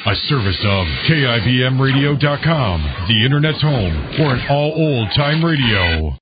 A service of KIBMradio.com, the Internet's home for an all old-time radio.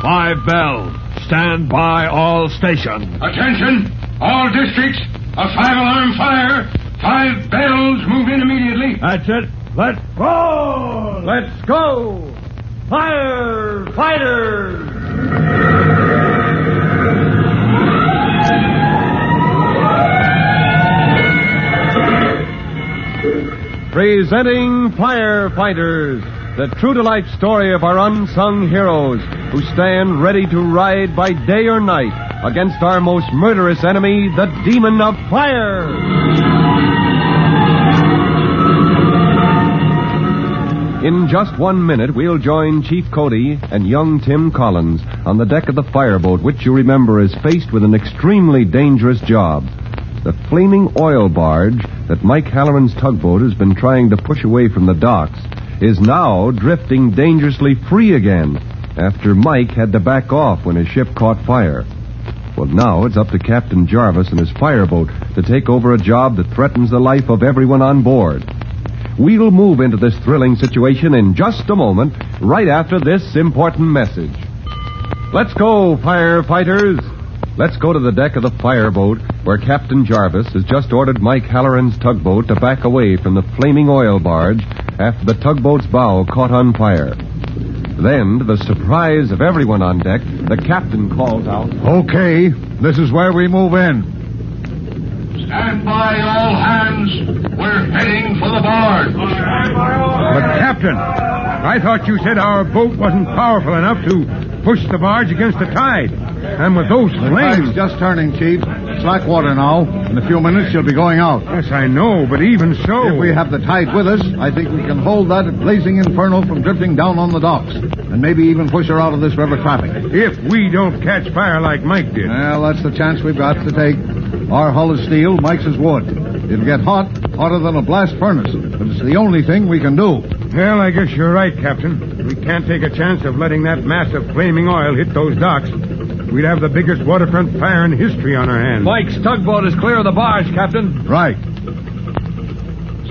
Five bells. Stand by all stations. Attention, all districts. A 5-alarm fire. 5 bells. Move in immediately. That's it. Let's roll. Let's go. Firefighters. Presenting Firefighters, the true-to-life story of our unsung heroes who stand ready to ride by day or night against our most murderous enemy, the demon of fire. In just 1 minute, we'll join Chief Cody and young Tim Collins on the deck of the fireboat, which you remember is faced with an extremely dangerous job. The flaming oil barge that Mike Halloran's tugboat has been trying to push away from the docks is now drifting dangerously free again after Mike had to back off when his ship caught fire. Well, now it's up to Captain Jarvis and his fireboat to take over a job that threatens the life of everyone on board. We'll move into this thrilling situation in just a moment, right after this important message. Let's go, firefighters. Let's go to the deck of the fireboat where Captain Jarvis has just ordered Mike Halloran's tugboat to back away from the flaming oil barge after the tugboat's bow caught on fire. Then, to the surprise of everyone on deck, the captain calls out, Okay, this is where we move in. Stand by, all hands. We're heading for the barge. But, Captain, I thought you said our boat wasn't powerful enough to push the barge against the tide. And with those flames... just turning, Chief. Slack water now. In a few minutes, she'll be going out. Yes, I know, but even so... If we have the tide with us, I think we can hold that blazing inferno from drifting down on the docks. And maybe even push her out of this river traffic. If we don't catch fire like Mike did. Well, that's the chance we've got to take. Our hull is steel, Mike's is wood. It'll get hot, hotter than a blast furnace. But it's the only thing we can do. Well, I guess you're right, Captain. We can't take a chance of letting that mass of flaming oil hit those docks. We'd have the biggest waterfront fire in history on our hands. Mike's tugboat is clear of the barge, Captain. Right.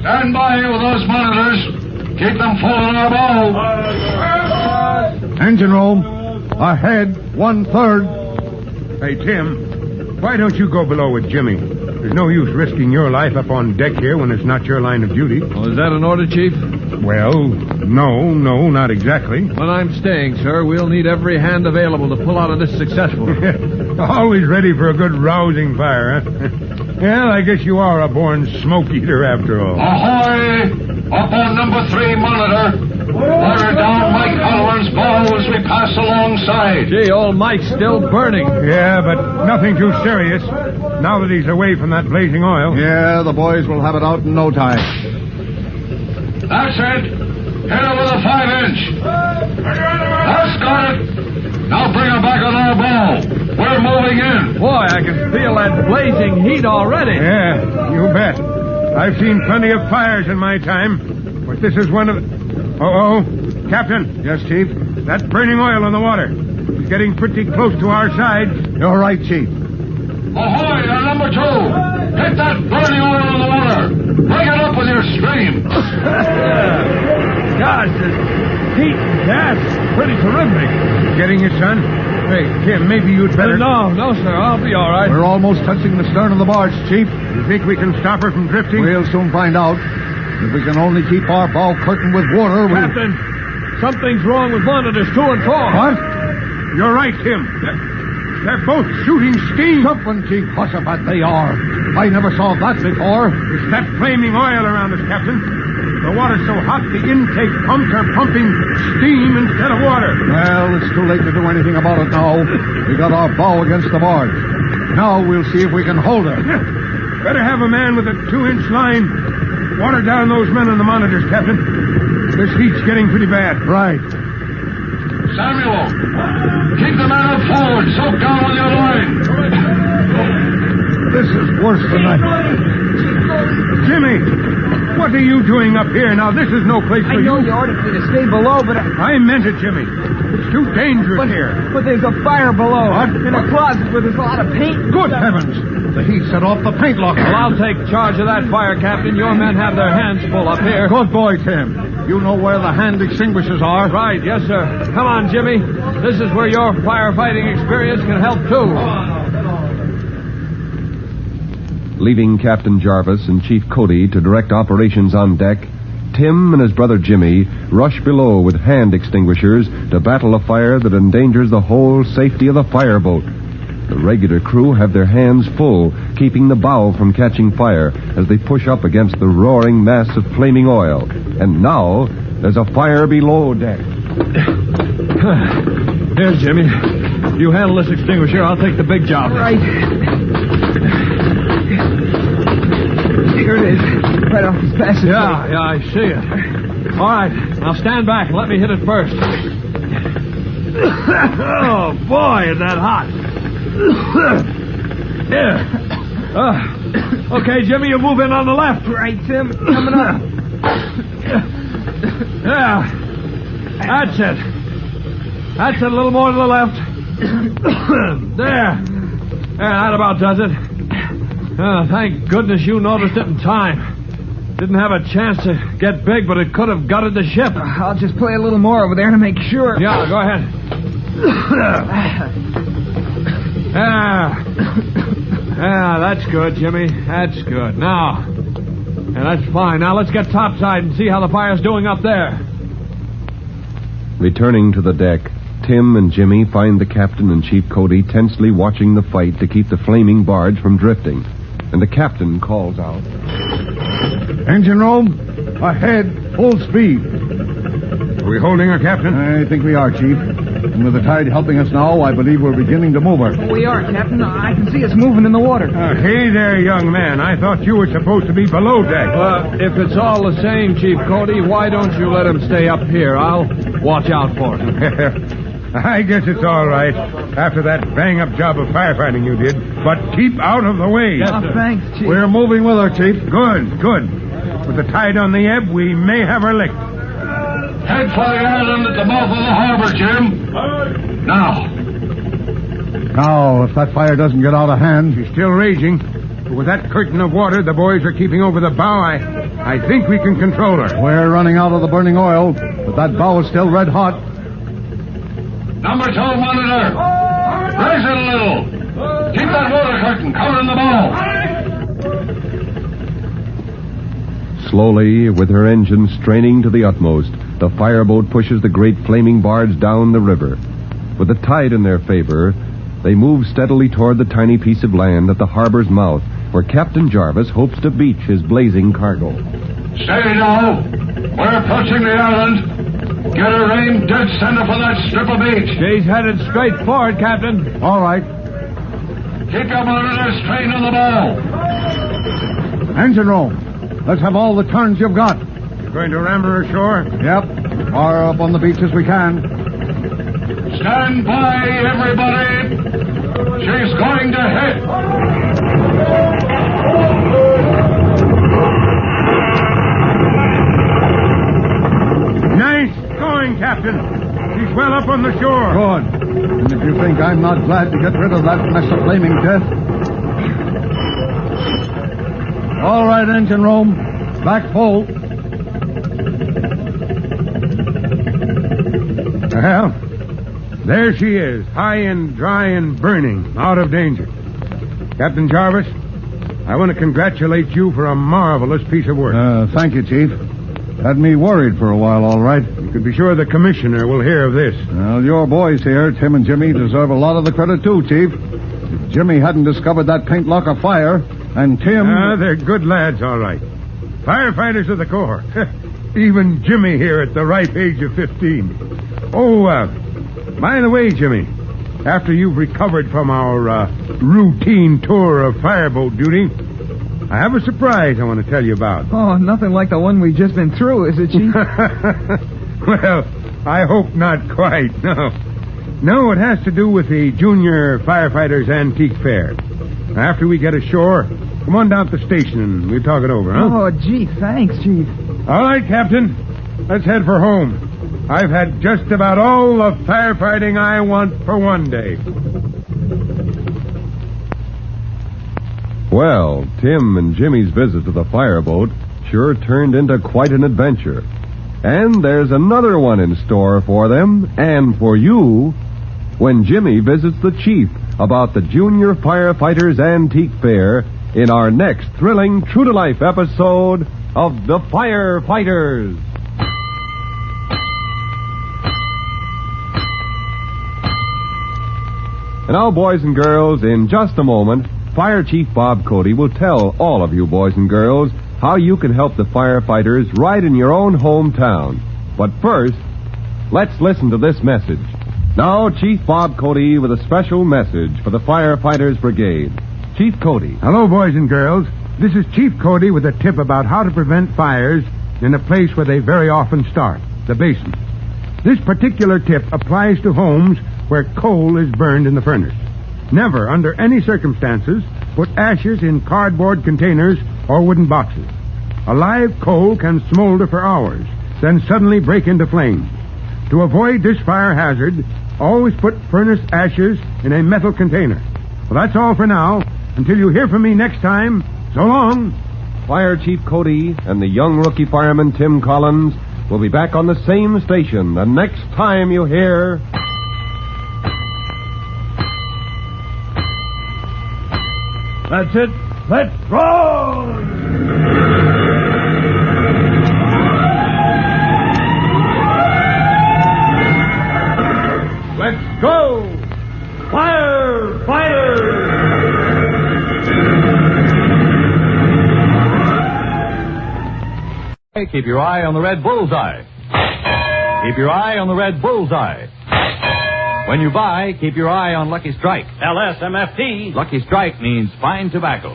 Stand by with those monitors. Keep them full on our bow. Engine room. Ahead, 1/3. Hey, Tim, why don't you go below with Jimmy? There's no use risking your life up on deck here when it's not your line of duty. Well, is that an order, Chief? Well, no, not exactly. When I'm staying, sir, we'll need every hand available to pull out of this successfully. Always ready for a good rousing fire, huh? Well, I guess you are a born smoke eater after all. Ahoy! Up on number 3 monitor. Water down Mike Halloran's bow as we pass alongside. Gee, old Mike's still burning. Yeah, but nothing too serious. Now that he's away from that blazing oil. Yeah, the boys will have it out in no time. That's it. Hit her with a 5-inch. That's got it. Now bring her back on our bow. We're moving in. Boy, I can feel that blazing heat already. Yeah, you bet. I've seen plenty of fires in my time, but this is one of... Uh-oh. Captain. Yes, Chief? That burning oil on the water. It's getting pretty close to our sides. You're right, Chief. Ahoy, number 2. Hit that burning oil on the water. Bring it up with your stream. Gosh, this heat and gas is pretty terrific. Getting it, son? Hey, Tim, maybe you'd better... No, sir, I'll be all right. We're almost touching the stern of the barge, Chief. You think we can stop her from drifting? We'll soon find out. If we can only keep our bow curtained with water, Captain, something's wrong with monitors 2 and 4. What? You're right, Tim. They're both shooting steam. Something, Chief. Hush-a-bat, they are. I never saw that before. It's that flaming oil around us, Captain. The water's so hot, the intake pumps are pumping steam instead of water. Well, it's too late to do anything about it now. We got our bow against the barge. Now we'll see if we can hold her. Better have a man with a 2-inch line. Water down those men on the monitors, Captain. This heat's getting pretty bad. Right. Samuel, keep the man up forward. Soak down with your line. worse than that. Jimmy, what are you doing up here? Now, this is no place for you. I know you ordered me to stay below, but I meant it, Jimmy. It's too dangerous here. But there's a fire below. What? In a closet where there's a lot of paint. Good heavens! The heat set off the paint locker. Well, I'll take charge of that fire, Captain. Your men have their hands full up here. Good boy, Tim. You know where the hand extinguishers are. Right, yes, sir. Come on, Jimmy. This is where your firefighting experience can help, too. Leaving Captain Jarvis and Chief Cody to direct operations on deck, Tim and his brother Jimmy rush below with hand extinguishers to battle a fire that endangers the whole safety of the fireboat. The regular crew have their hands full, keeping the bow from catching fire as they push up against the roaring mass of flaming oil. And now, there's a fire below deck. Here, Jimmy. You handle this extinguisher. I'll take the big job. Right. Here it is. Right off his passage. Yeah, I see it. All right, now stand back and let me hit it first. Oh, boy, is that hot. Yeah. Okay, Jimmy, you move in on the left. Right, Tim. Coming up. Yeah. That's it. That's it, a little more to the left. There. That about does it. Thank goodness you noticed it in time. Didn't have a chance to get big, but it could have gutted the ship. I'll just play a little more over there to make sure. Yeah, go ahead. Yeah, that's good, Jimmy. That's good. Now, that's fine. Now let's get topside and see how the fire's doing up there. Returning to the deck, Tim and Jimmy find the captain and Chief Cody tensely watching the fight to keep the flaming barge from drifting. And the captain calls out, Engine room, ahead, full speed. Are we holding her, Captain? I think we are, Chief. And with the tide helping us now, I believe we're beginning to move her. We are, Captain. I can see us moving in the water. Hey there, young man. I thought you were supposed to be below deck. If it's all the same, Chief Cody, why don't you let him stay up here? I'll watch out for him. I guess it's all right after that bang-up job of firefighting you did. But keep out of the way. Yes, Oh, sir. thanks, Chief. We're moving with her, Chief. Good. With the tide on the ebb, we may have her licked. Head for the island at the mouth of the harbor, Jim. Now. Now, if that fire doesn't get out of hand... She's still raging. But with that curtain of water the boys are keeping over the bow, I think we can control her. We're running out of the burning oil, but that bow is still red hot. Number 2 monitor. Raise it a little. Keep that water curtain covering the bow. slowly, with her engine straining to the utmost, the fireboat pushes the great flaming barge down the river. With the tide in their favor, they move steadily toward the tiny piece of land at the harbor's mouth, where Captain Jarvis hopes to beach his blazing cargo. Steady now. We're approaching the island. Get her aim dead center for that strip of beach. She's headed straight forward, Captain. All right. Keep your monitor straight on the bow. Engine room. Let's have all the turns you've got. You're going to ram her ashore? Yep. Far up on the beach as we can. Stand by, everybody. She's going to hit. Nice going, Captain. She's well up on the shore. Good. And if you think I'm not glad to get rid of that mess of flaming death... All right, engine room. Back full. Well, there she is, high and dry and burning, out of danger. Captain Jarvis, I want to congratulate you for a marvelous piece of work. Thank you, Chief. Had me worried for a while, all right. You can be sure the commissioner will hear of this. Well, your boys here, Tim and Jimmy, deserve a lot of the credit, too, Chief. If Jimmy hadn't discovered that paint lock of fire, and Tim... They're good lads, all right. Firefighters of the Corps. Even Jimmy here at the ripe age of 15. Oh, by the way, Jimmy, after you've recovered from our routine tour of fireboat duty, I have a surprise I want to tell you about. Oh, nothing like the one we've just been through, is it, Chief? Well, I hope not quite, no. No, it has to do with the Junior Firefighters Antique Fair. After we get ashore, Come on down to the station and we'll talk it over, huh? Oh, gee, thanks, Chief. All right, Captain. Let's head for home. I've had just about all the firefighting I want for one day. Well, Tim and Jimmy's visit to the fireboat sure turned into quite an adventure. And there's another one in store for them and for you when Jimmy visits the chief about the Junior Firefighters Antique Fair in our next thrilling true-to-life episode of The Firefighters. And now, boys and girls, in just a moment, Fire Chief Bob Cody will tell all of you boys and girls how you can help the firefighters right in your own hometown. But first, let's listen to this message. Now, Chief Bob Cody with a special message for the Firefighters Brigade. Chief Cody. Hello, boys and girls. This is Chief Cody with a tip about how to prevent fires in a place where they very often start, the basement. This particular tip applies to homes where coal is burned in the furnace. Never, under any circumstances, put ashes in cardboard containers or wooden boxes. A live coal can smolder for hours, then suddenly break into flames. To avoid this fire hazard, always put furnace ashes in a metal container. Well, that's all for now. Until you hear from me next time, so long. Fire Chief Cody and the young rookie fireman Tim Collins will be back on the same station the next time you hear... That's it. Let's roll! Let's go! Firefighters! Keep your eye on the red bullseye. Keep your eye on the red bullseye. When you buy, keep your eye on Lucky Strike. LSMFT. Lucky Strike means fine tobacco.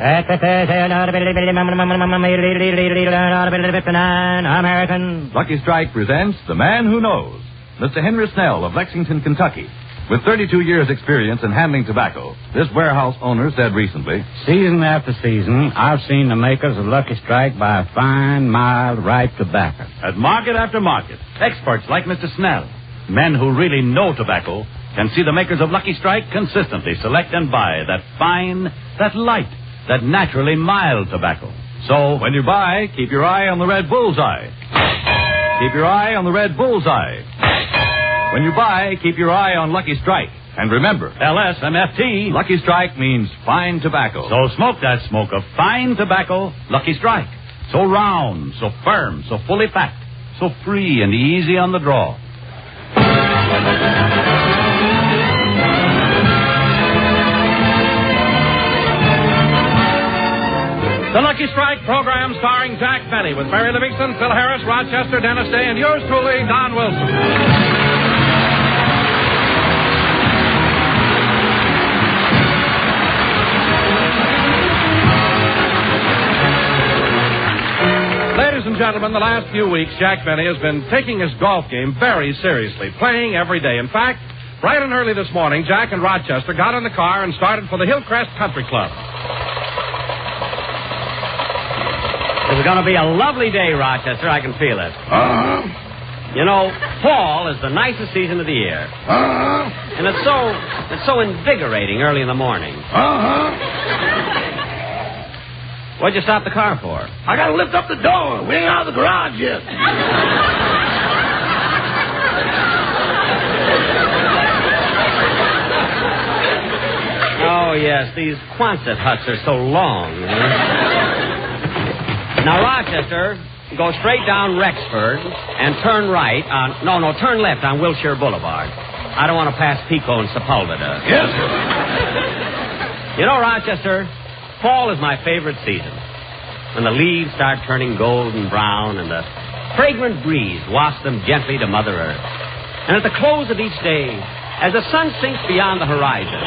American. Lucky Strike presents The Man Who Knows, Mr. Henry Snell of Lexington, Kentucky. With 32 years' experience in handling tobacco, this warehouse owner said recently, Season after season, I've seen the makers of Lucky Strike buy fine, mild, ripe tobacco. at market after market, experts like Mr. Snell, men who really know tobacco, can see the makers of Lucky Strike consistently select and buy that fine, that light, that naturally mild tobacco. So, when you buy, keep your eye on the red bullseye. Keep your eye on the red bullseye. When you buy, keep your eye on Lucky Strike. And remember, LSMFT, Lucky Strike means fine tobacco. So smoke that smoke of fine tobacco, Lucky Strike. So round, so firm, so fully packed, so free and easy on the draw. The Lucky Strike program starring Jack Benny with Barry Livingston, Phil Harris, Rochester, Dennis Day, and yours truly, Don Wilson. Ladies and gentlemen, the last few weeks, Jack Benny has been taking his golf game very seriously, playing every day. In fact, bright and early this morning, Jack and Rochester got in the car and started for the Hillcrest Country Club. This is going to be a lovely day, Rochester. I can feel it. You know, fall is the nicest season of the year. And it's so invigorating early in the morning. What'd you stop the car for? I gotta lift up the door. We ain't out of the garage yet. Oh, yes, these Quonset huts are so long. You know? Now, Rochester, go straight down Rexford and turn right on... No, turn left on Wilshire Boulevard. I don't want to pass Pico and Sepulveda. Yes, sir. You know, Rochester, fall is my favorite season. When the leaves start turning golden brown and the fragrant breeze wafts them gently to Mother Earth. And at the close of each day, as the sun sinks beyond the horizon,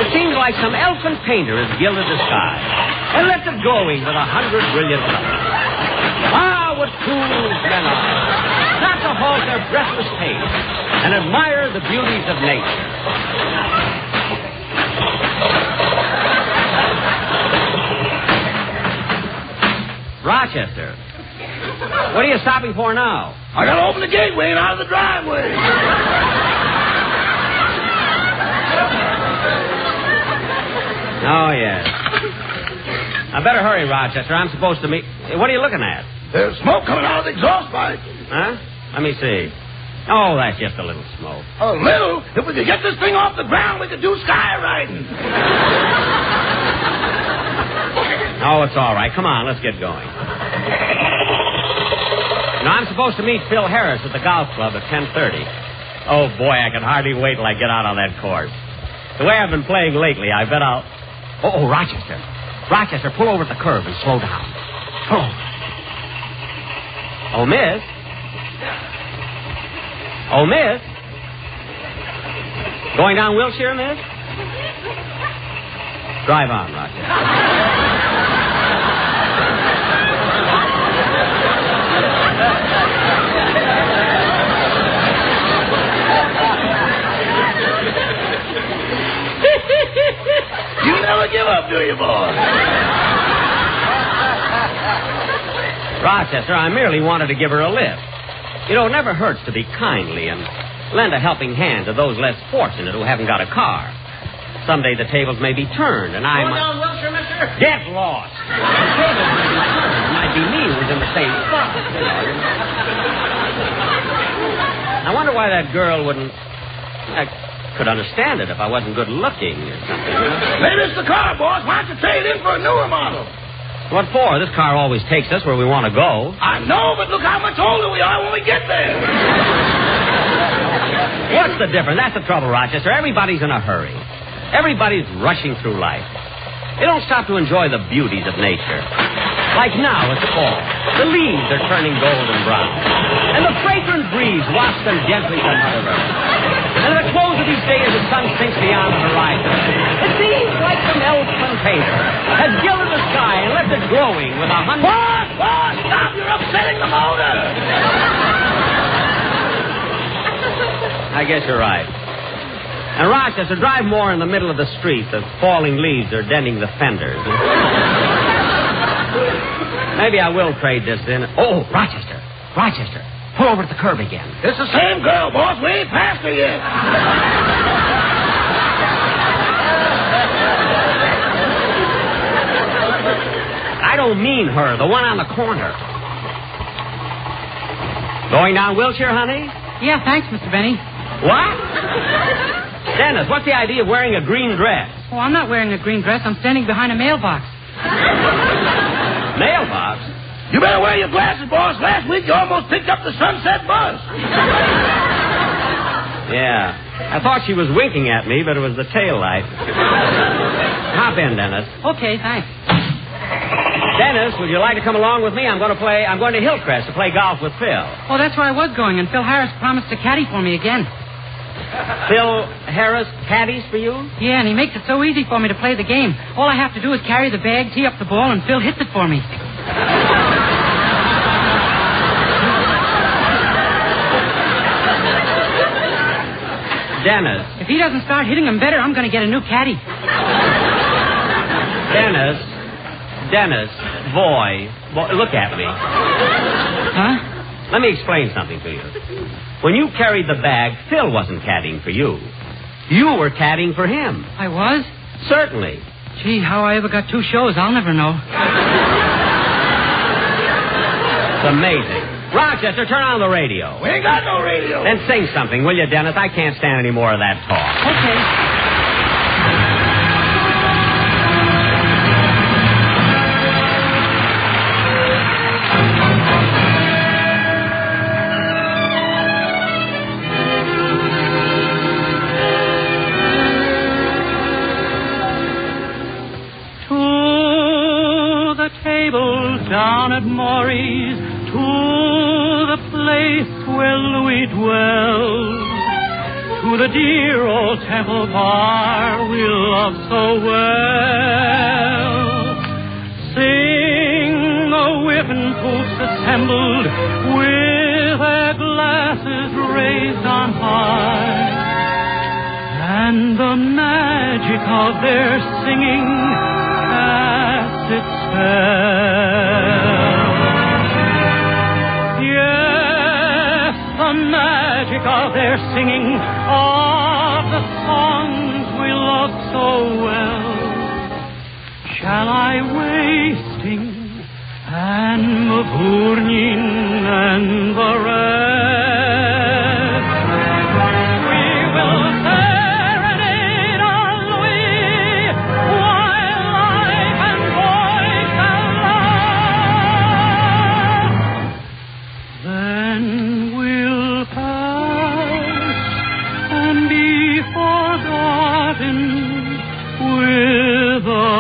it seems like some elfin painter has gilded the sky and left it glowing with 100 brilliant colors. Ah, what fools men are, not to halt their breathless pace and admire the beauties of nature. Rochester, what are you stopping for now? I gotta open the gate. We ain't out of the driveway. Oh, yes. I better hurry, Rochester. I'm supposed to meet... What are you looking at? There's smoke coming out of the exhaust pipe. Huh? Let me see. Oh, that's just a little smoke. A little? If we could get this thing off the ground, we could do skyriding. Oh, it's all right. Come on, let's get going. Now, I'm supposed to meet Phil Harris at the golf club at 10:30. Oh, boy, I can hardly wait till I get out on that course. The way I've been playing lately, I bet I'll... Oh, Rochester. Rochester, pull over at the curb and slow down. Pull over. Oh, miss? Oh, miss? Going down Wilshire, miss? Drive on, Rochester. You never give up, do you, boy? Rochester, I merely wanted to give her a lift. You know, it never hurts to be kindly and lend a helping hand to those less fortunate who haven't got a car. Someday the tables may be turned, and I Going might... down Wilshire, mister? Get lost. The tables may be turned, and my demeanor is in the same spot. You know. I wonder why that girl wouldn't... I could understand it if I wasn't good looking or something. Maybe it's the car, boss. Why don't you trade it in for a newer model? What for? This car always takes us where we want to go. I know, but look how much older we are when we get there. What's the difference? That's the trouble, Rochester. Everybody's in a hurry. Everybody's rushing through life. They don't stop to enjoy the beauties of nature. Like now, it's fall. The leaves are turning golden brown. And the fragrant breeze wafts them gently from Mother Earth. And at the close of each day, as the sun sinks beyond the horizon, it seems like some elfin painter has gilded the sky and left it glowing with 100... Boss, stop! You're upsetting the motor! I guess you're right. And Rochester, drive more in the middle of the street. The falling leaves are denting the fenders. Maybe I will trade this in. Oh, Rochester. Pull over at the curb again. It's the same girl, boss. We ain't past her yet. I don't mean her, the one on the corner. Going down Wilshire, honey? Yeah, thanks, Mr. Benny. What? Dennis, what's the idea of wearing a green dress? Oh, I'm not wearing a green dress. I'm standing behind a mailbox. Mailbox? You better wear your glasses, boss. Last week you almost picked up the Sunset bus. Yeah. I thought she was winking at me, but it was the tail light. Hop in, Dennis. Okay, thanks. Dennis, would you like to come along with me? I'm going to Hillcrest to play golf with Phil. Oh, that's where I was going, and Phil Harris promised to caddy for me again. Phil Harris caddies for you? Yeah, and he makes it so easy for me to play the game. All I have to do is carry the bag, tee up the ball, and Phil hits it for me. Dennis. If he doesn't start hitting them better, I'm going to get a new caddy. Dennis, boy, look at me. Huh? Let me explain something to you. When you carried the bag, Phil wasn't caddying for you. You were caddying for him. I was? Certainly. Gee, how I ever got two shows, I'll never know. It's amazing. Rochester, turn on the radio. We ain't got no radio. Then sing something, will you, Dennis? I can't stand any more of that talk. Okay. Down at Maury's, to the place where Louis dwells, to the dear old Temple Bar we love so well. Sing the whipping poofs assembled with their glasses raised on high, and the magic of their singing casts its spell their singing of the songs we love so well. Shall I wasting and Mavurnin and the rest? We will serenade on Louis while life and voice shall last. Then we'll pass and be forgotten with the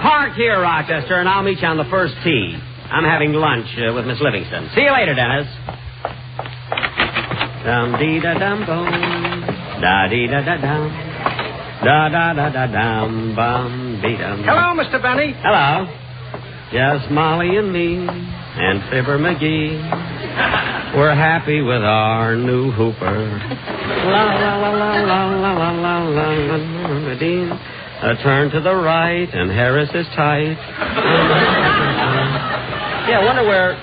Park here, Rochester, and I'll meet you on the first tee. I'm having lunch with Miss Livingston. See you later, Dennis. Dum-dee-da-dum-bum. Da-dee-da-da-dum. Da-da-da-da-dum-bum-dee-dum. Hello, Mr. Benny. Hello. Just Molly and me and Fibber McGee. We're happy with our new hooper. La-la-la-la-la-la-la-la-la-la-la-la-la. Turn to the right, and Harris is tight. Yeah, I wonder where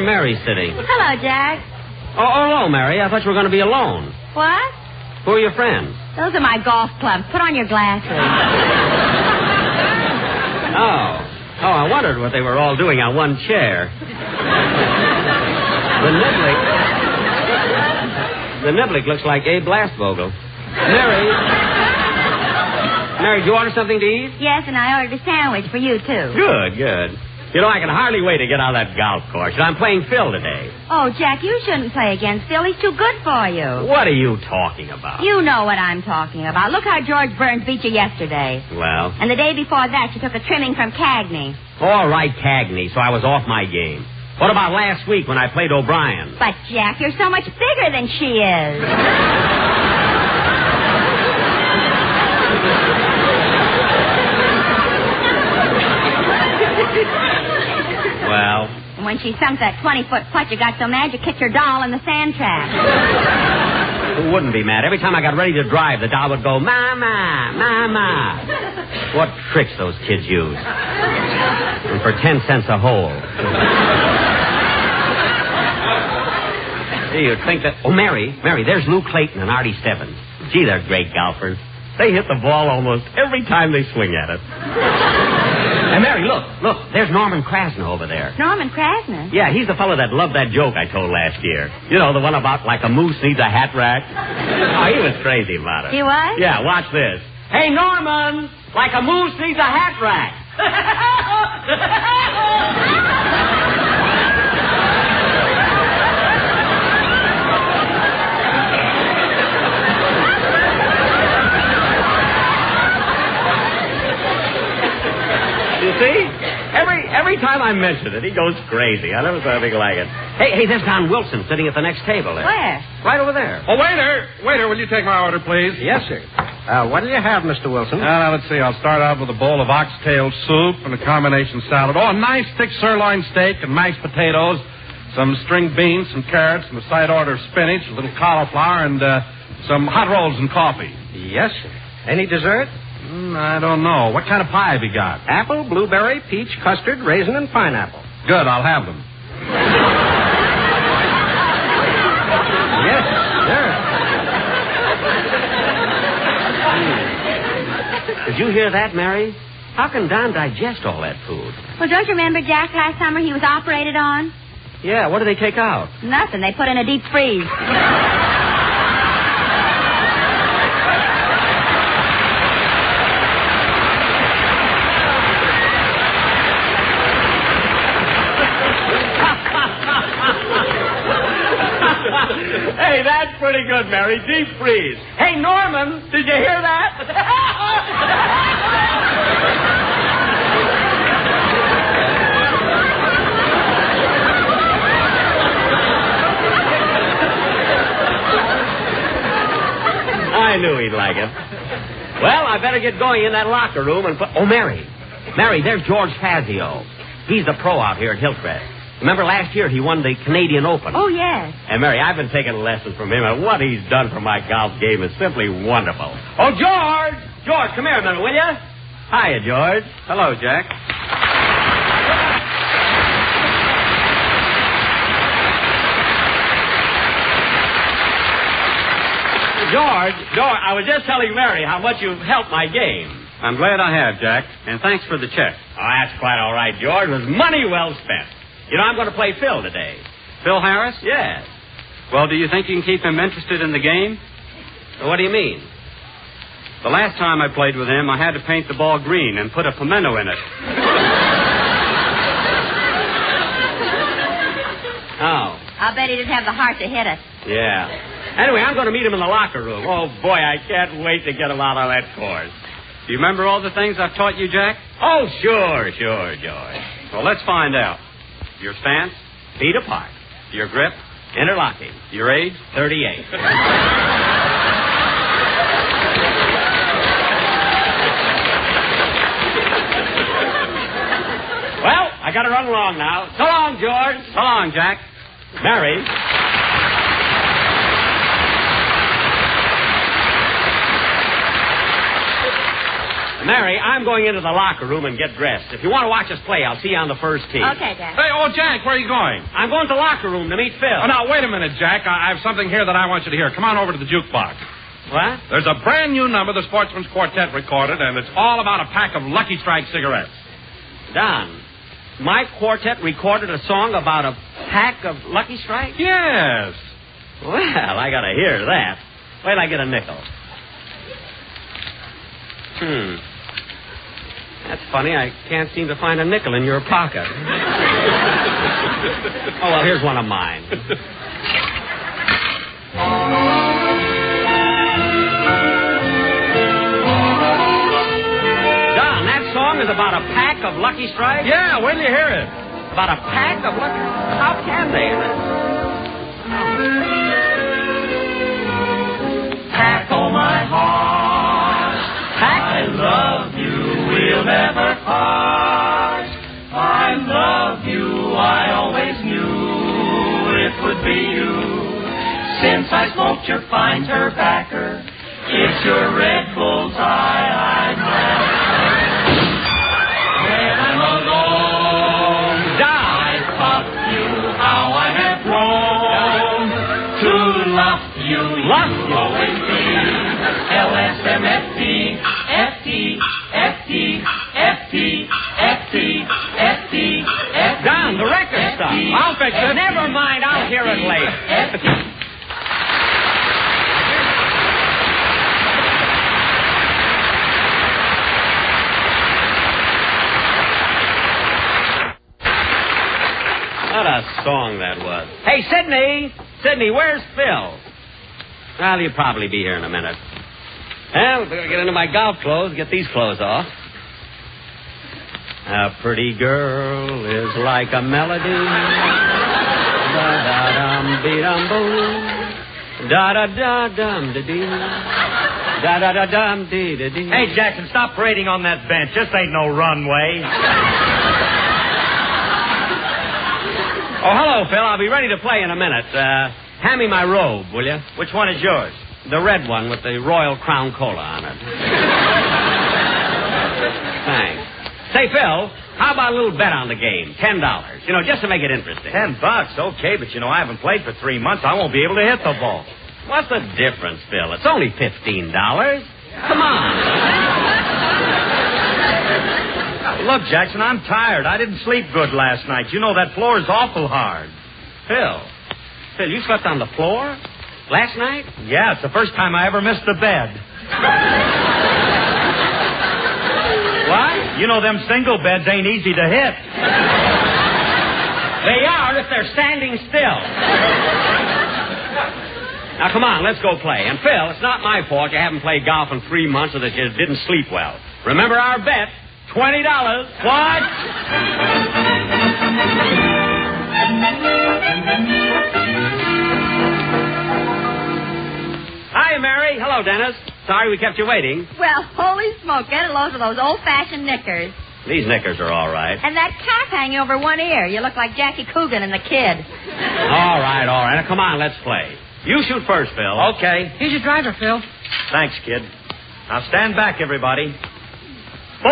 Mary's sitting. Hello, Jack. Oh, hello, Mary. I thought you were going to be alone. What? Who are your friends? Those are my golf clubs. Put on your glasses. Oh, I wondered what they were all doing on one chair. The Niblick looks like Abe Blastvogel. Mary, did you order something to eat? Yes, and I ordered a sandwich for you, too. Good. You know, I can hardly wait to get on that golf course. I'm playing Phil today. Oh, Jack, you shouldn't play against Phil. He's too good for you. What are you talking about? You know what I'm talking about. Look how George Burns beat you yesterday. Well? And the day before that, you took a trimming from Cagney. All right, Cagney, so I was off my game. What about last week when I played O'Brien? But, Jack, you're so much bigger than she is. Well? And when she thumped that 20-foot putt, you got so mad you kicked your doll in the sand trap. Who wouldn't be mad? Every time I got ready to drive, the doll would go, Mama, Mama. What tricks those kids use. And for 10 cents a hole. See, you'd think that... Oh, Mary, there's Lou Clayton and Artie Stebbins. Gee, they're great golfers. They hit the ball almost every time they swing at it. And Mary, look, there's Norman Krasner over there. Norman Krasner? Yeah, he's the fellow that loved that joke I told last year. You know, the one about like a moose needs a hat rack. Oh, he was crazy about it. He was? Yeah, watch this. Hey, Norman, like a moose needs a hat rack. You see? Every time I mention it, he goes crazy. I never saw anything like it. Hey, there's Don Wilson sitting at the next table there. Where? Right over there. Oh, waiter, will you take my order, please? Yes, sir. What do you have, Mr. Wilson? Let's see. I'll start out with a bowl of oxtail soup and a combination salad. Oh, a nice thick sirloin steak and mashed potatoes, some string beans, some carrots, and a side order of spinach, a little cauliflower, and some hot rolls and coffee. Yes, sir. Any dessert? I don't know. What kind of pie have you got? Apple, blueberry, peach, custard, raisin, and pineapple. Good, I'll have them. Yes, sir. Did you hear that, Mary? How can Don digest all that food? Well, don't you remember, Jack, last summer he was operated on? Yeah, what did they take out? Nothing. They put in a deep freeze. Hey, that's pretty good, Mary. Deep freeze. Hey, Norman, did you hear that? I knew he'd like it. Well, I better get going in that locker room and put... Oh, Mary, there's George Fazio. He's the pro out here at Hillcrest. Remember last year he won the Canadian Open? Oh, yes. And, Mary, I've been taking lessons from him, and what he's done for my golf game is simply wonderful. Oh, George! George, come here a minute, will you? Hiya, George. Hello, Jack. George, I was just telling Mary how much you've helped my game. I'm glad I have, Jack, and thanks for the check. Oh, that's quite all right, George. It was money well spent. You know, I'm going to play Phil today. Phil Harris? Yes. Well, do you think you can keep him interested in the game? What do you mean? The last time I played with him, I had to paint the ball green and put a pimento in it. Oh. I'll bet he didn't have the heart to hit it. Yeah. Anyway, I'm going to meet him in the locker room. Oh, boy, I can't wait to get him out on that course. Do you remember all the things I've taught you, Jack? Oh, sure, George. Well, let's find out. Your stance? Feet apart. Your grip? Interlocking. Your age? 38. Well, I got to run along now. So long, George. So long, Jack. Mary. Mary, I'm going into the locker room and get dressed. If you want to watch us play, I'll see you on the first tee. Okay, Jack. Hey, Jack, where are you going? I'm going to the locker room to meet Phil. Oh, now, wait a minute, Jack. I have something here that I want you to hear. Come on over to the jukebox. What? There's a brand new number the Sportsman's Quartet recorded, and it's all about a pack of Lucky Strike cigarettes. Don, my quartet recorded a song about a pack of Lucky Strike? Yes. Well, I got to hear that. Wait till I get a nickel. That's funny. I can't seem to find a nickel in your pocket. Oh, well, here's one of mine. Don, that song is about a pack of Lucky Strikes? Yeah, when do you hear it? About a pack of Lucky... How can they? Pack, oh, my heart. Pack? I love you. We'll never part. I love you. I always knew it would be you. Since I smoked your fine tobacco, it's your Red Bull's eye I'm after. When I'm alone, I thought you how I have grown to love you. Love you? Always be LSMFT, FT. Don, the record stuff. I'll fix it. Never mind, I'll hear it later. What a song that was. Hey, Sydney, where's Phil? Well, he'll probably be here in a minute. Well, better get into my golf clothes, get these clothes off. A pretty girl is like a melody. Da-da-dum-dee-dum-boom. Da-da-da-dum-da-dee. Da-da-da-dum-dee-da-dee. Hey, Jackson, stop parading on that bench. This ain't no runway. Oh, hello, Phil. I'll be ready to play in a minute. Hand me my robe, will you? Which one is yours? The red one with the Royal Crown Cola on it. Thanks. Say, Phil, how about a little bet on the game? $10. You know, just to make it interesting. $10? Okay, but you know, I haven't played for 3 months. I won't be able to hit the ball. What's the difference, Phil? It's only $15. Come on. Look, Jackson, I'm tired. I didn't sleep good last night. You know, that floor is awful hard. Phil, you slept on the floor last night? Yeah, it's the first time I ever missed the bed. What? You know, them single beds ain't easy to hit. They are if they're standing still. Now, come on, let's go play. And, Phil, it's not my fault you haven't played golf in 3 months or that you didn't sleep well. Remember our bet, $20. What? Hi, Mary. Hello, Dennis. Sorry we kept you waiting. Well, holy smoke, get a load of those old-fashioned knickers. These knickers are all right. And that cap hanging over one ear. You look like Jackie Coogan and the kid. All right. Now, come on, let's play. You shoot first, Phil. Okay. Here's your driver, Phil. Thanks, kid. Now stand back, everybody. 4.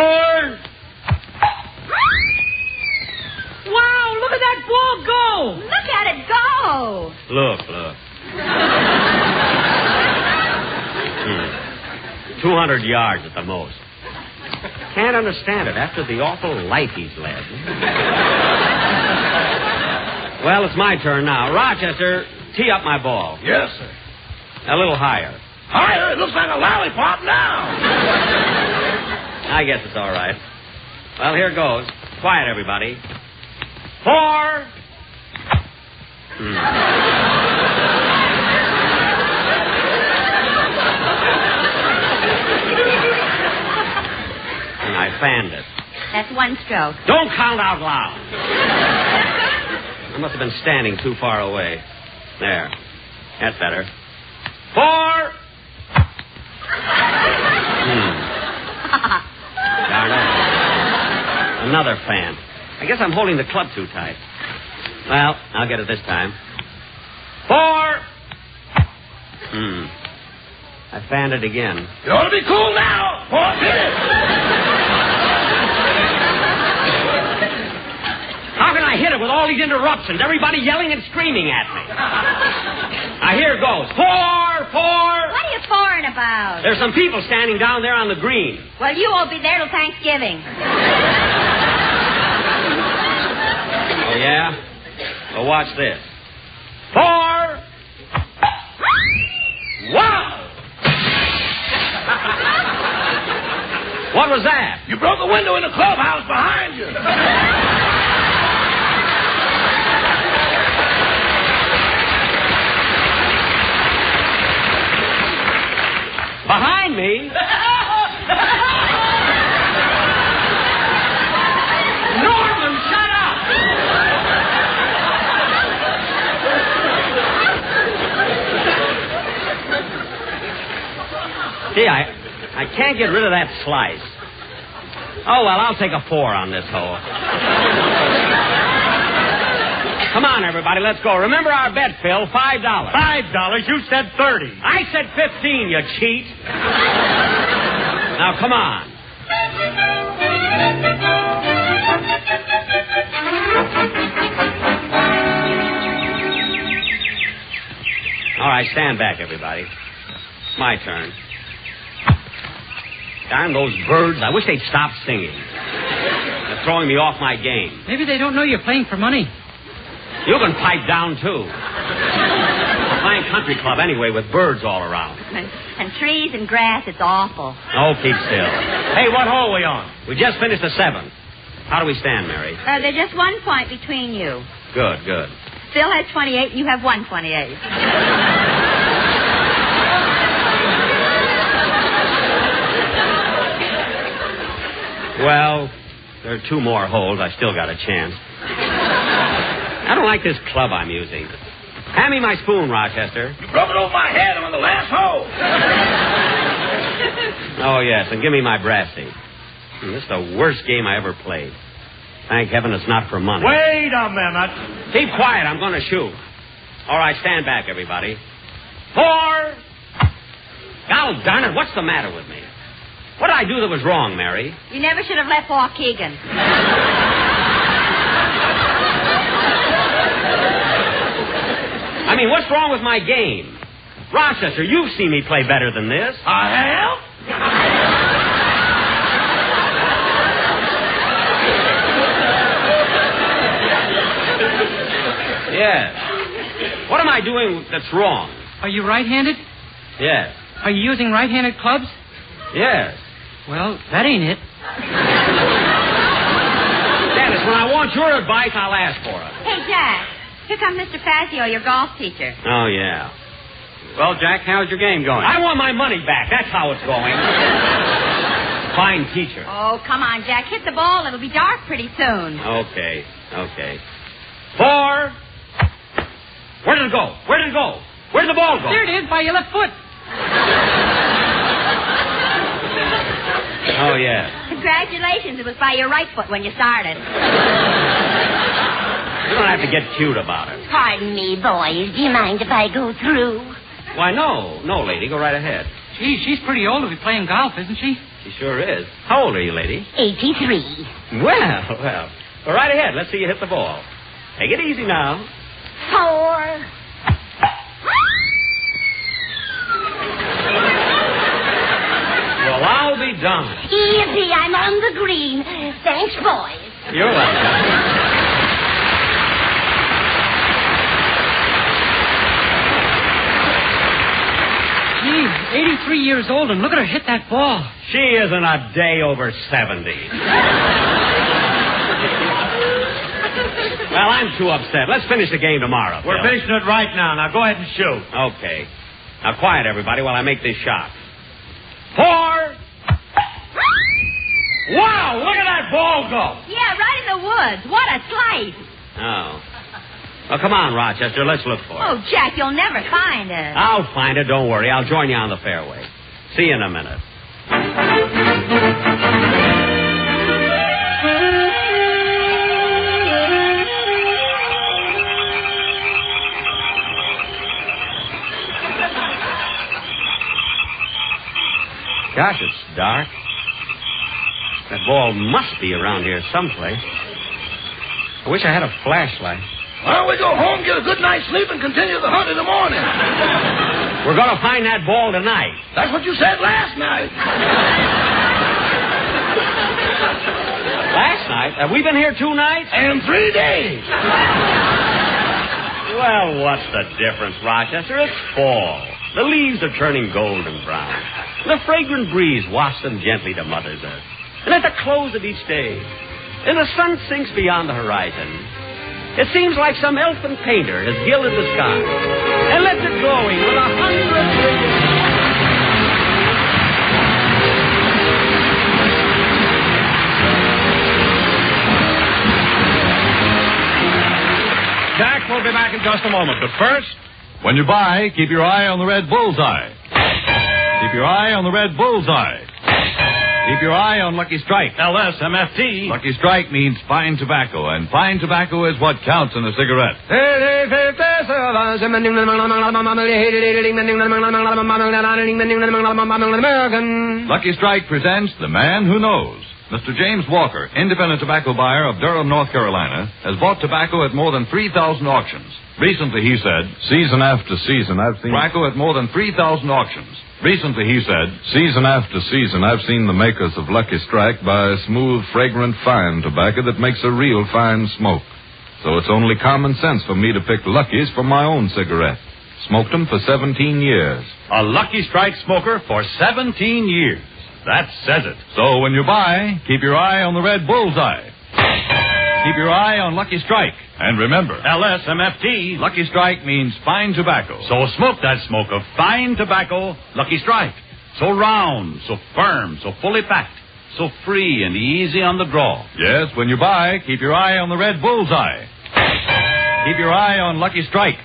Wow, look at that ball go. Look at it go. Look. 200 yards at the most. Can't understand it after the awful life he's led. Well, it's my turn now. Rochester, tee up my ball. Yes, sir. A little higher. Higher? It looks like a lollipop now. I guess it's all right. Well, here goes. Quiet, everybody. 4. And I fanned it. That's one stroke. Don't count out loud. I must have been standing too far away. There. That's better. 4. Darn it. Another fan. I guess I'm holding the club too tight. Well, I'll get it this time. 4. I fanned it again. You ought to be cool now. 4, hit it. How can I hit it with all these interruptions? Everybody yelling and screaming at me. Now, here it goes. 4. What are you foreign about? There's some people standing down there on the green. Well, you won't be there till Thanksgiving. Oh, yeah? Well, watch this. 4. Wow! What was that? You broke a window in the clubhouse behind you. Behind me? Norman, shut up! Gee, I can't get rid of that slice. Oh, well, I'll take a 4 on this hole. Come on, everybody, let's go. Remember our bet, Phil, $5. $5? You said 30. I said 15, you cheat. Now, come on. All right, stand back, everybody. It's my turn. Darn those birds. I wish they'd stop singing. They're throwing me off my game. Maybe they don't know you're playing for money. You can pipe down, too. We're playing country club anyway with birds all around. And trees and grass, it's awful. Oh, keep still. Hey, what hole are we on? We just finished the 7th. How do we stand, Mary? There's just 1 point between you. Good. Phil has 28 and you have 128. Well, There are 2 more holes. I still got a chance. I don't like this club I'm using. Hand me my spoon, Rochester. You broke it over my head on the last hole. Oh, yes, and give me my brassy. This is the worst game I ever played. Thank heaven it's not for money. Wait a minute. Keep quiet. I'm going to shoot. All right, stand back, everybody. 4. God darn it, what's the matter with me? What did I do that was wrong, Mary? You never should have left Waukegan. I mean, what's wrong with my game? Rochester, you've seen me play better than this. I have? Yes. What am I doing that's wrong? Are you right-handed? Yes. Are you using right-handed clubs? Yes. Well, that ain't it. Dennis, when I want your advice, I'll ask for it. Hey, Jack. Here comes Mr. Fazio, your golf teacher. Oh, yeah. Well, Jack, how's your game going? I want my money back. That's how it's going. Fine teacher. Oh, come on, Jack. Hit the ball. It'll be dark pretty soon. Okay. 4. Where did it go? Where did the ball go? There it is, by your left foot. Oh, yeah. Congratulations. It was by your right foot when you started. You don't have to get cute about it. Pardon me, boys. Do you mind if I go through? Why, no. No, lady. Go right ahead. Gee, she's pretty old to be playing golf, isn't she? She sure is. How old are you, lady? 83. Well. Go right ahead. Let's see you hit the ball. Take it easy now. 4. Well, I'll be darned. Easy, I'm on the green. Thanks, boys. You're welcome. Gee, 83 years old, and look at her hit that ball. She isn't a day over 70. Well, I'm too upset. Let's finish the game tomorrow. We're finishing it right now. Now go ahead and shoot. Okay. Now, quiet, everybody, while I make this shot. 4. Wow, look at that ball go. Yeah, right in the woods. What a slice. Oh. Well, come on, Rochester. Let's look for it. Oh, Jack, you'll never find it. I'll find it. Don't worry. I'll join you on the fairway. See you in a minute. Gosh, it's dark. That ball must be around here someplace. I wish I had a flashlight. Why don't we go home, get a good night's sleep, and continue the hunt in the morning? We're going to find that ball tonight. That's what you said last night. Last night? Have we been here 2 nights? And 3 days. Well, what's the difference, Rochester? It's fall. The leaves are turning golden brown. The fragrant breeze wafts them gently to Mother's Earth. And at the close of each day, as the sun sinks beyond the horizon, it seems like some elfin painter has gilded the sky and left it glowing with 100 brilliant... Jack will be back in just a moment, but first... When you buy, keep your eye on the red bullseye. Keep your eye on the red bullseye. Keep your eye on Lucky Strike. LSMFT. Lucky Strike means fine tobacco, and fine tobacco is what counts in a cigarette. Lucky Strike presents The Man Who Knows. Mr. James Walker, independent tobacco buyer of Durham, North Carolina, has bought tobacco at more than 3,000 auctions. Recently, he said, season after season, I've seen tobacco at more than 3,000 auctions. Recently, he said, season after season, I've seen the makers of Lucky Strike buy a smooth, fragrant, fine tobacco that makes a real fine smoke. So it's only common sense for me to pick Lucky's for my own cigarette. Smoked them for 17 years. A Lucky Strike smoker for 17 years. That says it. So when you buy, keep your eye on the red bullseye. Keep your eye on Lucky Strike. And remember, LSMFT. Lucky Strike means fine tobacco. So smoke that smoke of fine tobacco, Lucky Strike. So round, so firm, so fully packed. so free and easy on the draw. Yes, when you buy, keep your eye on the red bullseye. Keep your eye on Lucky Strike.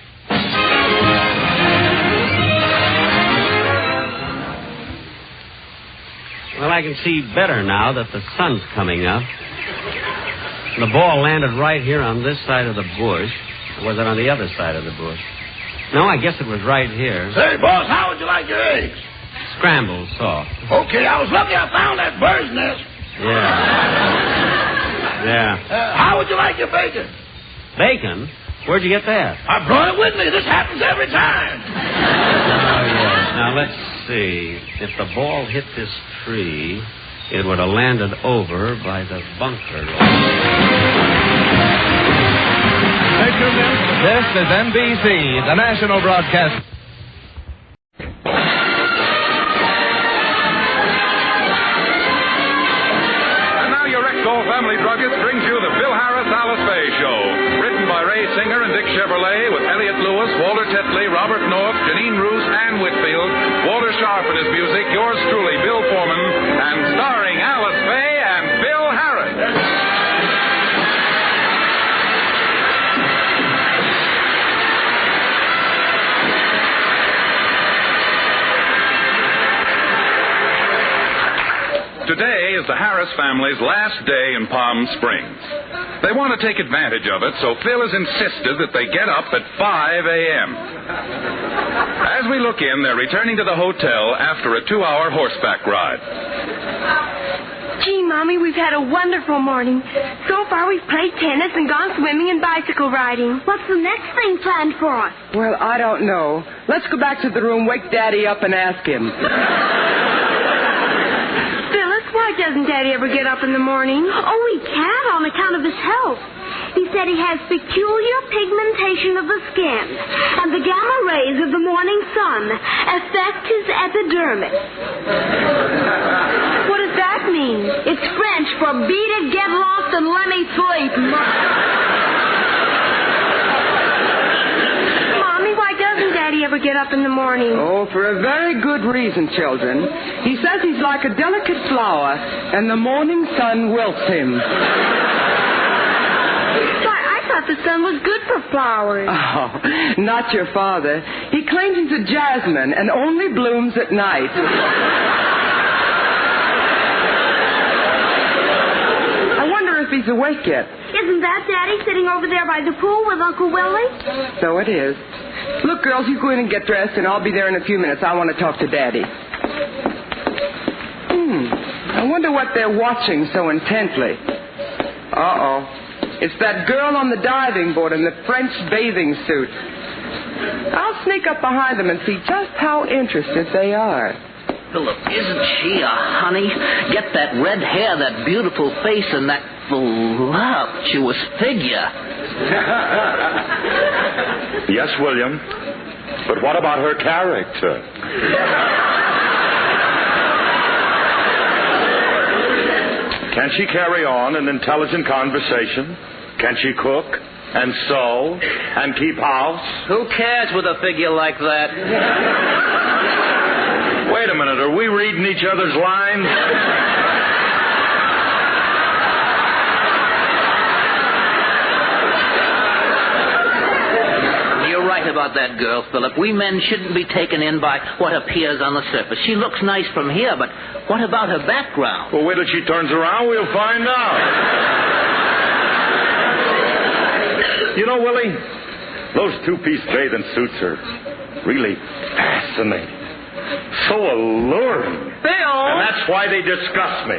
Well, I can see better now that the sun's coming up. The ball landed right here on this side of the bush. Or was it on the other side of the bush? No, I guess it was right here. Say, boss, how would you like your eggs? Scrambled soft. Okay, I was lucky I found that bird's nest. Yeah. How would you like your bacon? Bacon? Where'd you get that? I brought it with me. This happens every time. Oh, yeah. Now, let's see. If the ball hit this tree, it would have landed over by the bunker. This is NBC, the national broadcast. And now your Rexall Family Druggist brings you the Bill Harris Alice Faye Show. Written by Ray Singer and Dick Chevrolet with Elliot Lewis, Walter Tetley, Robert North, Janine Roos, Ann Whitfield, Walter Sharp and his music, yours truly, Bill Foreman, and starring Alice Faye and Bill Harris. Today is the Harris family's last day in Palm Springs. They want to take advantage of it, so Phil has insisted that they get up at 5 a.m. As we look in, they're returning to the hotel after a 2-hour horseback ride. Gee, Mommy, we've had a wonderful morning. So far, we've played tennis and gone swimming and bicycle riding. What's the next thing planned for us? Well, I don't know. Let's go back to the room, wake Daddy up, and ask him. Why doesn't Daddy ever get up in the morning? Oh, he can't on account of his health. He said he has peculiar pigmentation of the skin, and the gamma rays of the morning sun affect his epidermis. What does that mean? It's French for beat it, get lost, and let me sleep. Daddy ever get up in the morning? Oh, for a very good reason, children. He says he's like a delicate flower, and the morning sun wilts him. Why, I thought the sun was good for flowers. Oh, not your father. He claims he's a jasmine and only blooms at night. I wonder if he's awake yet. Isn't that Daddy sitting over there by the pool with Uncle Willie? So it is. Look, girls, you go in and get dressed, and I'll be there in a few minutes. I want to talk to Daddy. I wonder what they're watching so intently. Uh-oh. It's that girl on the diving board in the French bathing suit. I'll sneak up behind them and see just how interested they are. Philip, isn't she a honey? Get that red hair, that beautiful face, and that voluptuous figure. Yes, William. But what about her character? Can she carry on an intelligent conversation? Can she cook and sew and keep house? Who cares with a figure like that? Wait a minute, are we reading each other's lines? You're right about that girl, Philip. We men shouldn't be taken in by what appears on the surface. She looks nice from here, but what about her background? Well, wait till she turns around, we'll find out. You know, Willie, those two-piece bathing suits are really fascinating. So alluring. Phil! And that's why they disgust me.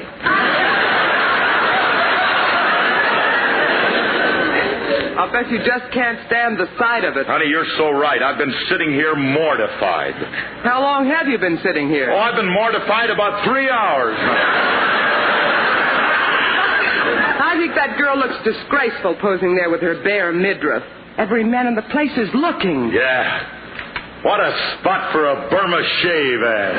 I'll bet you just can't stand the sight of it. Honey, you're so right. I've been sitting here mortified. How long have you been sitting here? Oh, I've been mortified about 3 hours. I think that girl looks disgraceful posing there with her bare midriff. Every man in the place is looking. Yeah. What a spot for a Burma shave ass.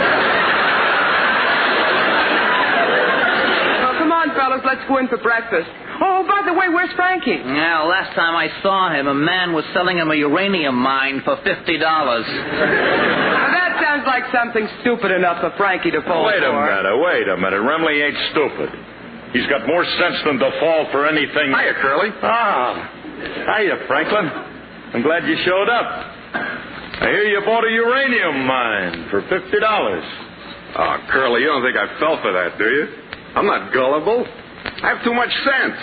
Oh, come on, fellas, let's go in for breakfast. Oh, by the way, where's Frankie? Now, last time I saw him, a man was selling him a uranium mine for $50. Now, that sounds sounds like something stupid enough for Frankie to fall Wait for. Wait a minute. Remley ain't stupid. He's got more sense than to fall for anything. Hiya, Curly. Hiya, Franklin. I'm glad you showed up. I hear you bought a uranium mine for $50. Oh, Curly, you don't think I fell for that, do you? I'm not gullible. I have too much sense.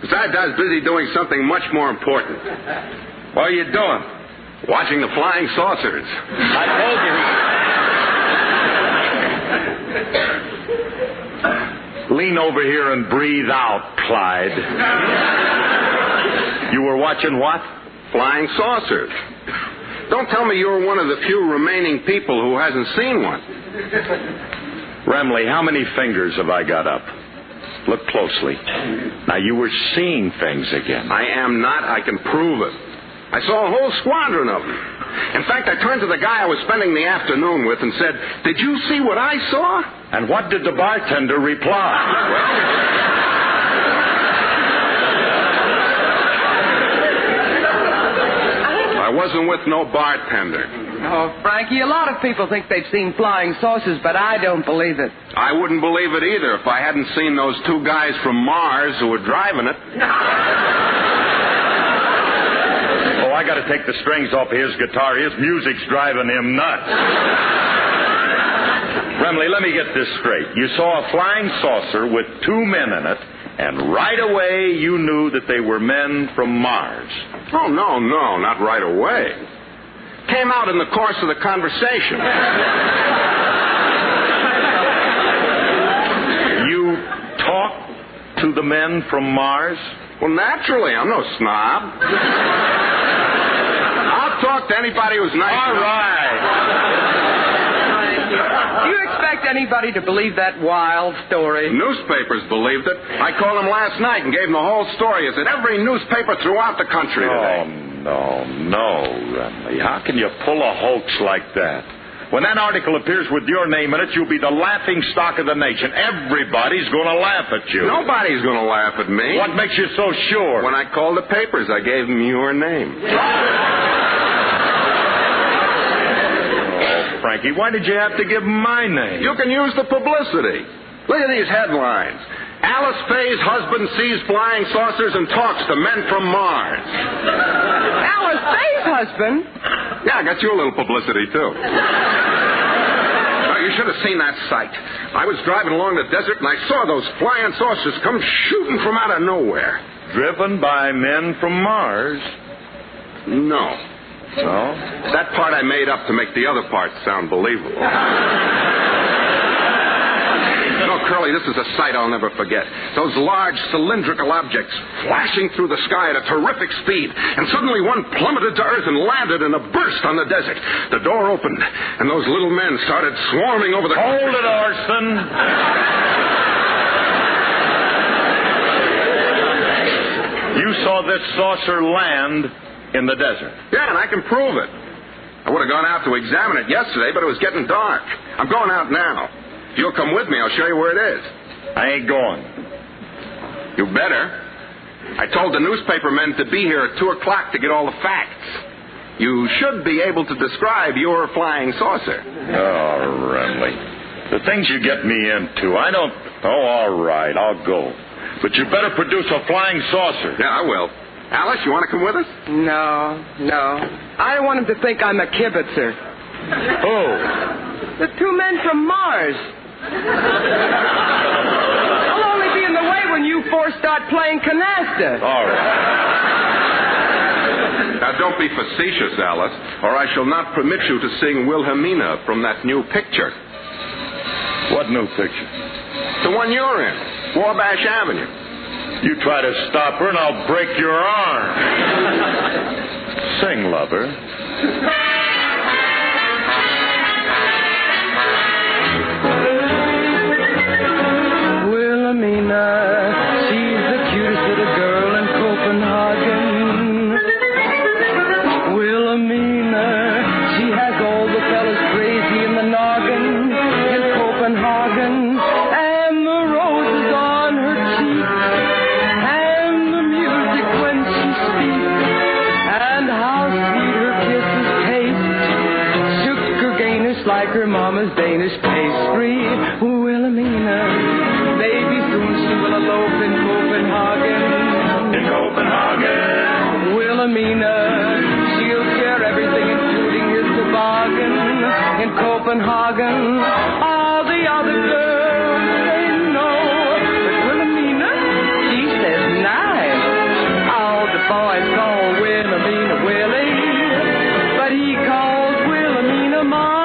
Besides, I was busy doing something much more important. What are you doing? Watching the flying saucers. I told you. Lean over here and breathe out, Clyde. You were watching what? Flying saucers. Don't tell me you're one of the few remaining people who hasn't seen one. Remley, how many fingers have I got up? Look closely. Now, you were seeing things again. I am not. I can prove it. I saw a whole squadron of them. In fact, I turned to the guy I was spending the afternoon with and said, "Did you see what I saw?" And what did the bartender reply? I wasn't with no bartender. Oh, Frankie, a lot of people think they've seen flying saucers, but I don't believe it. I wouldn't believe it either if I hadn't seen those two guys from Mars who were driving it. Oh, I got to take the strings off his guitar. His music's driving him nuts. Remley, let me get this straight. You saw a flying saucer with two men in it, and right away you knew that they were men from Mars. Oh, no, not right away. Came out in the course of the conversation. You talked to the men from Mars? Well, naturally. I'm no snob. I'll talk to anybody who's nice. All right. Do you expect anybody to believe that wild story? Newspapers believed it. I called them last night and gave them the whole story. It's in every newspaper throughout the country today. No, Remley. How can you pull a hoax like that? When that article appears with your name in it, you'll be the laughing stock of the nation. Everybody's going to laugh at you. Nobody's going to laugh at me. What makes you so sure? When I called the papers, I gave them your name. Oh, Frankie, why did you have to give my name? You can use the publicity. Look at these headlines. Alice Faye's husband sees flying saucers and talks to men from Mars. Alice Faye's husband? Yeah, I got you a little publicity, too. Oh, you should have seen that sight. I was driving along the desert, and I saw those flying saucers come shooting from out of nowhere. Driven by men from Mars? No. No? That part I made up to make the other part sound believable. No, Curly, this is a sight I'll never forget. Those large cylindrical objects flashing through the sky at a terrific speed. And suddenly one plummeted to earth and landed in a burst on the desert. The door opened, and those little men started swarming over the country. Hold it, Orson. You saw this saucer land in the desert. Yeah, and I can prove it. I would have gone out to examine it yesterday, but it was getting dark. I'm going out now. If you'll come with me, I'll show you where it is. I ain't going. You better. I told the newspaper men to be here at 2 o'clock to get all the facts. You should be able to describe your flying saucer. Oh, Remley. The things you get me into, I don't... Oh, all right, I'll go. But you better produce a flying saucer. Yeah, I will. Alice, you want to come with us? No. I don't want him to think I'm a kibitzer. Who? The two men from Mars. I'll only be in the way when you four start playing canasta. All right. Now, don't be facetious, Alice, or I shall not permit you to sing Wilhelmina from that new picture. What new picture? The one you're in, Wabash Avenue. You try to stop her and I'll break your arm. Sing, lover. Wilhelmina, she's the cutest little girl in Copenhagen. Wilhelmina, she has all the fellas crazy in the noggin in Copenhagen. And the roses on her cheeks, and the music when she speaks, and how sweet her kisses taste. Sugar Gaines Mama's Danish pastry. Wilhelmina, maybe soon she will elope in Copenhagen. In Copenhagen. Wilhelmina, she'll share everything, including his toboggan. In Copenhagen, all the other girls say no. But Wilhelmina, she says nice. All the boys call Wilhelmina Willie, but he calls Wilhelmina mine.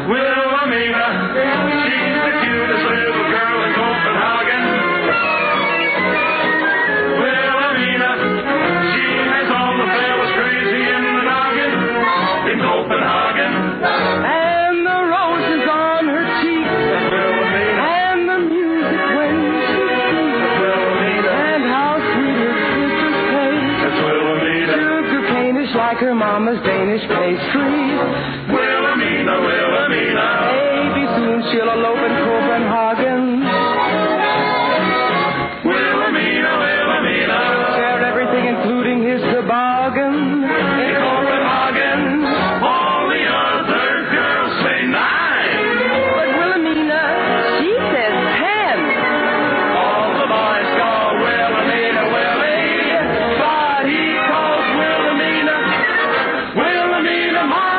Wilhelmina, she's the cutest little girl in Copenhagen. Wilhelmina, she has all the fellas crazy in the noggin. In Copenhagen. And the roses on her cheeks. And the music when she speaks. And how sweet her sister's taste. That's Wilhelmina. Sugar cane-ish like her mama's Danish pastry. Wilhelmina, Wilhelmina. Maybe soon she'll elope in Copenhagen. Wilhelmina, Wilhelmina. Share everything, including his toboggan. In Copenhagen. All the other girls say 9. But Wilhelmina, she says 10. All the boys call Wilhelmina Willie, but he calls Wilhelmina, Wilhelmina mine.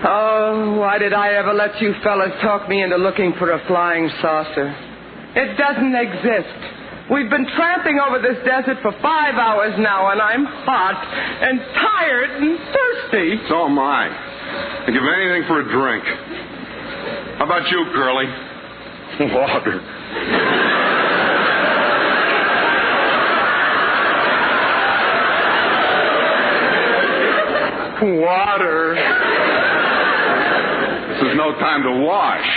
Oh, why did I ever let you fellas talk me into looking for a flying saucer? It doesn't exist. We've been tramping over this desert for 5 hours now, and I'm hot and tired and thirsty. So am I. I'd give anything for a drink. How about you, Curly? Water. Water. This is no time to wash.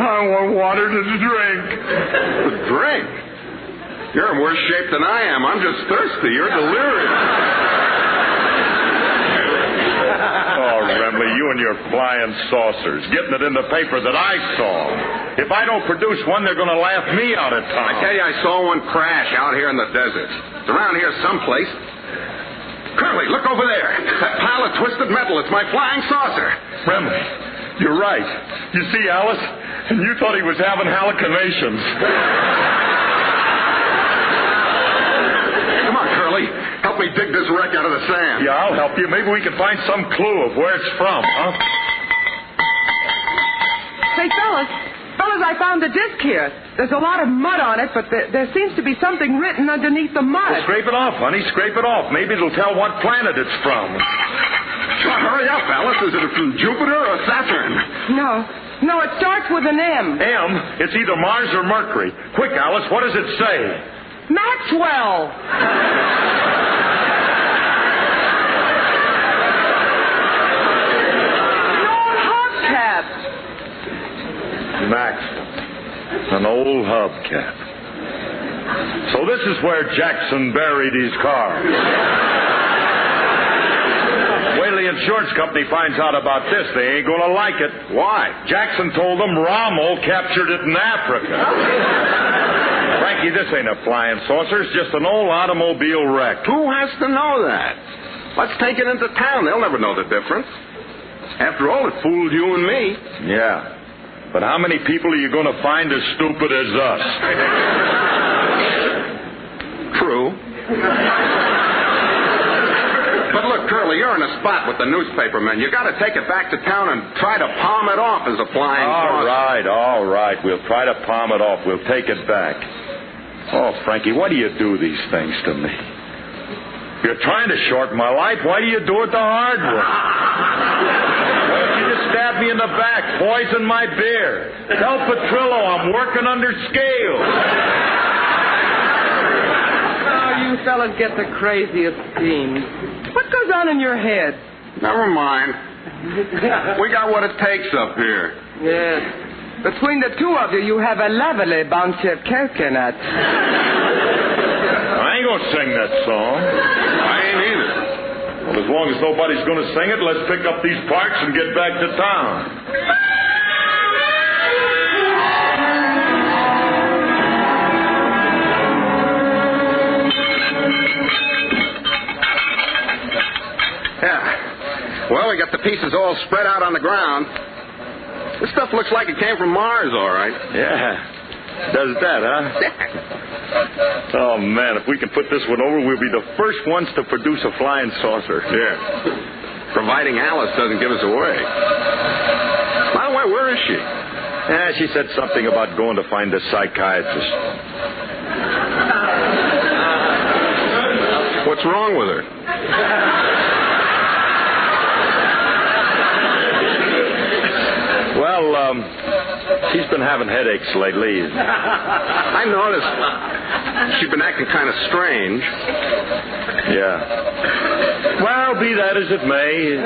I want water to drink. Drink? You're in worse shape than I am. I'm just thirsty. You're delirious. Oh, Remley, you and your flying saucers, getting it in the paper that I saw. If I don't produce one, they're going to laugh me out of town. I tell you, I saw one crash out here in the desert. It's around here someplace. Curly, look over there. That pile of twisted metal. It's my flying saucer. Remley, you're right. You see, Alice, and you thought he was having hallucinations. Come on, Curly. Help me dig this wreck out of the sand. Yeah, I'll help you. Maybe we can find some clue of where it's from, huh? Say, fellas, I found the disc here. There's a lot of mud on it, but there seems to be something written underneath the mud. Well, scrape it off, honey. Scrape it off. Maybe it'll tell what planet it's from. Well, hurry up, Alice. Is it from Jupiter or Saturn? No, it starts with an M. M? It's either Mars or Mercury. Quick, Alice, what does it say? Maxwell. Maxwell. An old hubcap. So this is where Jackson buried his car. Wait till the insurance company finds out about this. They ain't gonna like it. Why? Jackson told them Rommel captured it in Africa. Frankie, this ain't a flying saucer. It's just an old automobile wreck. Who has to know that? Let's take it into town. They'll never know the difference. After all, it fooled you and me. Yeah. But how many people are you going to find as stupid as us? True. But look, Curly, you're in a spot with the newspaper men. You got to take it back to town and try to palm it off as a flying saucer. All right. We'll try to palm it off. We'll take it back. Oh, Frankie, why do you do these things to me? You're trying to shorten my life. Why do you do it the hard way? Stab me in the back, poison my beer. Tell Petrillo I'm working under scale. Oh, you fellas get the craziest schemes. What goes on in your head? Never mind. We got what it takes up here. Yes. Between the two of you, you have a lovely bunch of coconuts. I ain't gonna sing that song. I ain't either. Well, as long as nobody's gonna sing it, let's pick up these parts and get back to town. Yeah. Well, we got the pieces all spread out on the ground. This stuff looks like it came from Mars, all right. Yeah. Does that, huh? Oh, man, if we can put this one over, we'll be the first ones to produce a flying saucer. Yeah. Providing Alice doesn't give us away. By the way, where is she? Yeah, she said something about going to find a psychiatrist. What's wrong with her? Well, she's been having headaches lately. I noticed she's been acting kind of strange. Yeah. Well, be that as it may.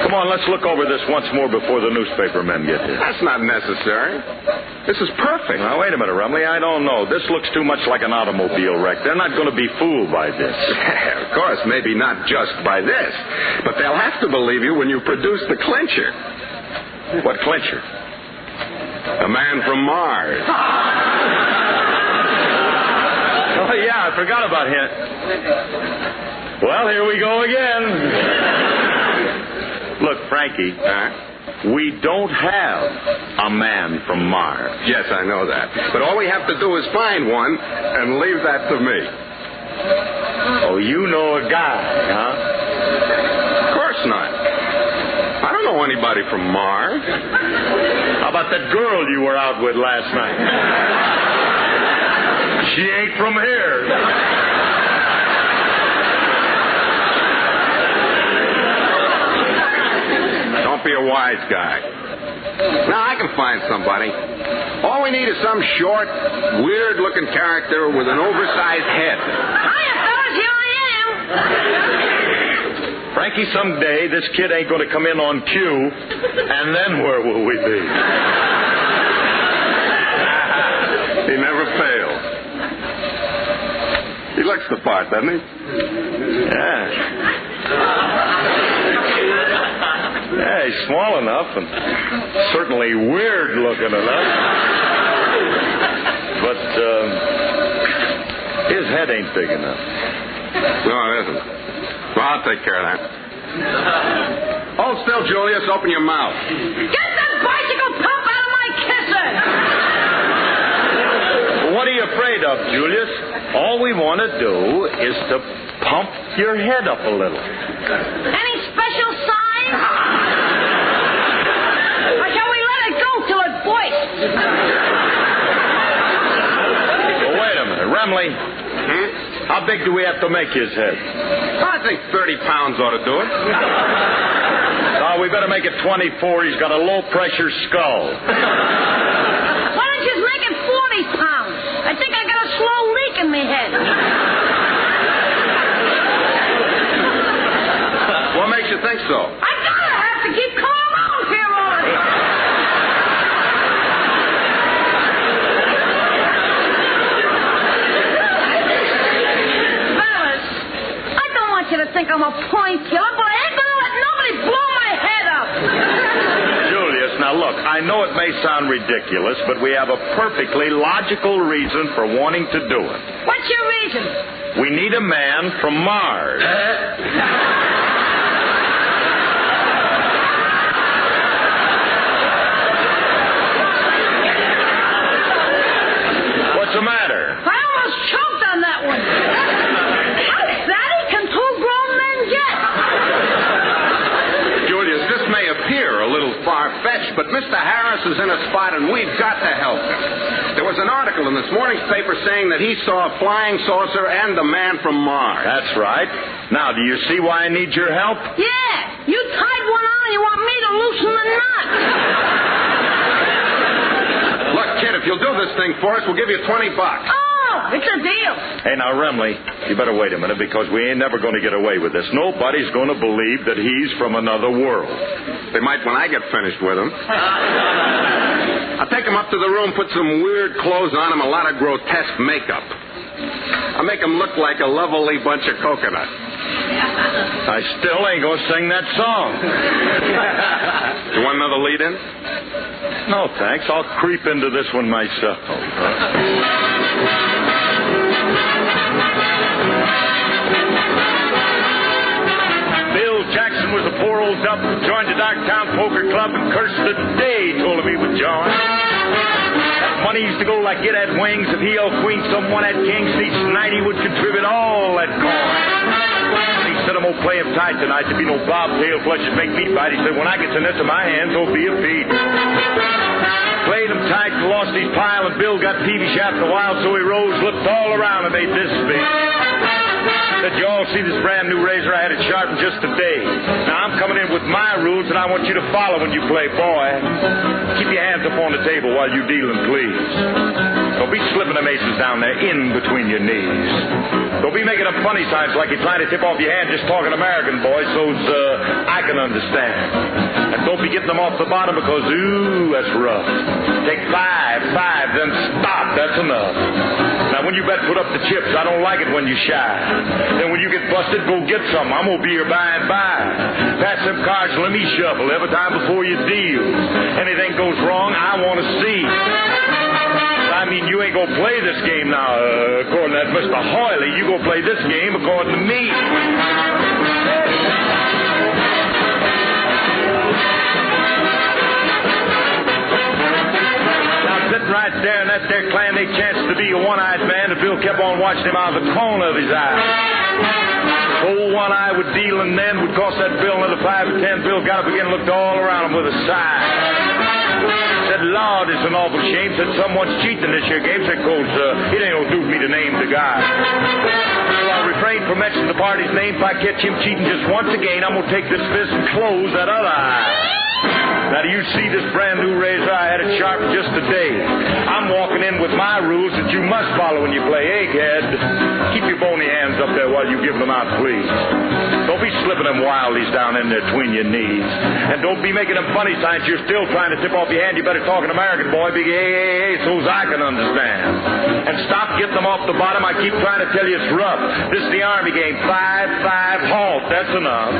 Come on, let's look over this once more before the newspaper men get here. That's not necessary. This is perfect. Now, wait a minute, Rumley. I don't know. This looks too much like an automobile wreck. They're not going to be fooled by this. Of course, maybe not just by this. But they'll have to believe you when you produce the clincher. What clincher? A man from Mars. Oh, yeah, I forgot about him. Well, here we go again. Look, Frankie, we don't have a man from Mars. Yes, I know that. But all we have to do is find one and leave that to me. Oh, you know a guy, huh? Of course not. I don't know anybody from Mars. How about that girl you were out with last night? She ain't from here. Don't be a wise guy. Now, I can find somebody. All we need is some short, weird-looking character with an oversized head. Hiya, fellas, here I am. Frankie, someday this kid ain't going to come in on cue, and then where will we be? He never fails. He looks the part, doesn't he? Yeah. Yeah, he's small enough and certainly weird looking enough. But his head ain't big enough. No, it isn't. Well, I'll take care of that. Hold still, Julius. Open your mouth. Get that bicycle pump out of my kisser! What are you afraid of, Julius? All we want to do is to pump your head up a little. Any special sign? Or shall we let it go till it bursts? Well, wait a minute. Remley, how big do we have to make his head? I think 30 pounds ought to do it. Oh, we better make it 24. He's got a low-pressure skull. Why don't you just make it 40 pounds? I think I got a slow leak in my head. What makes you think so? I gotta have to keep calm out here on it. Fellas, I don't want you to think I'm a point killer, but I ain't gonna let nobody blow my head up. Julius, now look, I know it may sound ridiculous, but we have a perfectly logical reason for wanting to do it. What's your reason? We need a man from Mars. What's the matter? I almost choked on that one. How fatty can two grown men get? Julius, this may appear a little far-fetched, but Mr. Harris is in a spot, and we've got to help him. There was an article in this morning's paper saying that he saw a flying saucer and a man from Mars. That's right. Now, do you see why I need your help? Yeah, you tied one on and you want me to loosen the knot. Look, kid, if you'll do this thing for us, we'll give you $20. Oh, It's a deal. Hey, now, Remley, you better wait a minute because we ain't never going to get away with this. Nobody's going to believe that he's from another world. They might when I get finished with him. I'll take him up to the room, put some weird clothes on him, a lot of grotesque makeup. I'll make him look like a lovely bunch of coconuts. I still ain't going to sing that song. You want another lead-in? No, thanks. I'll creep into this one myself. Bill Jackson was a poor old duck who joined the Darktown Poker Club and cursed the day he told him he would join. That money used to go like it had wings. If he held queen, someone had kings. Each night he would contribute all that coin. He said, I'm going to play him tight tonight. There'd be no bobtail flush and make me bite. He said, when I get to this in my hands, there'll be a beat. Played him tight, lost his pile, and Bill got peevish after a while, so he rose, looked all around, and made this speech. Said, you all see this brand new razor? I had it sharpened just today. Now, I'm coming in with my rules, and I want you to follow when you play, boy. Keep your hands up on the table while you dealing, please. Don't be slipping them aces down there in between your knees. Don't be making them funny signs like you're trying to tip off your hand just talking American, boys, so's I can understand. And don't be getting them off the bottom because, ooh, that's rough. Take five, then stop. That's enough. Now, when you bet put up the chips, I don't like it when you shy. Then when you get busted, go get some. I'm going to be here by and by. Pass them cards, let me shuffle every time before you deal. Anything goes wrong, I want to see. I mean, you ain't going to play this game now, according to that Mr. Hoyley. You going to play this game according to me. Sitting right there in that there clan, they chanced to be a one-eyed man, and Bill kept on watching him out of the corner of his eye. Old one eye would deal, and then would cost that Bill another 5 or 10. Bill got up again and looked all around him with a sigh. Said, Lord, it's an awful shame. Said, someone's cheating this here game. Said, Coles, it ain't no do for me to name the guy. So I'll refrain from mentioning the party's name. If I catch him cheating just once again, I'm going to take this fist and close that other eye. Now, do you see this brand new razor? I had it sharpened just today. I'm walking in with my rules that you must follow when you play egghead. Keep your bony hands up there while you give them out, please. Don't be slipping them wildies down in there between your knees. And don't be making them funny signs. You're still trying to tip off your hand. You better talk an American, boy. Big hey, so's I can understand. And stop getting them off the bottom. I keep trying to tell you it's rough. This is the Army game. 5-5, halt. That's enough.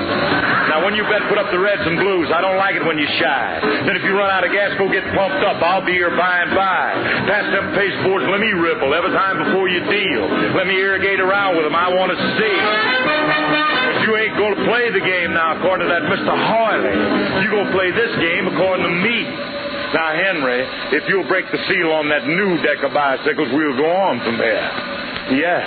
Now, when you bet put up the reds and blues, I don't like it when you shy. Then if you run out of gas, go get pumped up. I'll be here by and by. Pass them pasteboards, let me ripple every time before you deal. Let me irrigate around with them. I want to see. But you ain't going to play the game now according to that Mr. Hoyley. You going to play this game according to me. Now, Henry, if you'll break the seal on that new deck of bicycles, we'll go on from there. Yeah.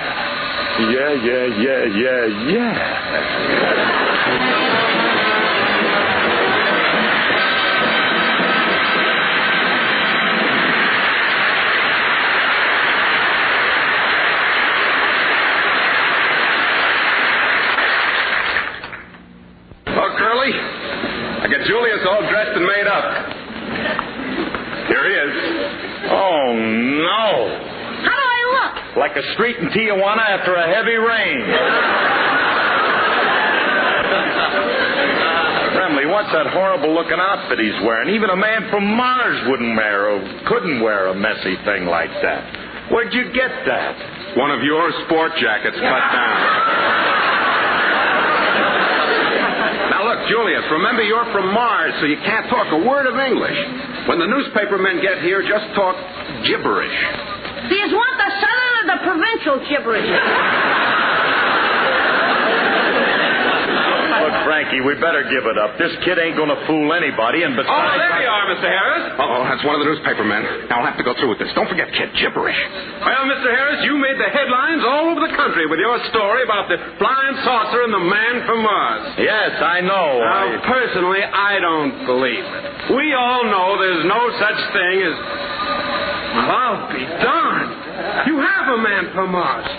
I got Julius all dressed and made up. Here he is. Oh, no. How do I look? Like a street in Tijuana after a heavy rain. Remley, what's that horrible-looking outfit he's wearing? Even a man from Mars couldn't wear a messy thing like that. Where'd you get that? One of your sport jackets cut down. Look, Julius, remember you're from Mars, so you can't talk a word of English. When the newspaper men get here, just talk gibberish. Do you want the southern or the provincial gibberish? Look, Frankie, we better give it up. This kid ain't going to fool anybody, and besides... Oh, there you are, Mr. Harris. Uh-oh, that's one of the newspaper men. Now, I'll have to go through with this. Don't forget, kid, gibberish. Well, Mr. Harris, you made the headlines all over the country with your story about the flying saucer and the man from Mars. Yes, I know. Now, personally, I don't believe it. We all know there's no such thing as... Well, I'll be darned. You have a man from Mars.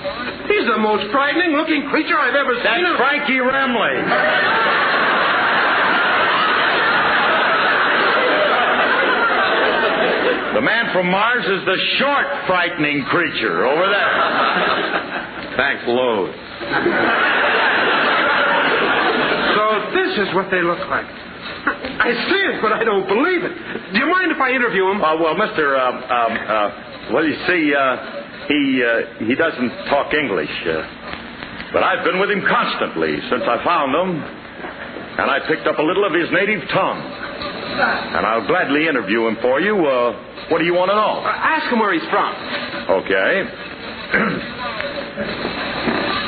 He's the most frightening-looking creature I've ever seen. That's Frankie Remley. The man from Mars is the short, frightening creature over there. Thanks, load. So this is what they look like. I see it, but I don't believe it. Do you mind if I interview him? Well, Mr. Well, you see, he doesn't talk English. But I've been with him constantly since I found him, and I picked up a little of his native tongue. And I'll gladly interview him for you. What do you want to know? Ask him where he's from. Okay.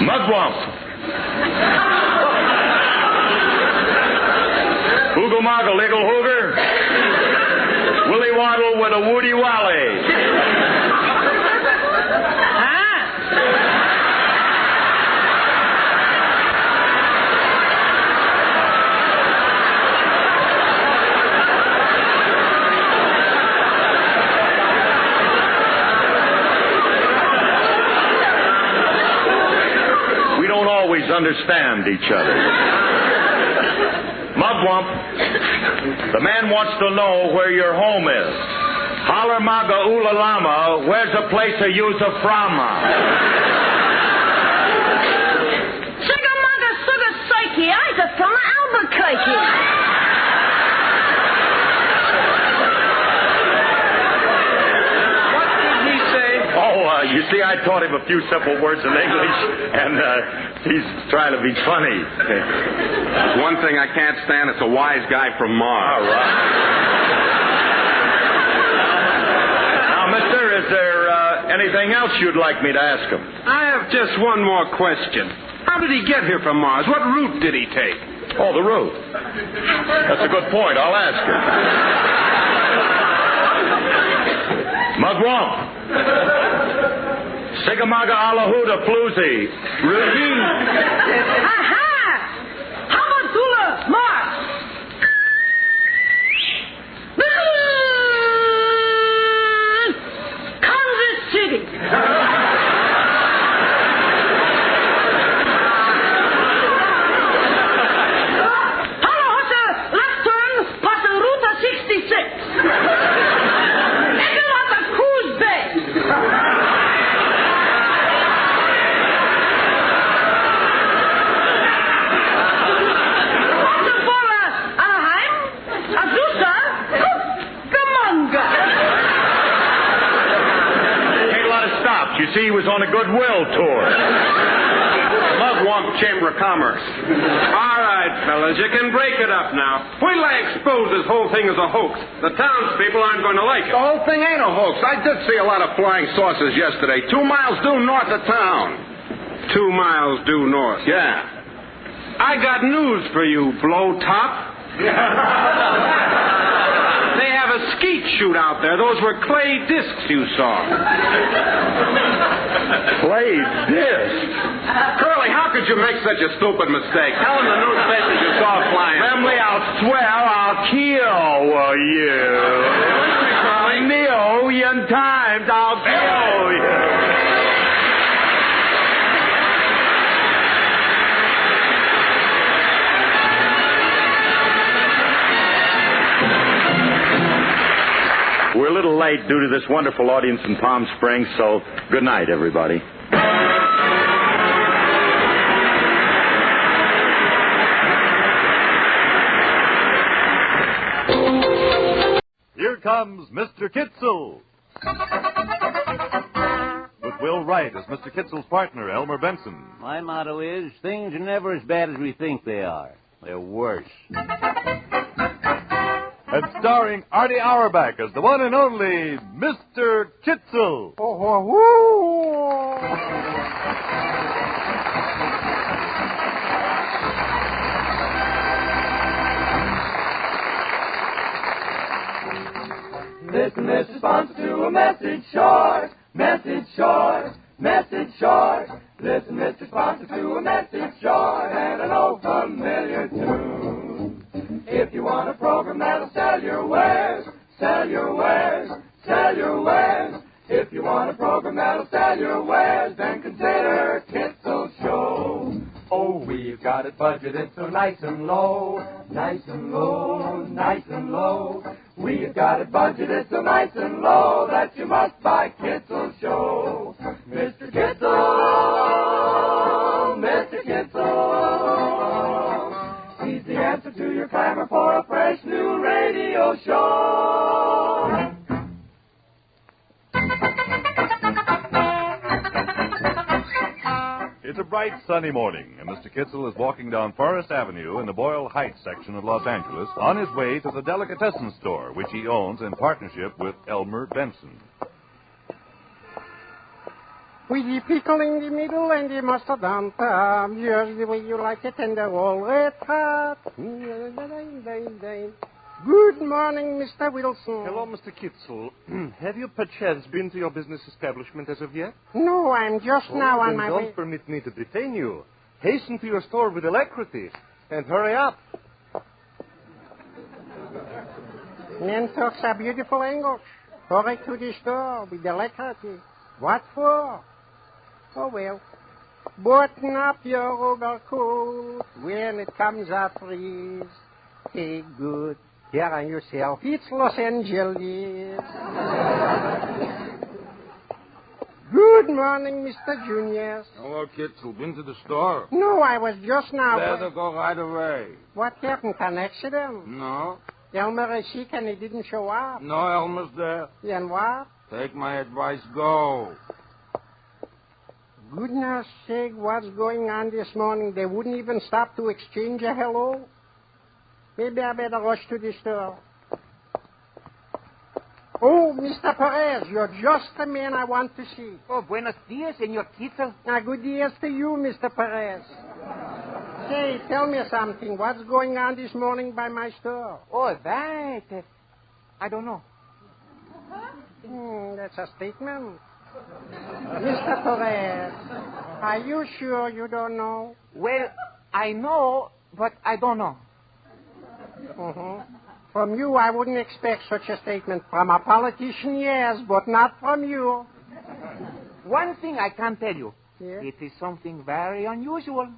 Mugwump. Hoogle Moggle, Iggle Hooger. Willy Waddle with a Woody Wally. We don't always understand each other. Mugwump, the man wants to know where your home is. Holler maga oola lama, where's the place of use of frama? Sugar mugga sugar psyche, I's from Albuquerque. What did he say? Oh, you see, I taught him a few simple words in English, and he's trying to be funny. One thing I can't stand is a wise guy from Mars. All right. Now, mister, is there anything else you'd like me to ask him? I have just one more question. How did he get here from Mars? What route did he take? Oh, the route. That's a good point. I'll ask him. Mugwump. Sigamaga Alahuda Floozy. Routine. Aha! Hamadula Mars! Kansas City! Hello, sir. Left turn, passing Route 66. Egelata Cruise Bay. You see, he was on a goodwill tour. Mugwump Chamber of Commerce. All right, fellas, you can break it up now. Wait till I expose this whole thing as a hoax. The townspeople aren't going to like it. The whole thing ain't a hoax. I did see a lot of flying saucers yesterday. 2 miles due north of town. 2 miles due north. Yeah. I got news for you, blow-top. They have a skeet shoot out there. Those were clay discs you saw. Clay discs? Curly, how could you make such a stupid mistake? Tell them the newspapers you saw flying. Family, I'll swear I'll kill you. A million times I'll kill you. We're a little late due to this wonderful audience in Palm Springs, so good night, everybody. Here comes Mr. Kitzel. With Will Wright as Mr. Kitzel's partner, Elmer Benson. My motto is, things are never as bad as we think they are. They're worse. And starring Artie Auerbach as the one and only Mr. Kitzel. Listen, Mr. Sponsor, to a message short, message short, message short. Listen, Mr. Sponsor, to a message short, and an old familiar tune. If you want a program that'll sell your wares, sell your wares, sell your wares. If you want a program that'll sell your wares, then consider Kitzel Show. Oh, we've got it budgeted so nice and low, nice and low, nice and low. We've got it budgeted so nice and low that you must buy Kitzel Show. Mr. Kitzel, Mr. Kitzel. He's the answer to your clamor for a fresh new radio show. It's a bright, sunny morning, and Mr. Kitzel is walking down Forest Avenue in the Boyle Heights section of Los Angeles on his way to the delicatessen store, which he owns in partnership with Elmer Benson. With the pickle in the middle and the mustard on top, just the way you like it, and the whole red hot. Good morning, Mr. Wilson. Hello, Mr. Kitzel. Have you perchance been to your business establishment as of yet? No, I'm just now on my way. Don't permit me to detain you. Hasten to your store with alacrity, and hurry up. Men talks a beautiful English. Hurry to the store with alacrity. What for? Oh, well. Button up your overcoat when it comes a freeze. Take good care of yourself. It's Los Angeles. Good morning, Mr. Juniors. Hello, Kitzel. Been to the store? No, I was just now. Better go right away. What happened? An accident? No. Elmer is sick and he didn't show up. No, Elmer's there. Then what? Take my advice, go. Goodness sake, what's going on this morning? They wouldn't even stop to exchange a hello. Maybe I better rush to the store. Oh, Mr. Perez, you're just the man I want to see. Oh, buenos dias, Senor Kitzel. Good dias to you, Mr. Perez. Say, tell me something. What's going on this morning by my store? Oh, that... I don't know. That's a statement. Mr. Perez, are you sure you don't know? Well, I know, but I don't know. From you, I wouldn't expect such a statement. From a politician, yes, but not from you. One thing I can tell you. Yes? It is something very unusual.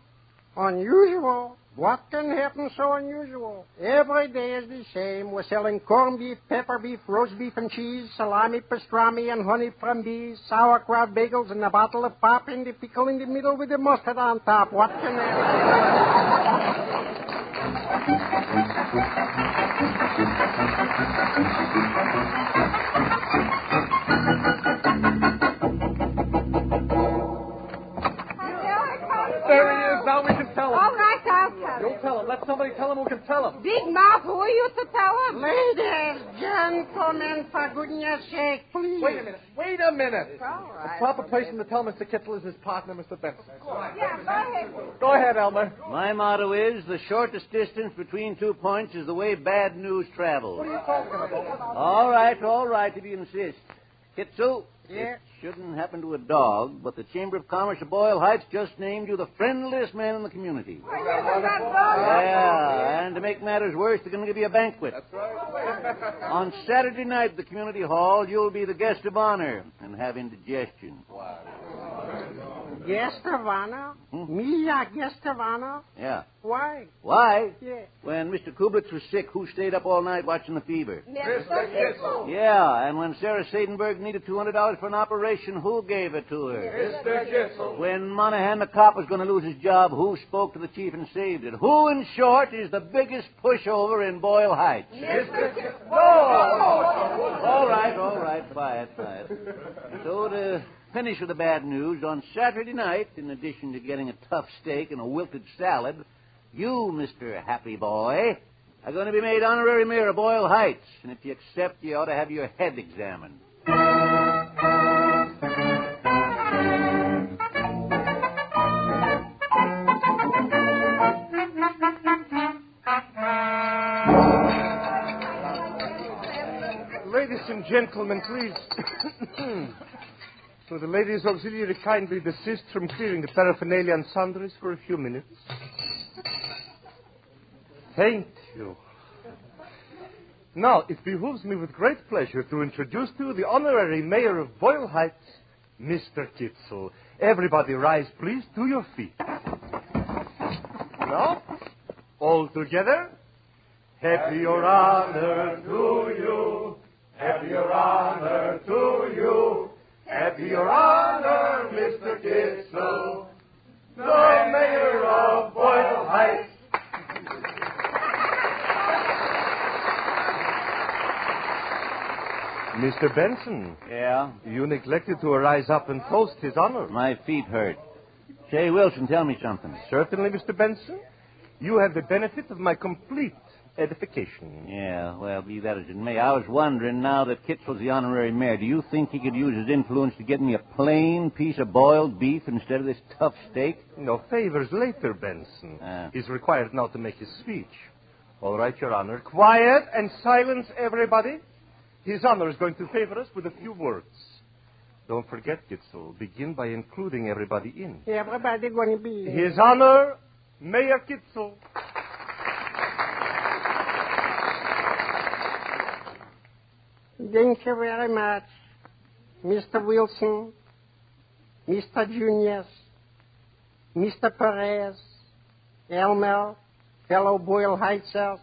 Unusual? What can happen so unusual? Every day is the same. We're selling corned beef, pepper beef, roast beef and cheese, salami, pastrami, and honey from bees, sauerkraut bagels, and a bottle of pop, and the pickle in the middle with the mustard on top. What can happen? There he is. Now we can tell him. All right, I'll tell him. Don't tell him. Let somebody tell him who can tell him. Big mouth, who are you to tell him? Ladies, gentlemen, for goodness sake, please. Wait a minute. All right. The proper person to tell Mr. Kitzel is his partner, Mr. Benson. Yeah, go ahead. Go ahead, Elmer. My motto is the shortest distance between 2 points is the way bad news travels. What are you talking about? All right, if you insist. Kitzel? Yeah? It shouldn't happen to a dog, but the Chamber of Commerce of Boyle Heights just named you the friendliest man in the community. Yeah, and to make matters worse, they're going to give you a banquet. That's right. On Saturday night at the community hall, you'll be the guest of honor and have indigestion. Guest of honor? Me, a guest of honor? Yeah. Why? Why? Yeah. When Mr. Kublitz was sick, who stayed up all night watching the fever? Mr. Kitzel. Yeah, and when Sarah Sadenberg needed $200 for an operation, who gave it to her? Mr. Kitzel. When Monahan the cop was going to lose his job, who spoke to the chief and saved it? Who, in short, is the biggest pushover in Boyle Heights? Mr. Kitzel. All right, quiet. So to finish with the bad news, on Saturday night, in addition to getting a tough steak and a wilted salad, you, Mr. Happy Boy, are going to be made honorary mayor of Boyle Heights. And if you accept, you ought to have your head examined. Ladies and gentlemen, please. Will the ladies auxiliary kindly desist from clearing the paraphernalia and sundries for a few minutes? Thank you. Now, it behooves me with great pleasure to introduce to you the honorary mayor of Boyle Heights, Mr. Kitzel. Everybody rise, please, to your feet. Now, all together. Happy Your Honor to you. Happy Your Honor to you. Happy Your Honor, Mr. Kitzel, the mayor of Boyle Heights. Mr. Benson. Yeah? You neglected to rise up and toast His Honor. My feet hurt. Say, Wilson, tell me something. Certainly, Mr. Benson. You have the benefit of my complete edification. Yeah, well, be that as it may, I was wondering, now that Kitzel's the honorary mayor, do you think he could use his influence to get me a plain piece of boiled beef instead of this tough steak? No favors later, Benson. He's required now to make his speech. All right, Your Honor. Quiet and silence, everybody. His Honor is going to favor us with a few words. Don't forget, Kitzel. Begin by including everybody in. Everybody going to be... His Honor, Mayor Kitzel. Thank you very much, Mr. Wilson, Mr. Junius, Mr. Perez, Elmer, fellow Boyle Heightsers,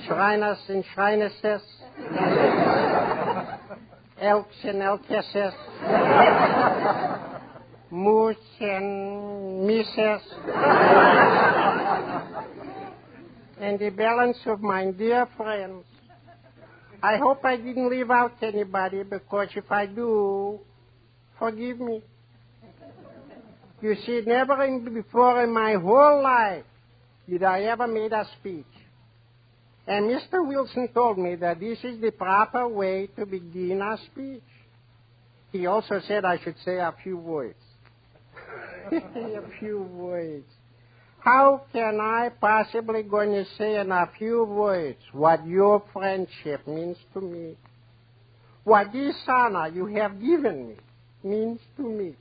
Shriners and Shrinesses, Elks and Elkesses, Moose and Misses, and the balance of my dear friends. I hope I didn't leave out anybody, because if I do, forgive me. You see, never before in my whole life did I ever make a speech. And Mr. Wilson told me that this is the proper way to begin a speech. He also said I should say a few words. A few words. How can I possibly going to say in a few words what your friendship means to me? What this honor you have given me means to me?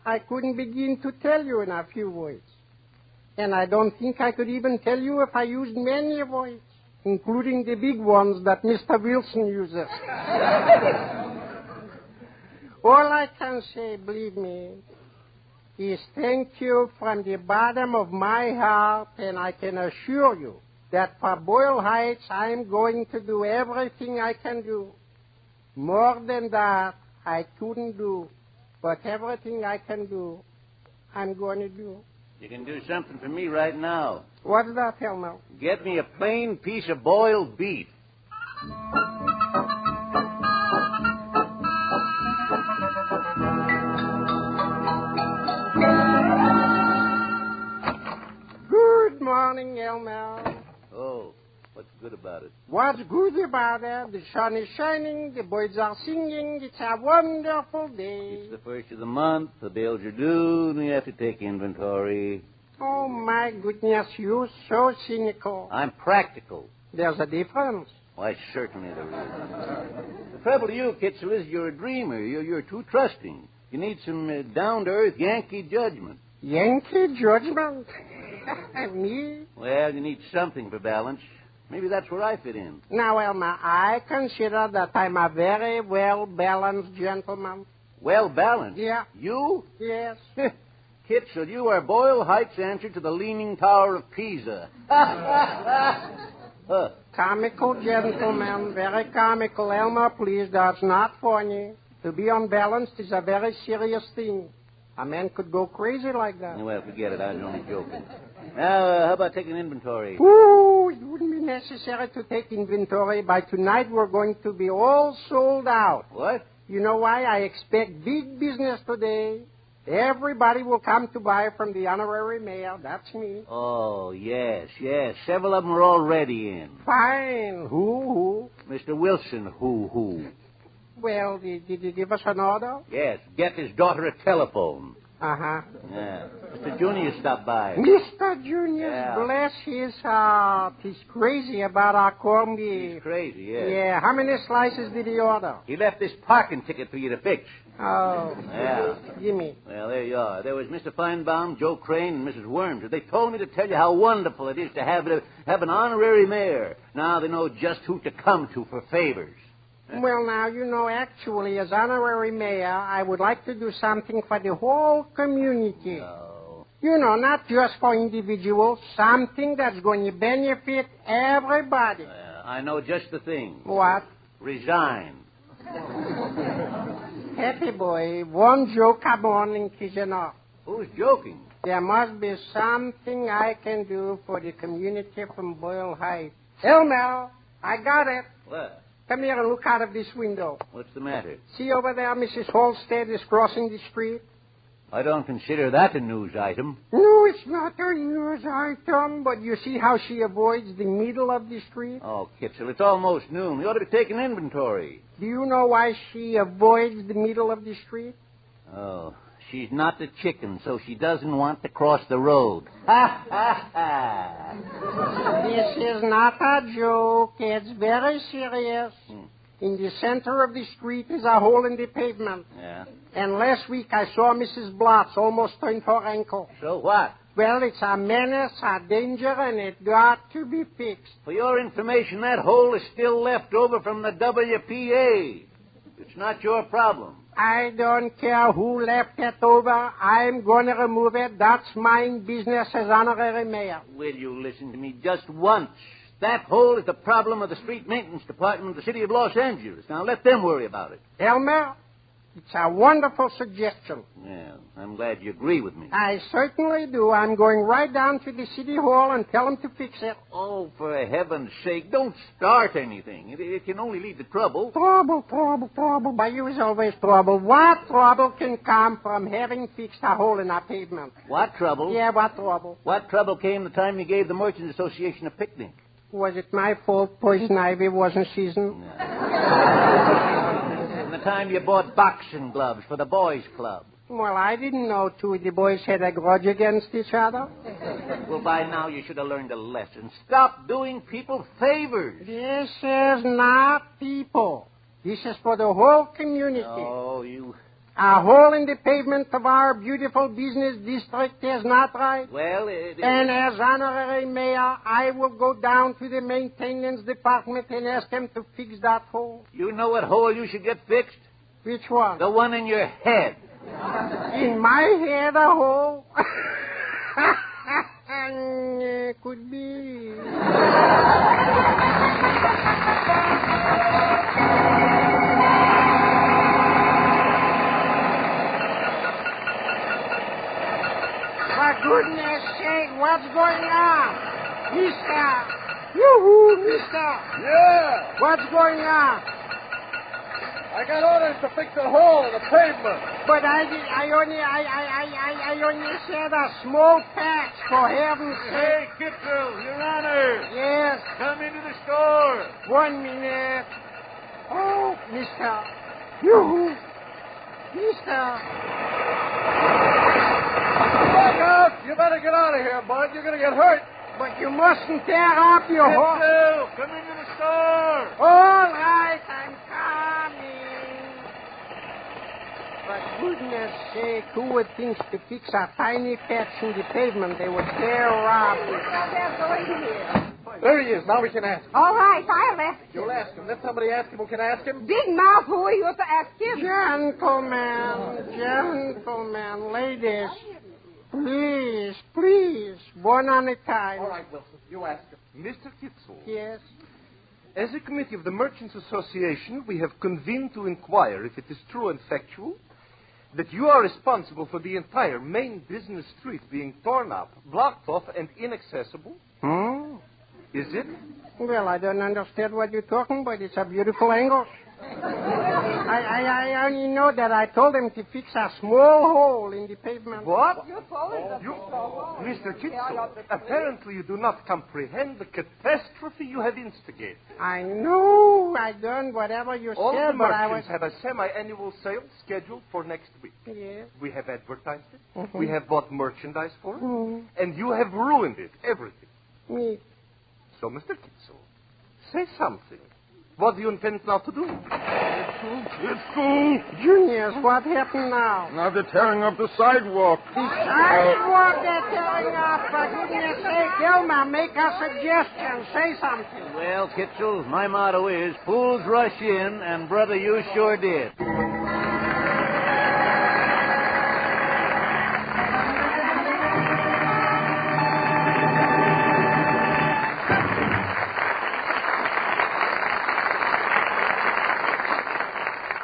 I couldn't begin to tell you in a few words. And I don't think I could even tell you if I used many words, including the big ones that Mr. Wilson uses. All I can say, believe me, is thank you from the bottom of my heart, and I can assure you that for Boyle Heights, I'm going to do everything I can do. More than that, I couldn't do, but everything I can do, I'm going to do. You can do something for me right now. What's that, Elmer? Get me a plain piece of boiled beef. Good morning, Elmer. Oh, what's good about it? What's good about it? The sun is shining, the birds are singing, it's a wonderful day. It's the first of the month, the bills are due, and we have to take inventory. Oh, my goodness, you're so cynical. I'm practical. There's a difference. Why, certainly there is. The trouble to you, Kitzel, is you're a dreamer. You're too trusting. You need some down-to-earth Yankee judgment. Yankee judgment? Me? Well, you need something for balance. Maybe that's where I fit in. Now, Elmer, I consider that I'm a very well-balanced gentleman. Well-balanced? Yeah. You? Yes. Kitzel, you are Boyle Heights' answer to the Leaning Tower of Pisa. Comical gentleman, very comical. Elmer, please, that's not funny. To be unbalanced is a very serious thing. A man could go crazy like that. Well, forget it. I was only joking. Now, how about taking inventory? Ooh, it wouldn't be necessary to take inventory. By tonight, we're going to be all sold out. What? You know why? I expect big business today. Everybody will come to buy from the honorary mayor. That's me. Oh, yes. Several of them are already in. Fine. Who? Mr. Wilson, who? Well, did you give us an order? Yes, get his daughter a telephone. Uh-huh. Yeah. Mr. Junior stopped by. Mr. Junior, yeah. Bless his heart. He's crazy about our corned beef. He's crazy, yes. Yeah, how many slices did he order? He left this parking ticket for you to fix. Oh. Yeah. Gimme. Well, there you are. There was Mr. Feinbaum, Joe Crane, and Mrs. Worms. They told me to tell you how wonderful it is to have an honorary mayor. Now they know just who to come to for favors. Well, now, actually, as honorary mayor, I would like to do something for the whole community. Oh. You know, not just for individuals. Something that's going to benefit everybody. I know just the thing. What? Resign. Happy boy, one joke a morning is enough. Who's joking? There must be something I can do for the community from Boyle Heights. Elmer, I got it. What? Come here and look out of this window. What's the matter? See over there, Mrs. Halstead is crossing the street. I don't consider that a news item. No, it's not a news item, but you see how she avoids the middle of the street? Oh, Kitzel, it's almost noon. We ought to be taking inventory. Do you know why she avoids the middle of the street? Oh, she's not a chicken, so she doesn't want to cross the road. Ha, ha, ha. This is not a joke. It's very serious. In the center of the street is a hole in the pavement. Yeah. And last week I saw Mrs. Blotz almost turn her ankle. So what? Well, it's a menace, a danger, and it got to be fixed. For your information, that hole is still left over from the WPA. It's not your problem. I don't care who left it over. I'm going to remove it. That's my business as honorary mayor. Will you listen to me just once? That hole is the problem of the street maintenance department of the city of Los Angeles. Now let them worry about it. Elmer, it's a wonderful suggestion. Yeah, I'm glad you agree with me. I certainly do. I'm going right down to the city hall and tell them to fix it. Oh, for heaven's sake, don't start anything. It can only lead to trouble. Trouble. By you is always trouble. What trouble can come from having fixed a hole in our pavement? What trouble? Yeah, what trouble? What trouble came the time you gave the Merchants Association a picnic? Was it my fault poison ivy wasn't seasoned? No. And the time you bought boxing gloves for the boys' club. Well, I didn't know two of the boys had a grudge against each other. Well, by now you should have learned a lesson. Stop doing people favors. This is not people. This is for the whole community. Oh, you... A hole in the pavement of our beautiful business district is not right. Well, And as honorary mayor, I will go down to the maintenance department and ask them to fix that hole. You know what hole you should get fixed? Which one? The one in your head. In my head, a hole? Could be. For goodness sake, what's going on? Mister! Yoo-hoo, mister! Yeah! What's going on? I got orders to fix the hole in the pavement. But I only said a small patch, for heaven's sake. Hey, Kitzel, Your Honor. Yes? Come into the store. 1 minute. Oh, mister. Yoo-hoo. Mister. Look out! You better get out of here, bud. You're going to get hurt. But you mustn't tear up your hole. Kitzel, come into the store. All right, I'm coming. For goodness sake, who would think to fix a tiny patch in the pavement they would tear up? There he is. Now we can ask him. All right, I'll ask him. You'll ask him. Let somebody ask him who can ask him. Big mouth, who are you to ask him? Gentlemen, ladies. Please, one at a time. All right, Wilson, you ask him. Mr. Kitzel. Yes? As a committee of the Merchants Association, we have convened to inquire if it is true and factual that you are responsible for the entire main business street being torn up, blocked off, and inaccessible. Is it? Well, I don't understand what you're talking about. It's a beautiful angle. I only know that I told him to fix a small hole in the pavement. What? You told him. Mr. Kitzel, apparently you do not comprehend the catastrophe you have instigated. I know. I done whatever you All said, the but I merchants was... have a semi-annual sale scheduled for next week. Yes. We have advertised it. Mhm. We have bought merchandise for it. Mhm. And you have ruined it, everything. Me. So, Mr. Kitzel, say something. What do you intend now to do? Kitzel! Juniors, what happened now? Now they're tearing up the sidewalk. The sidewalk they're tearing up. For goodness sake, Elmer, make a suggestion. Say something. Well, Kitzel, my motto is, fools rush in, and brother, you sure did.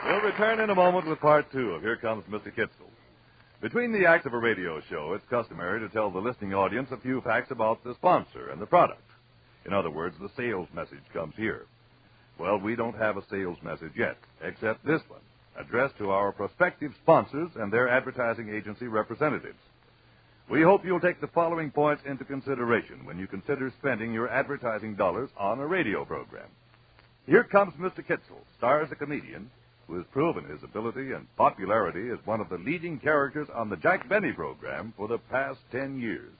We'll return in a moment with part 2 of Here Comes Mr. Kitzel. Between the acts of a radio show, it's customary to tell the listening audience a few facts about the sponsor and the product. In other words, the sales message comes here. Well, we don't have a sales message yet, except this one, addressed to our prospective sponsors and their advertising agency representatives. We hope you'll take the following points into consideration when you consider spending your advertising dollars on a radio program. Here Comes Mr. Kitzel stars a comedian who has proven his ability and popularity as one of the leading characters on the Jack Benny program for the past 10 years.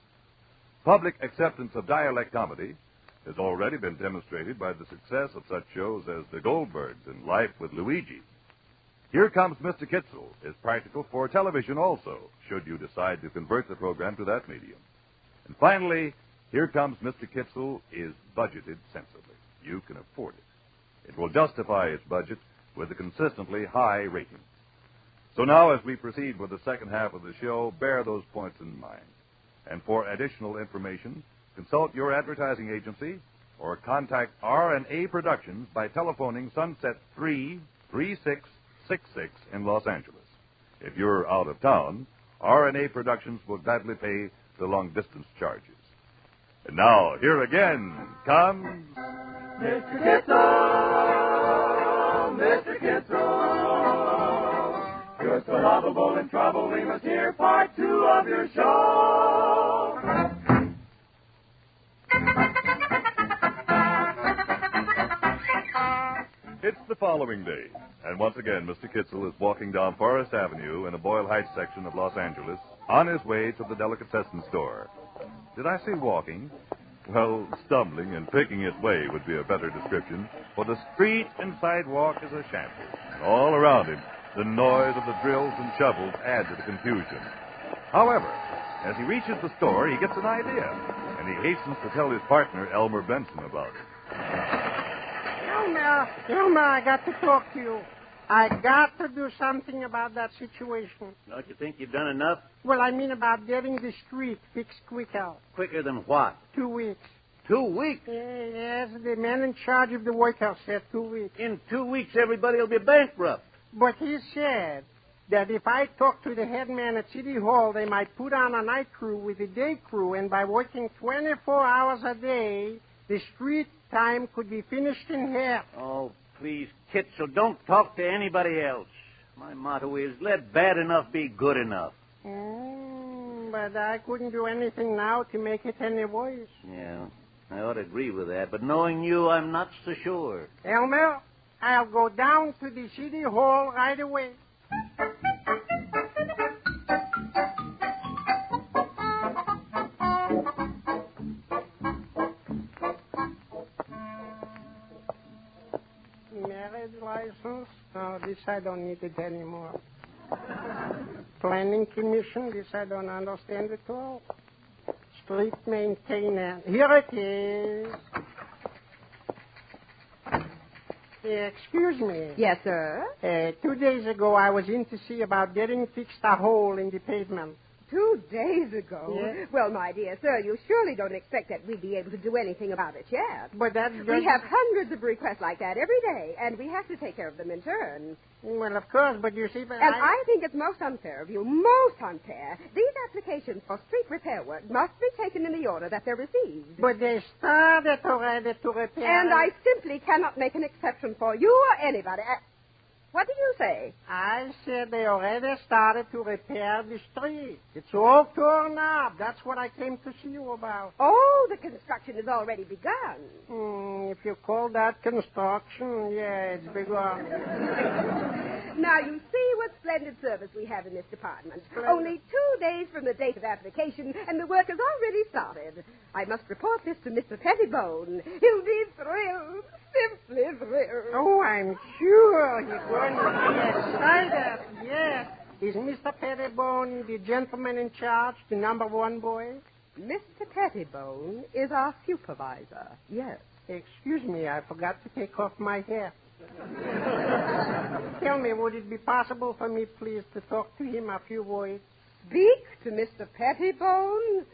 Public acceptance of dialect comedy has already been demonstrated by the success of such shows as The Goldbergs and Life with Luigi. Here Comes Mr. Kitzel is practical for television also, should you decide to convert the program to that medium. And finally, Here Comes Mr. Kitzel is budgeted sensibly. You can afford it. It will justify its budget with a consistently high rating. So now, as we proceed with the second half of the show, bear those points in mind. And for additional information, consult your advertising agency or contact R&A Productions by telephoning Sunset 33666 in Los Angeles. If you're out of town, R&A Productions will gladly pay the long-distance charges. And now, here again comes Mr. Kitzel! Mr. Kitzel! You're so lovable in trouble, we must hear part 2 of your show. It's the following day, and once again, Mr. Kitzel is walking down Forest Avenue in the Boyle Heights section of Los Angeles on his way to the delicatessen store. Did I say walking? Well, stumbling and picking its way would be a better description, for the street and sidewalk is a shambles. And all around him, the noise of the drills and shovels add to the confusion. However, as he reaches the store, he gets an idea, and he hastens to tell his partner, Elmer Benson, about it. Elmer, I got to talk to you. I got to do something about that situation. Don't you think you've done enough? Well, I mean about getting the street fixed quicker. Quicker than what? 2 weeks. 2 weeks? Yes, the man in charge of the workhouse said 2 weeks. In 2 weeks, everybody will be bankrupt. But he said that if I talk to the head man at City Hall, they might put on a night crew with a day crew, and by working 24 hours a day, the street time could be finished in half. Oh, please, Kitzel, don't talk to anybody else. My motto is, let bad enough be good enough. But I couldn't do anything now to make it any worse. Yeah, I ought to agree with that, but knowing you, I'm not so sure. Elmer, I'll go down to the City Hall right away. Marriage license? Oh, this I don't need it anymore. Planning commission? This I don't understand at all. Street maintenance. Here it is. Excuse me. Yes, sir? 2 days ago, I was in to see about getting fixed a hole in the pavement. 2 days ago? Yes. Well, my dear sir, you surely don't expect that we'd be able to do anything about it yet. But that's just... We have hundreds of requests like that every day, and we have to take care of them in turn. Well, of course, but you see... And I think it's most unfair of you, most unfair. These applications for street repair work must be taken in the order that they're received. But they started already to repair... And I simply cannot make an exception for you or anybody. What did you say? I said they already started to repair the street. It's all torn up. That's what I came to see you about. Oh, the construction has already begun. If you call that construction, yeah, it's begun. Now, you see what splendid service we have in this department. Splendid. Only 2 days from the date of application, and the work has already started. I must report this to Mr. Pettibone. He'll be thrilled, simply thrilled. Oh, I'm sure he's going to be excited. Yes. Is Mr. Pettibone the gentleman in charge, the number one boy? Mr. Pettibone is our supervisor, yes. Excuse me, I forgot to take off my hat. Tell me, would it be possible for me, please, to talk to him a few words? Speak to Mr. Pettibone?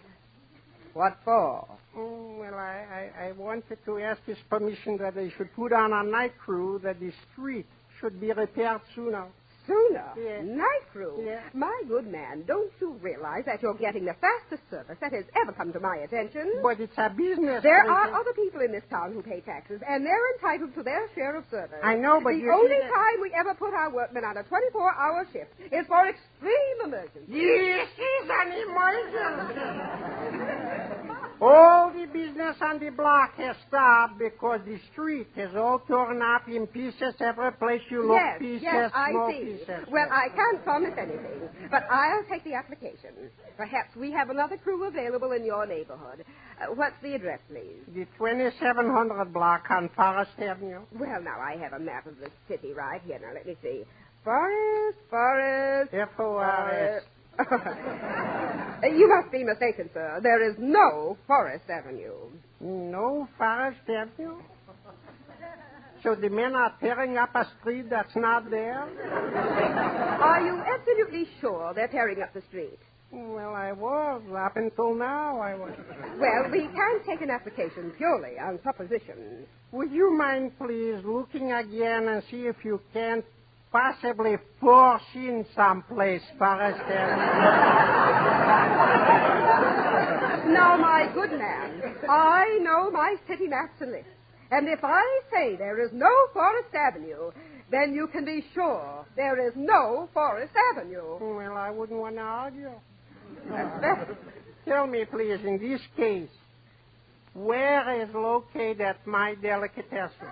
What for? Well, I wanted to ask his permission that they should put on a night crew that the street should be repaired sooner. Sooner? Yes. Night crew? Yes. My good man, don't you realize that you're getting the fastest service that has ever come to my attention? But it's a business. There are other people in this town who pay taxes, and they're entitled to their share of service. I know, but the only time we ever put our workmen on a 24-hour shift is for extreme emergency. This is an emergency. All the business on the block has stopped because the street has all torn up in pieces. Every place you look, pieces, small pieces. Well, I can't promise anything, but I'll take the application. Perhaps we have another crew available in your neighborhood. What's the address, please? The 2700 block on Forest Avenue. Well, now, I have a map of the city right here. Now, let me see. Forest. F-O-R-S. You must be mistaken, sir. There is no Forest Avenue. No Forest Avenue? So the men are tearing up a street that's not there? Are you absolutely sure they're tearing up the street? Well, I was. Up until now, I was. Well, we can't take an application purely on suppositions. Would you mind, please, looking again and see if you can't possibly force in someplace, Forest Avenue? Now, my good man, I know my city maps and lists. And if I say there is no Forest Avenue, then you can be sure there is no Forest Avenue. Well, I wouldn't want to argue. That's better. Tell me, please, in this case, where is located my delicatessen?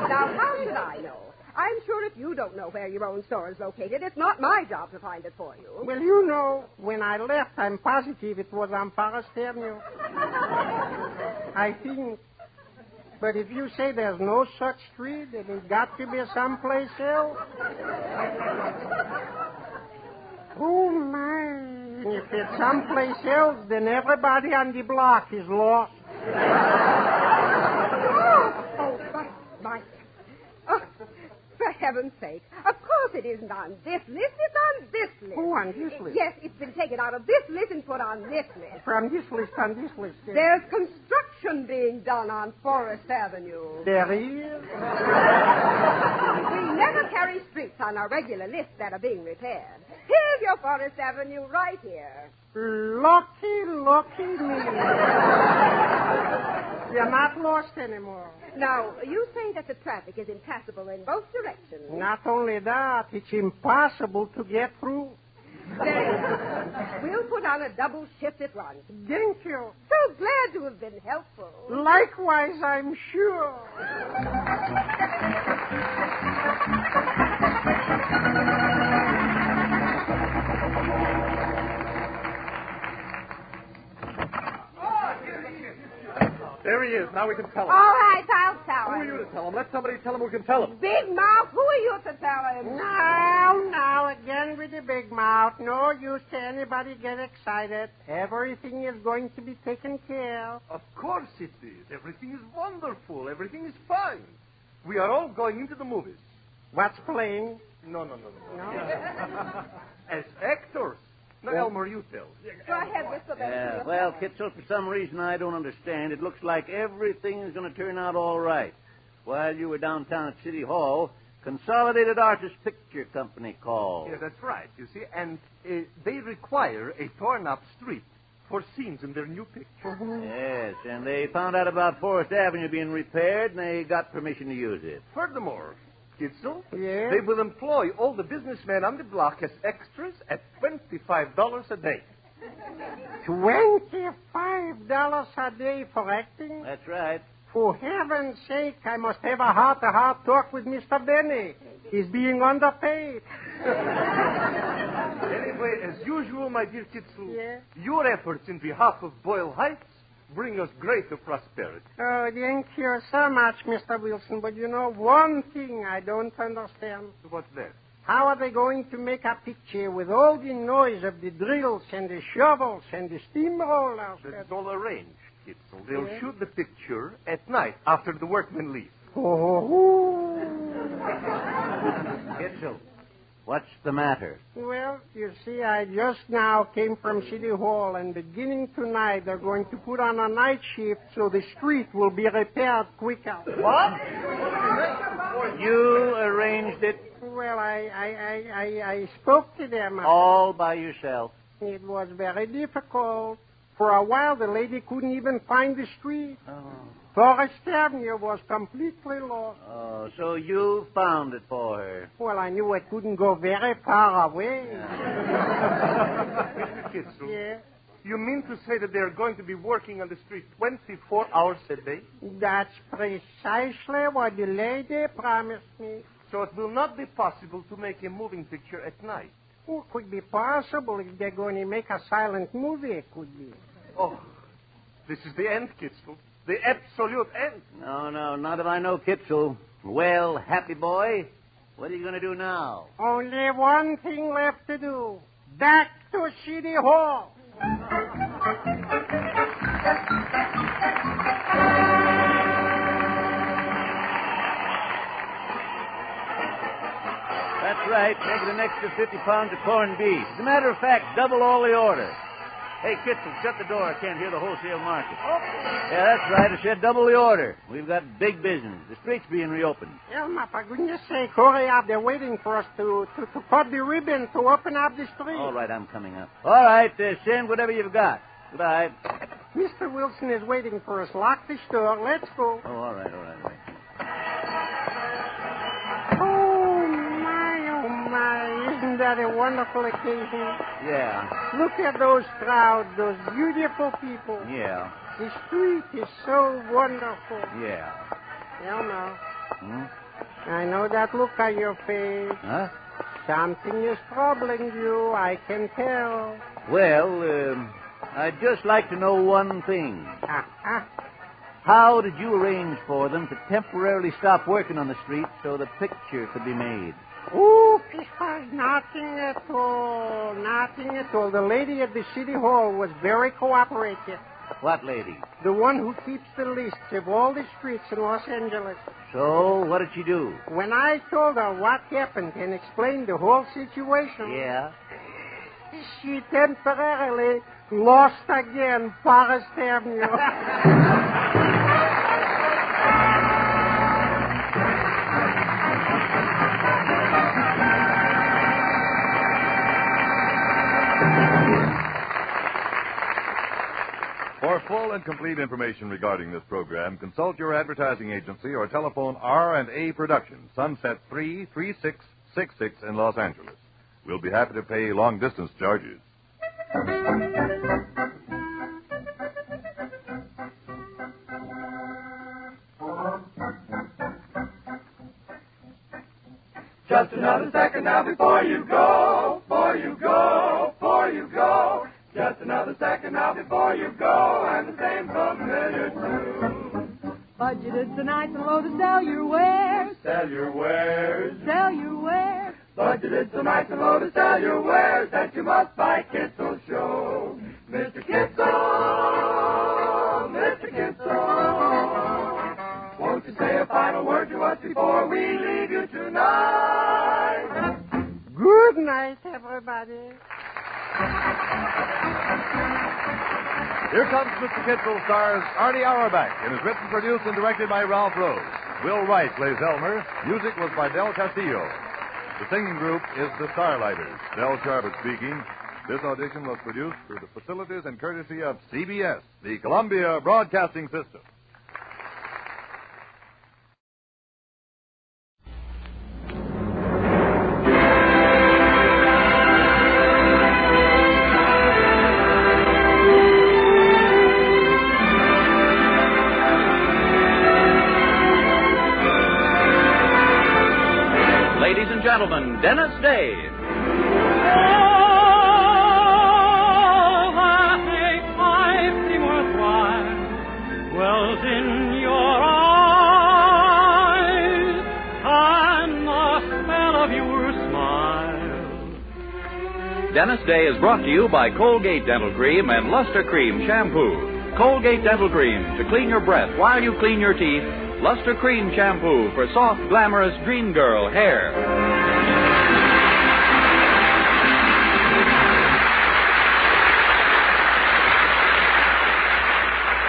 Now, how should I know? I'm sure if you don't know where your own store is located, it's not my job to find it for you. Well, you know, when I left, I'm positive it was on Forest Avenue. I think. But if you say there's no such street, then it's got to be someplace else. Oh, my. If it's someplace else, then everybody on the block is lost. For heaven's sake. Of course it isn't on this list. It's on this list. Oh, on this list? Yes, it's been taken out of this list and put on this list. From this list on this list. Yes. There's construction being done on Forest Avenue. There is? We never carry streets on our regular list that are being repaired. Here's your Forest Avenue right here. Lucky me. You're not lost anymore. Now, you say that the traffic is impassable in both directions. Not only that, it's impossible to get through. Very good. We'll put on a double shift at once. Thank you. So glad to have been helpful. Likewise, I'm sure. There he is. Now we can tell him. All right, I'll tell him. Who are you to tell him? Let somebody tell him who can tell him. Big mouth, who are you to tell him? Now, again with the big mouth. No use to anybody get excited. Everything is going to be taken care of. Of course it is. Everything is wonderful. Everything is fine. We are all going into the movies. What's playing? No. As actors. Now, Elmer, you tell. Go ahead, Mr. Benson. Well, Kitzel, for some reason I don't understand, it looks like everything is going to turn out all right. While you were downtown at City Hall, Consolidated Artists Picture Company called. Yeah, that's right, you see. And they require a torn-up street for scenes in their new picture. Yes, and they found out about Forest Avenue being repaired, and they got permission to use it. Furthermore, Kitzel, yes? They will employ all the businessmen on the block as extras at $25 a day. $25 a day for acting? That's right. For heaven's sake, I must have a heart-to-heart talk with Mr. Benny. He's being underpaid. Anyway, as usual, my dear Kitzel, yes? Your efforts in behalf of Boyle Heights bring us greater prosperity. Oh, thank you so much, Mr. Wilson. But you know, one thing I don't understand. What's that? How are they going to make a picture with all the noise of the drills and the shovels and the steamrollers? That's all arranged, Kitzel. They'll shoot the picture at night after the workmen leave. Oh. Kitzel, what's the matter? Well, you see, I just now came from City Hall, and beginning tonight, they're going to put on a night shift so the street will be repaired quicker. What? You arranged it Well, I spoke to them. all by yourself. It was very difficult. For a while, the lady couldn't even find the street. Forest Avenue was completely lost. Oh, so you found it for her. Well, I knew I couldn't go very far away. Mr. Kitzel, Yeah. you mean to say that they're going to be working on the street 24 hours a day? That's precisely what the lady promised me. So it will not be possible to make a moving picture at night. Oh, it could be possible if they're going to make a silent movie. It could be. Oh, this is the end, Kitzel. The absolute end. No, not if I know Kitzel. Well, happy boy, what are you going to do now? Only one thing left to do. Back to City Hall. That's right. Make it an extra 50 pounds of corned beef. As a matter of fact, double all the order. Hey, Kitzel, shut the door. I can't hear the wholesale market. Yeah, that's right. I said double the order. We've got big business. The street's being reopened. Elma, for goodness sake, hurry up. They're waiting for us to cut the ribbon to open up the street. All right, I'm coming up. All right, send whatever you've got. Goodbye. Mr. Wilson is waiting for us. Lock the store. Let's go. Oh, all right. Oh, my. Isn't that a wonderful occasion? Yeah. Look at those crowds, those beautiful people. Yeah. The street is so wonderful. Yeah. Elma, Hmm? I know that look on your face. Huh? Something is troubling you, I can tell. Well, I'd just like to know one thing. Uh-huh. How did you arrange for them to temporarily stop working on the street so the picture could be made? Oh, it was nothing at all. Nothing at all. The lady at the City Hall was very cooperative. What lady? The one who keeps the lists of all the streets in Los Angeles. So, what did she do? When I told her what happened and explained the whole situation... Yeah? She temporarily lost again Forest Avenue. For full and complete information regarding this program, consult your advertising agency or telephone R&A Productions, Sunset 33666 in Los Angeles. We'll be happy to pay long-distance charges. Just another second now before you go, before you go, before you go. Just another second now before you go, and the same familiar tune. Budgeted tonight to load to sell your wares. Sell your wares. Sell your wares. Budgeted tonight to load to sell your wares that you must buy Kitzel Show. Mr. Kitzel, Mr. Kitzel. Won't you say a final word to us before we leave you tonight? Good night, everybody. Here comes Mr. Kitzel stars Artie Auerbach and is written, produced, and directed by Ralph Rose. Will Wright plays Elmer. Music was by Del Castillo. The singing group is the Starlighters. Del Sharbutt speaking. This audition was produced through the facilities and courtesy of CBS, the Columbia Broadcasting System. Ladies and gentlemen, Dennis Day. Wells in your eyes, and the smell of your smile. Dennis Day is brought to you by Colgate Dental Cream and Luster Cream Shampoo. Colgate Dental Cream to clean your breath while you clean your teeth. Luster Cream Shampoo for soft, glamorous dream girl hair.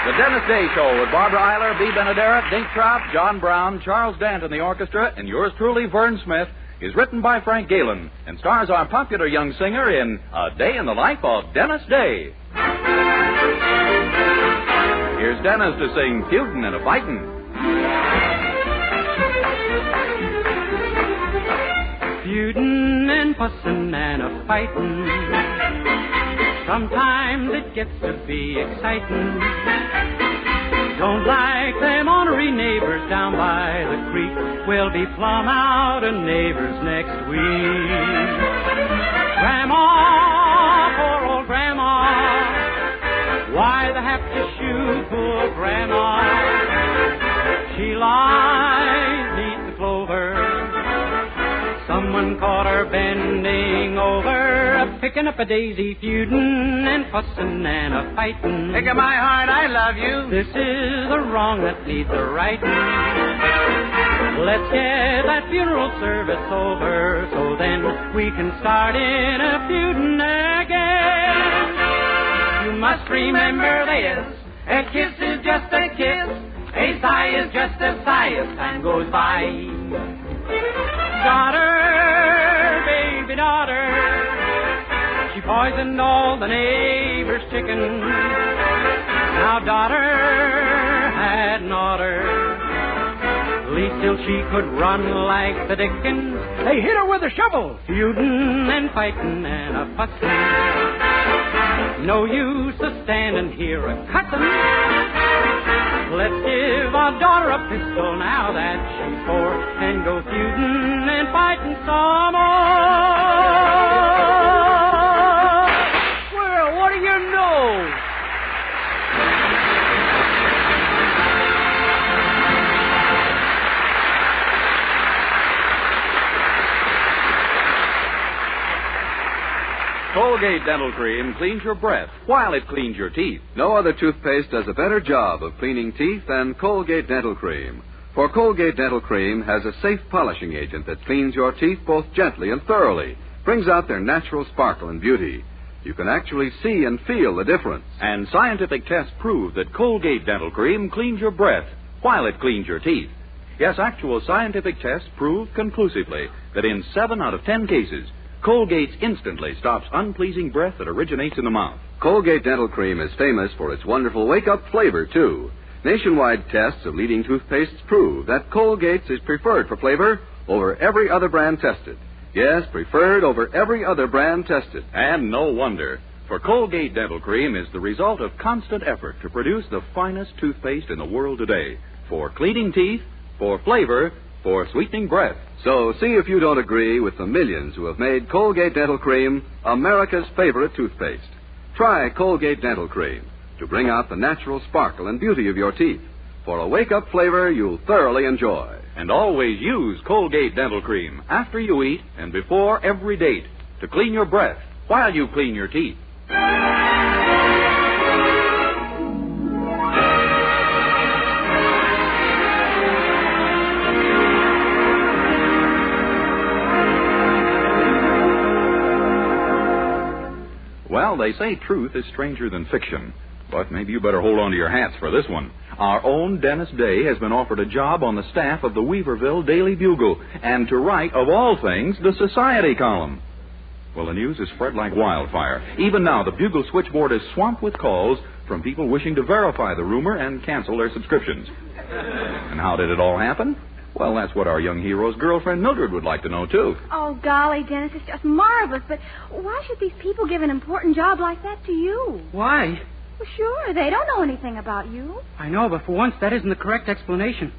The Dennis Day Show with Barbara Eiler, B. Benaderet, Dink Trout, John Brown, Charles Dant in the orchestra, and yours truly, Vern Smith, is written by Frank Galen and stars our popular young singer in A Day in the Life of Dennis Day. Here's Dennis to sing Feudin' and a Fightin'. Feudin' and fussin' and a fightin'. Sometimes it gets to be exciting. Don't like them ornery neighbors down by the creek. We'll be plumb out of neighbors next week. Grandma, poor old Grandma, why the have to shoot poor Grandma? She lies neath the clover. Someone caught her bending over, picking up a daisy, feudin' and fussin' and a fightin'. Pick up my heart, I love you. This is the wrong that needs the rightin'. Let's get that funeral service over, so then we can start in a feudin' again. You must remember this, a kiss is just a kiss, a sigh is just a sigh as time goes by. Daughter, baby daughter, she poisoned all the neighbors' chickens. Now daughter had an order, least till she could run like the dickens. They hit her with a shovel, feudin' and fightin' and a fussin'. No use of standing here a cussin'. Let's give our daughter a pistol now that she's 4 and go feudin' and fightin' some more. Well, what do you know? Colgate Dental Cream cleans your breath while it cleans your teeth. No other toothpaste does a better job of cleaning teeth than Colgate Dental Cream. For Colgate Dental Cream has a safe polishing agent that cleans your teeth both gently and thoroughly, brings out their natural sparkle and beauty. You can actually see and feel the difference. And scientific tests prove that Colgate Dental Cream cleans your breath while it cleans your teeth. Yes, actual scientific tests prove conclusively that in 7 out of 10 cases, Colgate instantly stops unpleasing breath that originates in the mouth. Colgate Dental Cream is famous for its wonderful wake-up flavor, too. Nationwide tests of leading toothpastes prove that Colgate's is preferred for flavor over every other brand tested. Yes, preferred over every other brand tested. And no wonder, for Colgate Dental Cream is the result of constant effort to produce the finest toothpaste in the world today. For cleaning teeth, for flavor, for sweetening breath. So see if you don't agree with the millions who have made Colgate Dental Cream America's favorite toothpaste. Try Colgate Dental Cream to bring out the natural sparkle and beauty of your teeth. For a wake-up flavor you'll thoroughly enjoy. And always use Colgate Dental Cream after you eat and before every date to clean your breath while you clean your teeth. Well, they say truth is stranger than fiction, but maybe you better hold on to your hats for this one. Our own Dennis Day has been offered a job on the staff of the Weaverville Daily Bugle, and to write, of all things, the society column. Well, the news has spread like wildfire. Even now, the Bugle switchboard is swamped with calls from people wishing to verify the rumor and cancel their subscriptions. And how did it all happen? Well, that's what our young hero's girlfriend Mildred would like to know, too. Oh, golly, Dennis, it's just marvelous. But why should these people give an important job like that to you? Why? Well, sure, they don't know anything about you. I know, but for once, that isn't the correct explanation.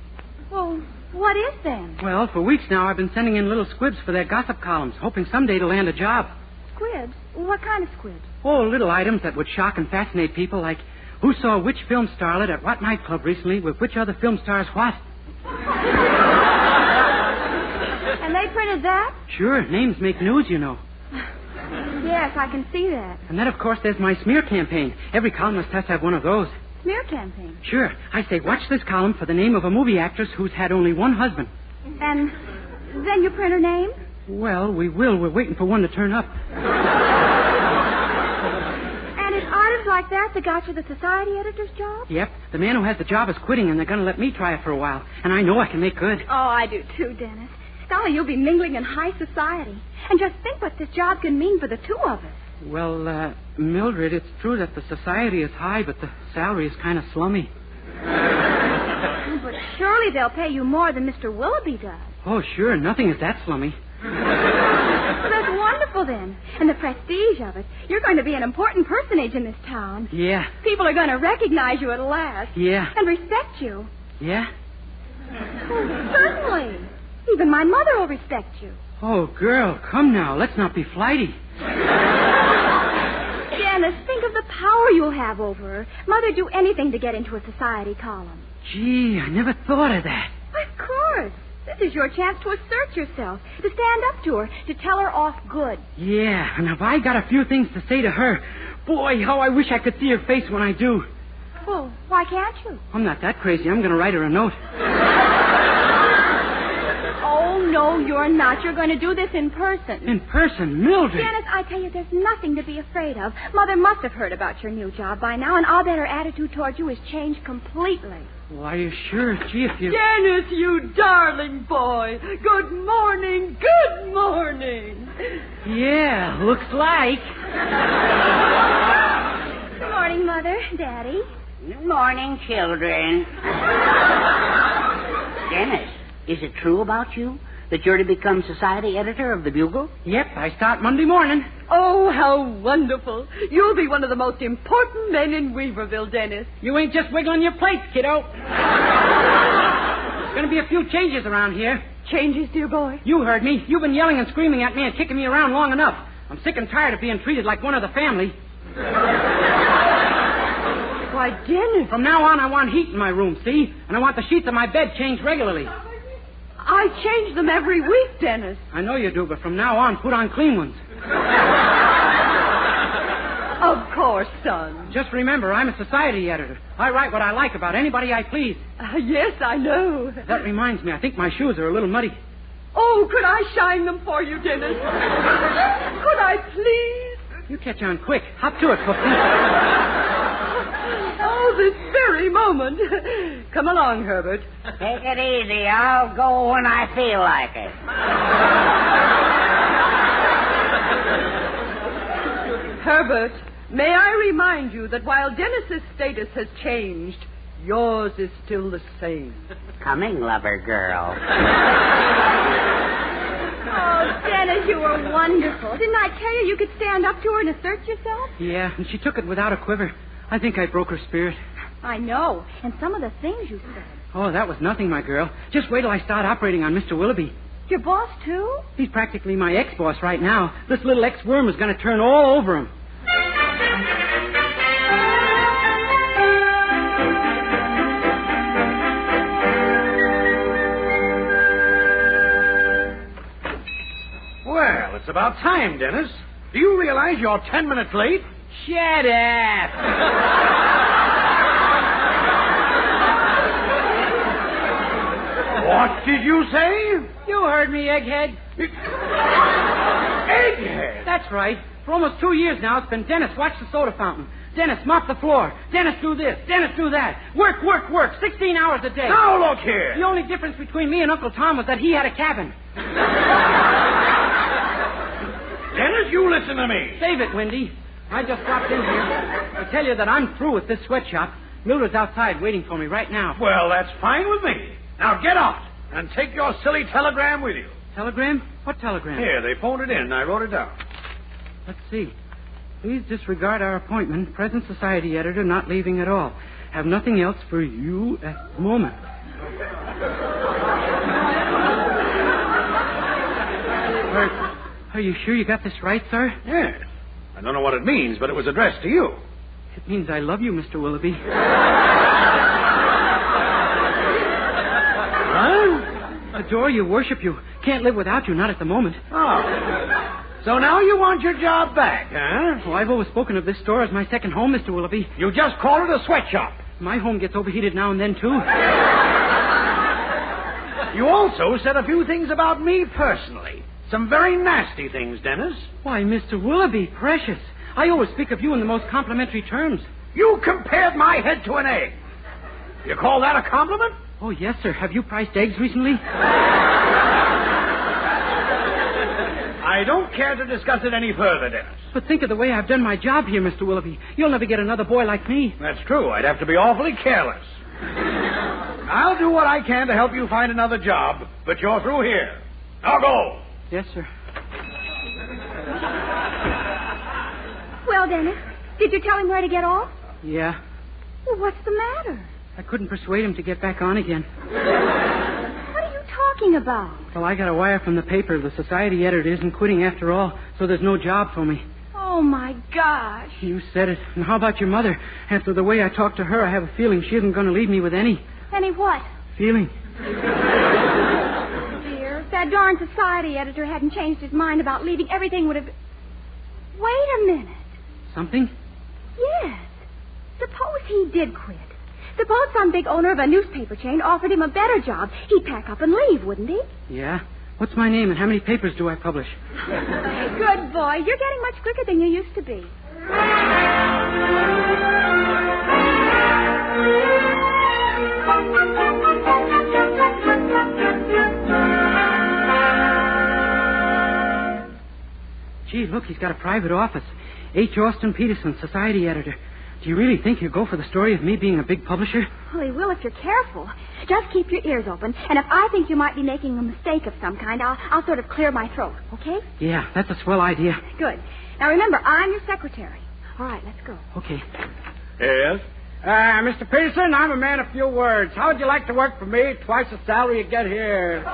Well, what is then? Well, for weeks now, I've been sending in little squibs for their gossip columns, hoping someday to land a job. Squibs? What kind of squibs? Oh, little items that would shock and fascinate people, like who saw which film starlet at what nightclub recently with which other film stars what. And they printed that? Sure, names make news, you know. Yes, I can see that. And then, of course, there's my smear campaign. Every columnist has to have one of those. Smear campaign? Sure. I say, watch this column for the name of a movie actress who's had only one husband. And then you print her name? Well, we will. We're waiting for one to turn up. And if items like that that got you the society editor's job? Yep. The man who has the job is quitting, and they're going to let me try it for a while. And I know I can make good. Oh, I do too, Dennis. Golly, you'll be mingling in high society. And just think what this job can mean for the two of us. Well, Mildred, it's true that the society is high, but the salary is kind of slummy. But surely they'll pay you more than Mr. Willoughby does. Oh, sure. Nothing is that slummy. Well, that's wonderful, then. And the prestige of it. You're going to be an important personage in this town. Yeah. People are going to recognize you at last. Yeah. And respect you. Yeah? Oh, certainly. Even my mother will respect you. Oh, girl, come now. Let's not be flighty. Dennis, think of the power you'll have over her. Mother'd do anything to get into a society column. Gee, I never thought of that. Of course. This is your chance to assert yourself, to stand up to her, to tell her off good. Yeah, and have I got a few things to say to her? Boy, how I wish I could see her face when I do. Well, why can't you? I'm not that crazy. I'm going to write her a note. Oh, no, you're not. You're going to do this in person. In person? Mildred. Dennis, I tell you, there's nothing to be afraid of. Mother must have heard about your new job by now, and I'll bet her attitude towards you has changed completely. Well, are you sure? Gee, if you... Dennis, you darling boy. Good morning, good morning. Yeah, looks like. Good morning, Mother, Daddy. Good morning, children. Dennis, is it true about you that you're to become society editor of the Bugle? Yep, I start Monday morning. Oh, how wonderful. You'll be one of the most important men in Weaverville, Dennis. You ain't just wiggling your plates, kiddo. There's going to be a few changes around here. Changes, dear boy? You heard me. You've been yelling and screaming at me and kicking me around long enough. I'm sick and tired of being treated like one of the family. Why, Dennis. From now on, I want heat in my room, see? And I want the sheets of my bed changed regularly. I change them every week, Dennis. I know you do, but from now on, put on clean ones. Of course, son. Just remember, I'm a society editor. I write what I like about anybody I please. Yes, I know. That reminds me, I think my shoes are a little muddy. Oh, could I shine them for you, Dennis? Could I, please? You catch on quick. Hop to it, Puffy. Oh, this very moment. Come along, Herbert. Take it easy. I'll go when I feel like it. Herbert, may I remind you that while Dennis's status has changed, yours is still the same. Coming, lover girl. Oh, Dennis, you were wonderful. Didn't I tell you could stand up to her and assert yourself? Yeah, and she took it without a quiver. I think I broke her spirit. I know. And some of the things you said. Oh, that was nothing, my girl. Just wait till I start operating on Mr. Willoughby. Your boss, too? He's practically my ex-boss right now. This little ex-worm is going to turn all over him. Well, it's about time, Dennis. Do you realize you're 10 minutes late? Shut up! What did you say? You heard me, egghead. Egghead? That's right. For almost 2 years now, it's been Dennis, watch the soda fountain. Dennis, mop the floor. Dennis, do this. Dennis, do that. Work, work, work. 16 hours a day. Now, look here. The only difference between me and Uncle Tom was that he had a cabin. Dennis, you listen to me. Save it, Wendy. I just dropped in here to tell you that I'm through with this sweatshop. Mildred's outside waiting for me right now. Well, that's fine with me. Now get out and take your silly telegram with you. Telegram? What telegram? Here, they phoned it in. I wrote it down. Let's see. Please disregard our appointment. Present society editor not leaving at all. Have nothing else for you at the moment. Are you sure you got this right, sir? Yes. I don't know what it means, but it was addressed to you. It means I love you, Mr. Willoughby. Huh? Adore you, worship you. Can't live without you, not at the moment. Oh. So now you want your job back, huh? Oh, I've always spoken of this store as my second home, Mr. Willoughby. You just call it a sweatshop. My home gets overheated now and then, too. You also said a few things about me personally. Some very nasty things, Dennis. Why, Mr. Willoughby, precious. I always speak of you in the most complimentary terms. You compared my head to an egg. You call that a compliment? Oh, yes, sir. Have you priced eggs recently? I don't care to discuss it any further, Dennis. But think of the way I've done my job here, Mr. Willoughby. You'll never get another boy like me. That's true. I'd have to be awfully careless. I'll do what I can to help you find another job, but you're through here. Now go. Yes, sir. Well, Dennis, did you tell him where to get off? Yeah. Well, what's the matter? I couldn't persuade him to get back on again. What are you talking about? Well, I got a wire from the paper. The society editor isn't quitting after all, so there's no job for me. Oh, my gosh. You said it. And how about your mother? After the way I talked to her, I have a feeling she isn't going to leave me with any... Any what? Feeling. Dear, if that darn society editor hadn't changed his mind about leaving, everything would have... Wait a minute. Something? Yes. Suppose he did quit. Suppose some big owner of a newspaper chain offered him a better job. He'd pack up and leave, wouldn't he? Yeah. What's my name and how many papers do I publish? Good boy. You're getting much quicker than you used to be. Gee, look, he's got a private office. H. Austin Peterson, society editor. Do you really think he'll go for the story of me being a big publisher? Well, he will if you're careful. Just keep your ears open, and if I think you might be making a mistake of some kind, I'll sort of clear my throat, okay? Yeah, that's a swell idea. Good. Now, remember, I'm your secretary. All right, let's go. Okay. Yes? Mr. Peterson, I'm a man of few words. How would you like to work for me? Twice the salary you get here.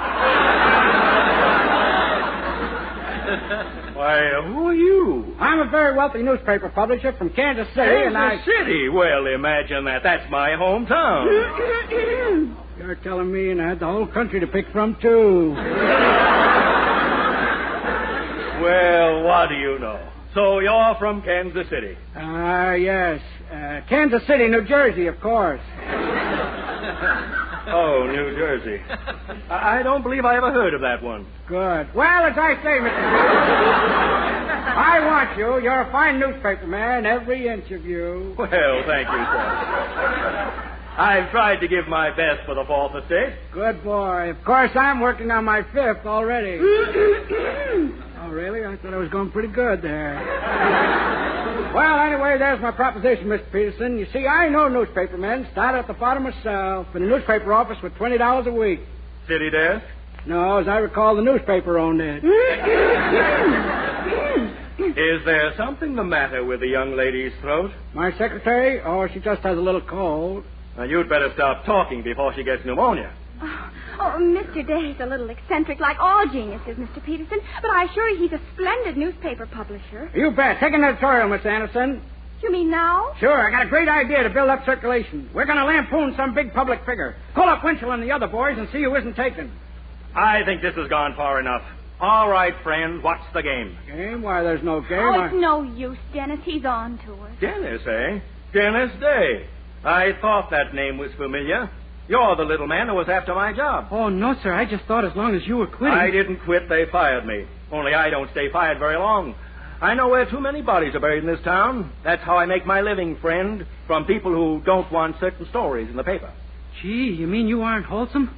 Why, who are you? I'm a very wealthy newspaper publisher from Kansas City, Kansas City? Well, imagine that. That's my hometown. You're telling me, and I had the whole country to pick from, too. Well, what do you know? So you're from Kansas City? Yes. Kansas City, New Jersey, of course. Oh, New Jersey. I don't believe I ever heard of that one. Good. Well, as I say, Mr. I want you. You're a fine newspaper man, every inch of you. Well, thank you, sir. I've tried to give my best for the Fourth Estate. Good boy. Of course, I'm working on my fifth already. Oh, really? I thought I was going pretty good there. Well, anyway, there's my proposition, Mr. Peterson. You see, I know newspapermen. Started at the bottom myself in a newspaper office with $20 a week. City desk? No, as I recall, the newspaper owned it. Is there something the matter with the young lady's throat? My secretary? Oh, she just has a little cold. Now, you'd better stop talking before she gets pneumonia. Oh, Mr. Day's a little eccentric, like all geniuses, Mr. Peterson, but I assure you he's a splendid newspaper publisher. You bet. Take an editorial, Miss Anderson. You mean now? Sure. I got a great idea to build up circulation. We're going to lampoon some big public figure. Call up Winchell and the other boys and see who isn't taken. I think this has gone far enough. All right, friends, what's the game? Game? Why, there's no game. Oh, it's no use, Dennis. He's on to us. Dennis, eh? Dennis Day. I thought that name was familiar. You're the little man who was after my job. Oh, no, sir. I just thought as long as you were quitting... I didn't quit. They fired me. Only I don't stay fired very long. I know where too many bodies are buried in this town. That's how I make my living, friend, from people who don't want certain stories in the paper. Gee, you mean you aren't wholesome?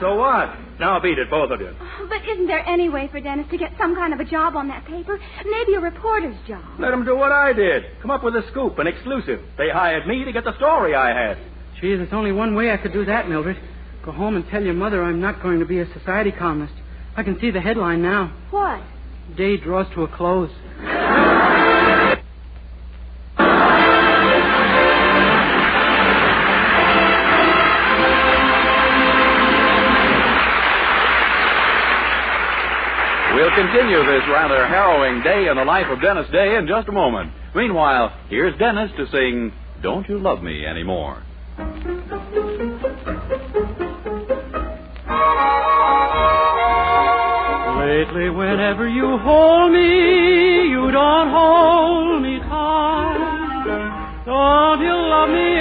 So what? Now beat it, both of you. But isn't there any way for Dennis to get some kind of a job on that paper? Maybe a reporter's job. Let him do what I did. Come up with a scoop, an exclusive. They hired me to get the story I had. Gee, there's only one way I could do that, Mildred. Go home and tell your mother I'm not going to be a society columnist. I can see the headline now. What? Day draws to a close. We'll continue this rather harrowing day in the life of Dennis Day in just a moment. Meanwhile, here's Dennis to sing Don't You Love Me Anymore. Lately, whenever you hold me, you don't hold me tight. Don't you love me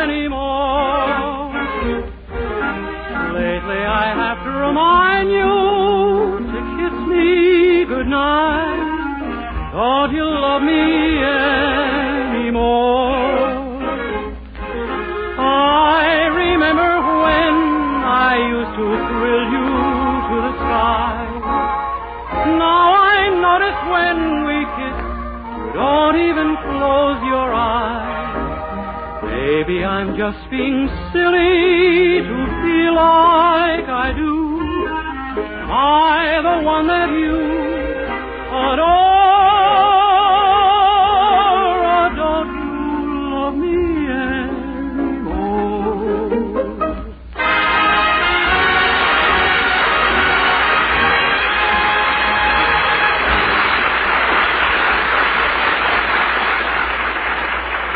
anymore? Lately, I have to remind you to kiss me goodnight. the sky. Now I notice when we kiss, you don't even close your eyes. Maybe I'm just being silly to feel like I do. Am I the one that you adore? Or don't you love me anymore?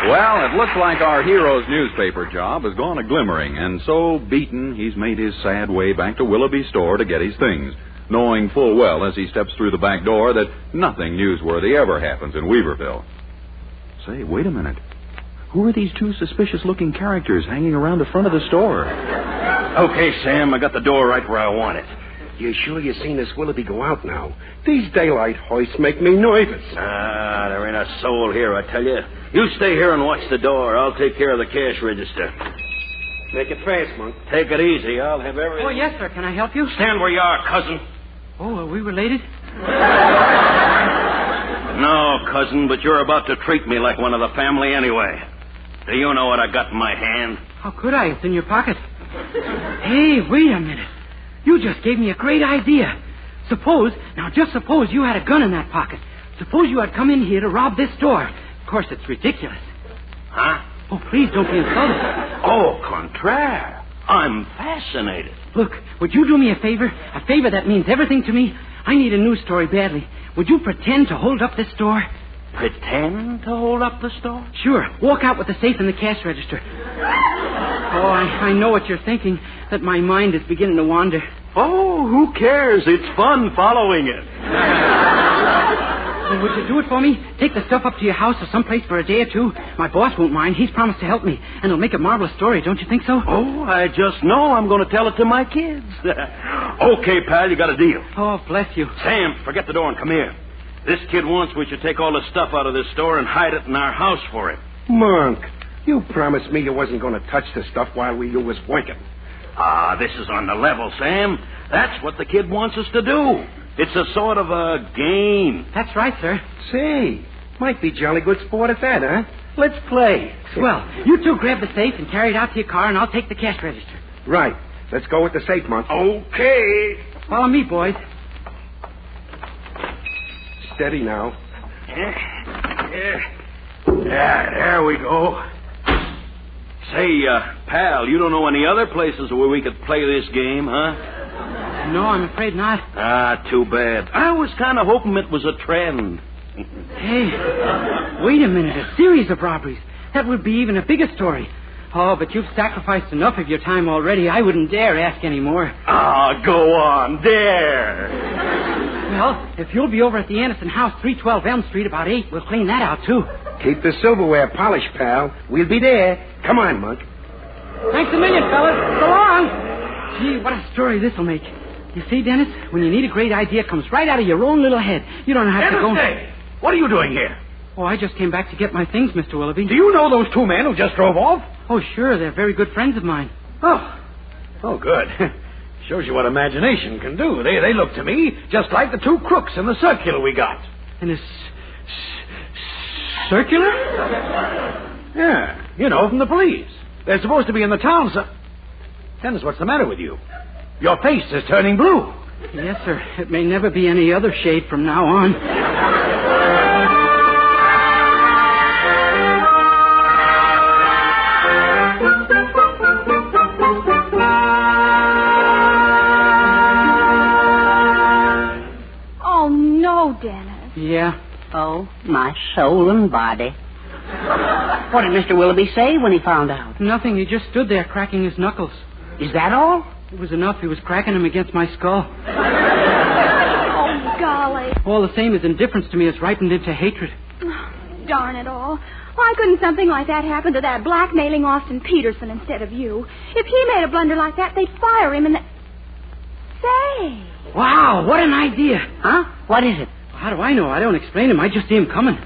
Well, it looks like our hero's newspaper job has gone a-glimmering, and so, beaten, he's made his sad way back to Willoughby's store to get his things, knowing full well as he steps through the back door that nothing newsworthy ever happens in Weaverville. Say, wait a minute. Who are these two suspicious-looking characters hanging around the front of the store? Okay, Sam, I got the door right where I want it. You sure you seen this Willoughby go out now? These daylight hoists make me nervous. Ah, there ain't a soul here, I tell you. You stay here and watch the door. I'll take care of the cash register. Make it fast, Monk. Take it easy. I'll have everything. Oh, yes, sir. Can I help you? Stand where you are, cousin. Oh, are we related? No, cousin, but you're about to treat me like one of the family anyway. Do you know what I got in my hand? How could I? It's in your pocket. Hey, wait a minute. You just gave me a great idea. Suppose you had a gun in that pocket. Suppose you had come in here to rob this store. Of course, it's ridiculous. Huh? Oh, please don't be insulted. Au contraire. I'm fascinated. Look, would you do me a favor? A favor that means everything to me? I need a news story badly. Would you pretend to hold up this store? Pretend to hold up the store? Sure. Walk out with the safe and the cash register. Oh, I know what you're thinking, that my mind is beginning to wander. Oh, who cares? It's fun following it. Well, would you do it for me? Take the stuff up to your house or someplace for a day or two. My boss won't mind. He's promised to help me. And it'll make a marvelous story, don't you think so? Oh, I just know I'm going to tell it to my kids. Okay, pal, you got a deal. Oh, bless you. Sam, forget the door and come here. This kid wants we should take all the stuff out of this store and hide it in our house for him. Monk, you promised me you wasn't going to touch the stuff while you was working. Ah, this is on the level, Sam. That's what the kid wants us to do. It's a sort of a game. That's right, sir. Say, might be jolly good sport at that, huh? Let's play. Well, you two grab the safe and carry it out to your car, and I'll take the cash register. Right. Let's go with the safe, Monk. Okay. Follow me, boys. Steady now. Yeah, there we go. Say, pal, you don't know any other places where we could play this game, huh? No, I'm afraid not. Ah, too bad. I was kind of hoping it was a trend. Hey, wait a minute. A series of robberies. That would be even a bigger story. Oh, but you've sacrificed enough of your time already. I wouldn't dare ask any more. Ah, go on, dare. Well, if you'll be over at the Anderson House, 312 Elm Street, about 8, we'll clean that out, too. Keep the silverware polished, pal. We'll be there. Come on, Monk. Thanks a million, fellas. So long. Gee, what a story this'll make. You see, Dennis, when you need a great idea, it comes right out of your own little head. You don't have to go... What are you doing here? Oh, I just came back to get my things, Mr. Willoughby. Do you know those two men who just drove off? Oh, sure. They're very good friends of mine. Oh, good. Shows you what imagination can do. They look to me just like the two crooks in the circular we got. In a circular? Yeah, you know, from the police. They're supposed to be in the town, so... Dennis, what's the matter with you? Your face is turning blue. Yes, sir. It may never be any other shade from now on. Oh, no, Dennis. Yeah. Oh, my soul and body. What did Mr. Willoughby say when he found out? Nothing. He just stood there cracking his knuckles. Is that all? It was enough. He was cracking them against my skull. Oh, golly. All the same, his indifference to me has ripened into hatred. Darn it all. Why couldn't something like that happen to that blackmailing Austin Peterson instead of you? If he made a blunder like that, they'd fire him and... Say. Wow, what an idea. Huh? What is it? How do I know? I don't explain him. I just see him coming.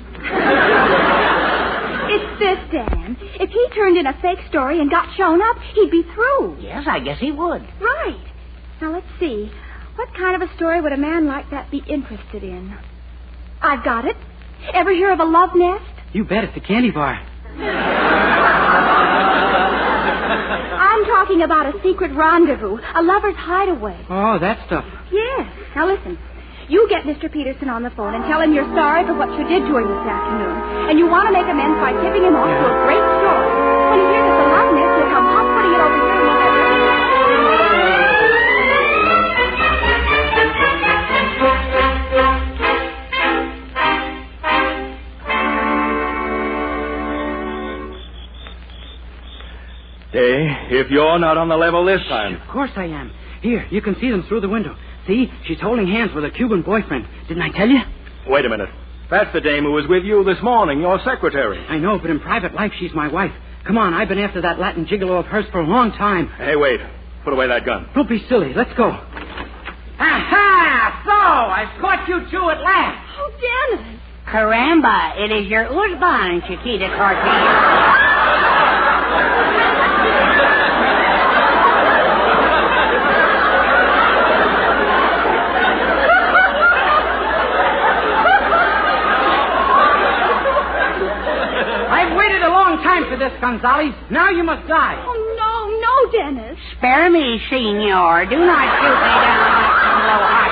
It's this, Dan. If he turned in a fake story and got shown up, he'd be through. Yes, I guess he would. Right. Now, let's see. What kind of a story would a man like that be interested in? I've got it. Ever hear of a love nest? You bet, it's a candy bar. I'm talking about a secret rendezvous, a lover's hideaway. Oh, that stuff. Yes. Now listen. You get Mr. Peterson on the phone and tell him you're sorry for what you did to him this afternoon. And you want to make amends by tipping him off to a great story. When he hears it's a love nest, he'll come hot putting it over here and we'll have Day, if you're not on the level this time. Of course I am. Here, you can see them through the window. See? She's holding hands with a Cuban boyfriend. Didn't I tell you? Wait a minute. That's the dame who was with you this morning, your secretary. I know, but in private life, she's my wife. Come on, I've been after that Latin gigolo of hers for a long time. Hey, wait. Put away that gun. Don't be silly. Let's go. Aha! So, I've caught you two at last. Oh, Dennis. Caramba, it is your Uzban, Chiquita Cortez. I've waited a long time for this, Gonzales. Now you must die. Oh, no, Dennis. Spare me, senor. Do not shoot me down like some low hot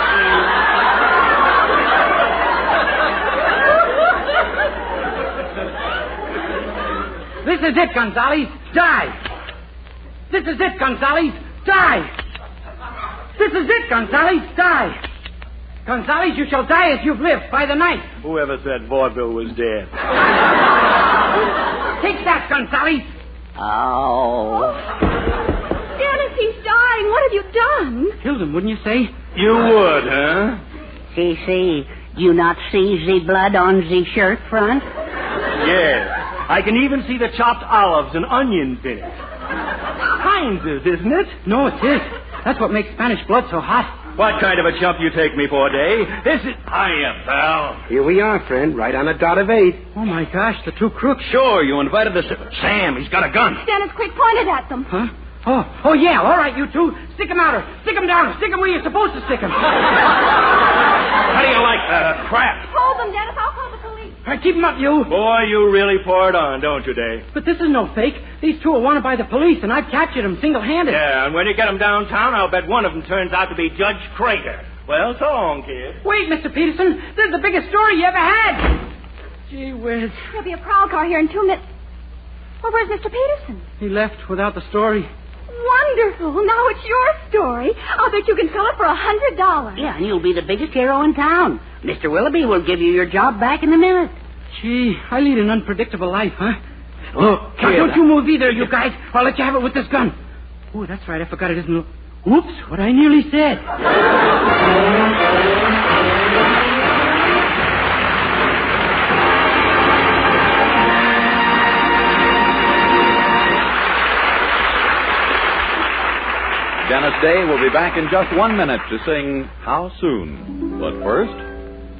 This is it, Gonzales. Die. This is it, Gonzales. Die. This is it, Gonzales. Die. Gonzales, you shall die as you've lived, by the knife. Whoever said vaudeville was dead. Take that, Gonzales. Oh. Dennis, he's dying. What have you done? Killed him, wouldn't you say? You would, huh? See, you not see the blood on the shirt front? Yes. I can even see the chopped olives and onions in it. Heinz's, isn't it? No, it is. That's what makes Spanish blood so hot. What kind of a chump you take me for, Day? This is... Hiya, pal. Here we are, friend, right on a dot of 8. Oh, my gosh, the two crooks. Sure, you invited the... Sam, he's got a gun. Dennis, quick, point it at them. Huh? Oh, yeah, all right, you two. Stick him out or stick him down. Stick him where you're supposed to stick him. How do you like crap? Hold them, Dennis. I'll call the police. All right, keep him up, you. Boy, you really pour it on, don't you, Day? But this is no fake. These two are wanted by the police, and I've captured them single-handed. Yeah, and when you get them downtown, I'll bet one of them turns out to be Judge Crater. Well, so long, kid. Wait, Mr. Peterson. This is the biggest story you ever had. Gee whiz. There'll be a prowl car here in 2 minutes. Well, where's Mr. Peterson? He left without the story. Wonderful. Now it's your story. I'll bet you can sell it for $100. Yeah, and you'll be the biggest hero in town. Mr. Willoughby will give you your job back in a minute. Gee, I lead an unpredictable life, huh? Look, now, don't you move either, you guys. I'll let you have it with this gun. Oh, that's right. I forgot it isn't... Oops, what I nearly said. Dennis Day will be back in just 1 minute to sing How Soon. But first...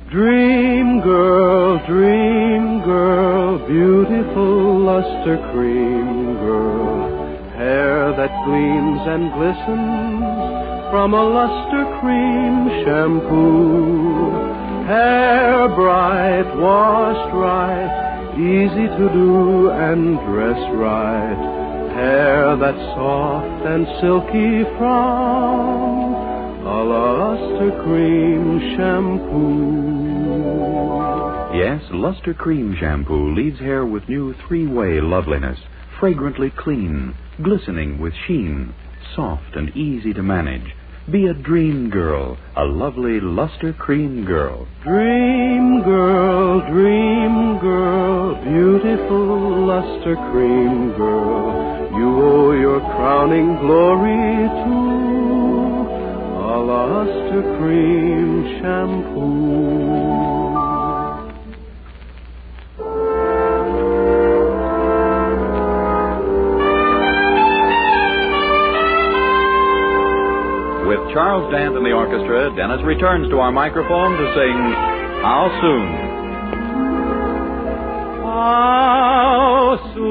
Dream girl, beautiful luster cream girl, hair that gleams and glistens from a luster cream shampoo, hair bright, washed right, easy to do and dress right, hair that's soft and silky from a luster cream shampoo. Yes, Luster Cream Shampoo leaves hair with new 3-way loveliness, fragrantly clean, glistening with sheen, soft and easy to manage. Be a dream girl, a lovely Luster Cream girl. Dream girl, beautiful luster cream girl, you owe your crowning glory to a luster cream shampoo. With Charles Dant and the orchestra, Dennis returns to our microphone to sing How Soon. How soon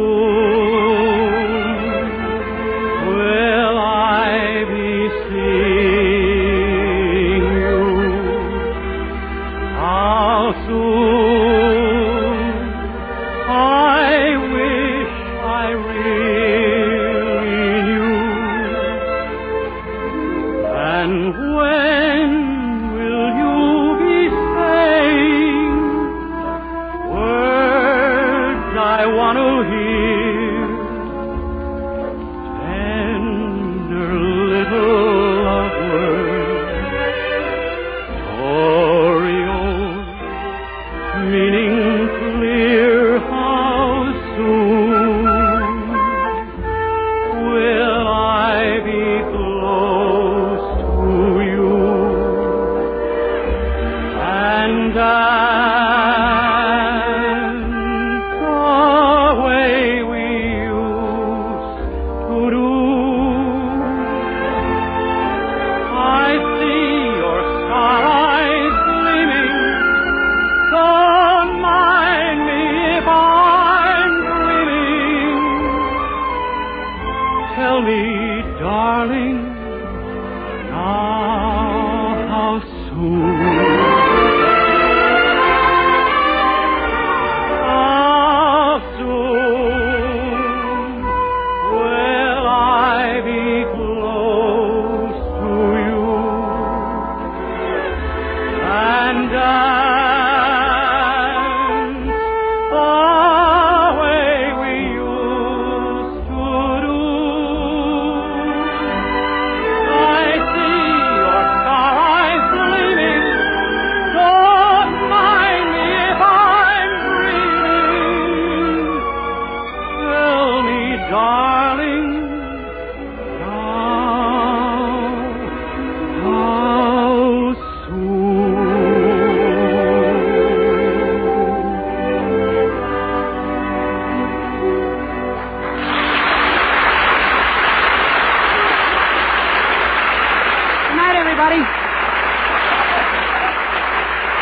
will I be seen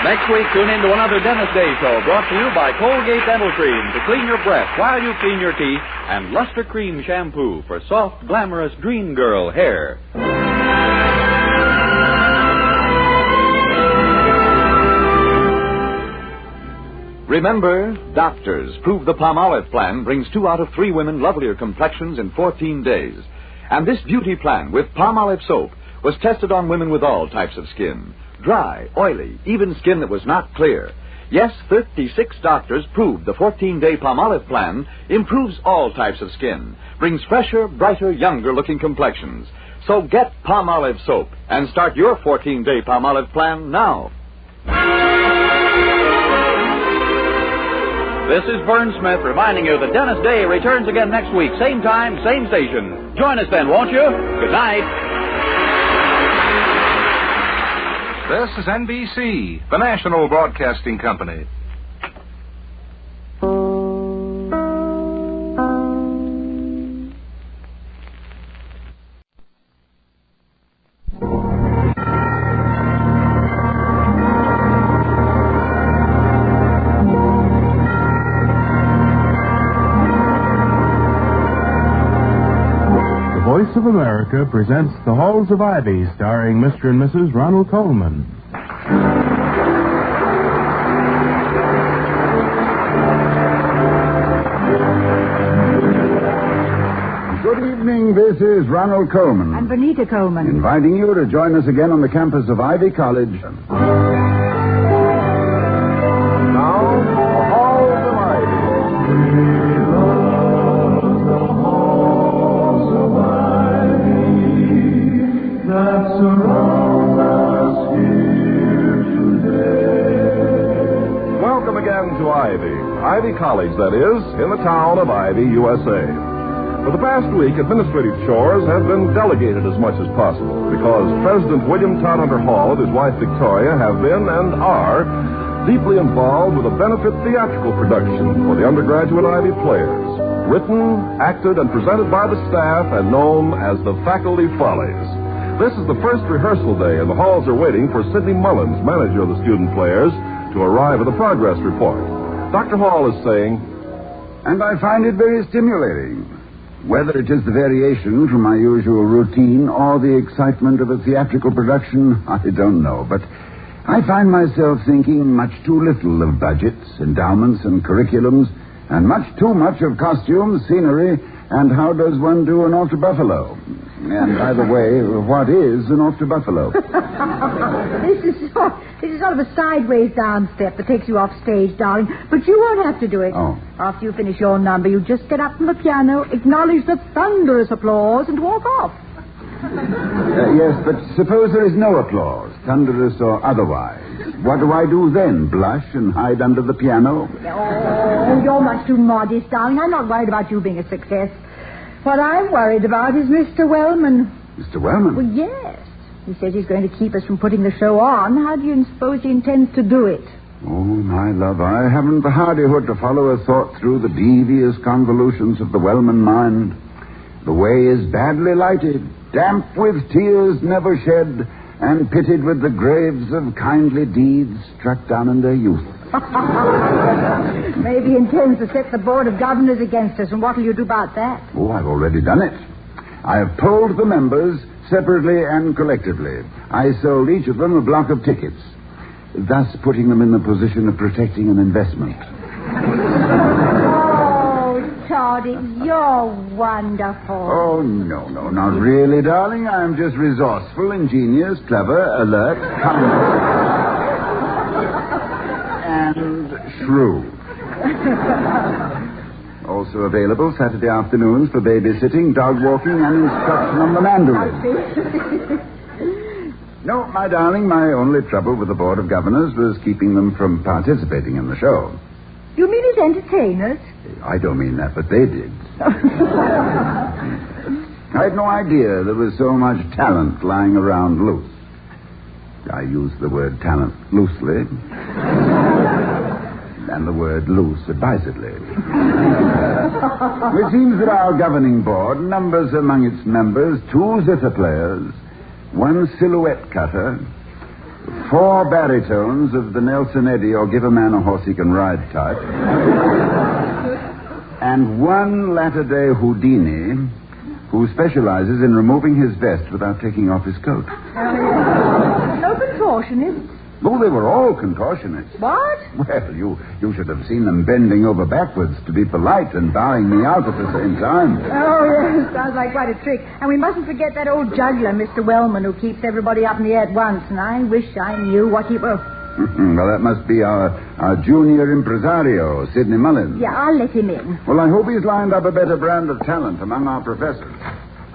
Next week, tune in to another Dennis Day Show brought to you by Colgate Dental Cream to clean your breath while you clean your teeth and Luster Cream Shampoo for soft, glamorous dream girl hair. Remember, doctors prove the Palmolive plan brings 2 out of 3 women lovelier complexions in 14 days. And this beauty plan with Palmolive soap was tested on women with all types of skin. Dry, oily, even skin that was not clear. Yes, 36 doctors proved the 14-day Palmolive plan improves all types of skin, brings fresher, brighter, younger-looking complexions. So get Palmolive soap and start your 14-day Palmolive plan now. This is Vern Smith reminding you that Dennis Day returns again next week, same time, same station. Join us then, won't you? Good night. This is NBC, the national broadcasting company. Voice of America presents The Halls of Ivy, starring Mr. and Mrs. Ronald Coleman. Good evening, this is Ronald Coleman. And Benita Coleman. Inviting you to join us again on the campus of Ivy College. Now, The Halls of Ivy. That surround us here today. Welcome again to Ivy College, that is, in the town of Ivy, USA. For the past week, administrative chores have been delegated as much as possible because President William Todhunter Hall and his wife Victoria have been and are deeply involved with a benefit theatrical production for the undergraduate Ivy players, written, acted, and presented by the staff and known as the Faculty Follies. This is the first rehearsal day, and the halls are waiting for Sidney Mullins, manager of the student players, to arrive with a progress report. Dr. Hall is saying, And I find it very stimulating. Whether it is the variation from my usual routine or the excitement of a theatrical production, I don't know. But I find myself thinking much too little of budgets, endowments, and curriculums, and much too much of costumes, scenery, and how does one do an off to Buffalo. And by the way, what is an off to Buffalo? This is sort of a sideways down step that takes you off stage, darling. But you won't have to do it. Oh. After you finish your number, you just get up from the piano, acknowledge the thunderous applause, and walk off. Yes, but suppose there is no applause, thunderous or otherwise. What do I do then? Blush and hide under the piano? Oh, you're much too modest, darling. I'm not worried about you being a success. What I'm worried about is Mr. Wellman. Mr. Wellman? Well, yes. He says he's going to keep us from putting the show on. How do you suppose he intends to do it? Oh, my love, I haven't the hardihood to follow a thought through the devious convolutions of the Wellman mind. The way is badly lighted, damp with tears never shed, and pitted with the graves of kindly deeds struck down in their youth. Maybe he intends to set the Board of Governors against us, and what will you do about that? Oh, I've already done it. I have polled the members separately and collectively. I sold each of them a block of tickets, thus putting them in the position of protecting an investment. Oh, Toddy, you're wonderful. Oh, no, not really, darling. I'm just resourceful, ingenious, clever, alert, humble, and shrewd. Also available Saturday afternoons for babysitting, dog walking, and instruction on the mandarin. No, my darling, my only trouble with the Board of Governors was keeping them from participating in the show. You mean as entertainers? I don't mean that, but they did. I had no idea there was so much talent lying around loose. I use the word talent loosely. And the word loose advisedly. It seems that our governing board numbers among its members 2 zither players, 1 silhouette cutter, 4 baritones of the Nelson Eddy or Give a Man a Horse He Can Ride type. And 1 latter-day Houdini who specializes in removing his vest without taking off his coat. No contortionists. Oh, they were all contortionists. What? Well, you should have seen them bending over backwards to be polite and bowing me out at the same time. Oh, yes, sounds like quite a trick. And we mustn't forget that old juggler, Mr. Wellman, who keeps everybody up in the air at once, and I wish I knew what he was. Well, that must be our junior impresario, Sidney Mullins. Yeah, I'll let him in. Well, I hope he's lined up a better brand of talent among our professors.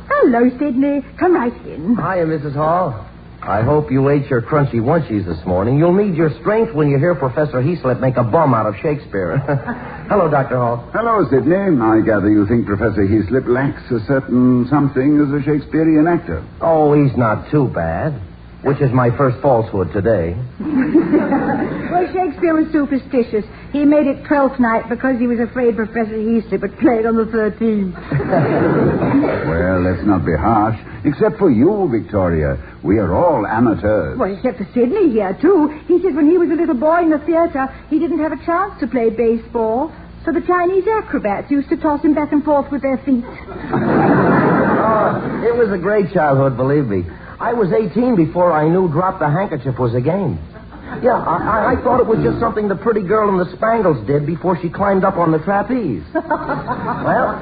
Hello, Sidney. Come right in. Hiya, Mrs. Hall. I hope you ate your crunchy munchies this morning. You'll need your strength when you hear Professor Heaslip make a bum out of Shakespeare. Hello, Dr. Hall. Hello, Sidney. I gather you think Professor Heaslip lacks a certain something as a Shakespearean actor. Oh, he's not too bad. Which is my first falsehood today. Well, Shakespeare was superstitious. He made it 12th night because he was afraid Professor Heaslip had played on the 13th. Well, let's not be harsh. Except for you, Victoria. We are all amateurs. Well, except for Sidney here, too. He said when he was a little boy in the theater, he didn't have a chance to play baseball, so the Chinese acrobats used to toss him back and forth with their feet. Oh, it was a great childhood, believe me. I was 18 before I knew Drop the Handkerchief was a game. Yeah, I thought it was just something the pretty girl in the Spangles did before she climbed up on the trapeze. Well,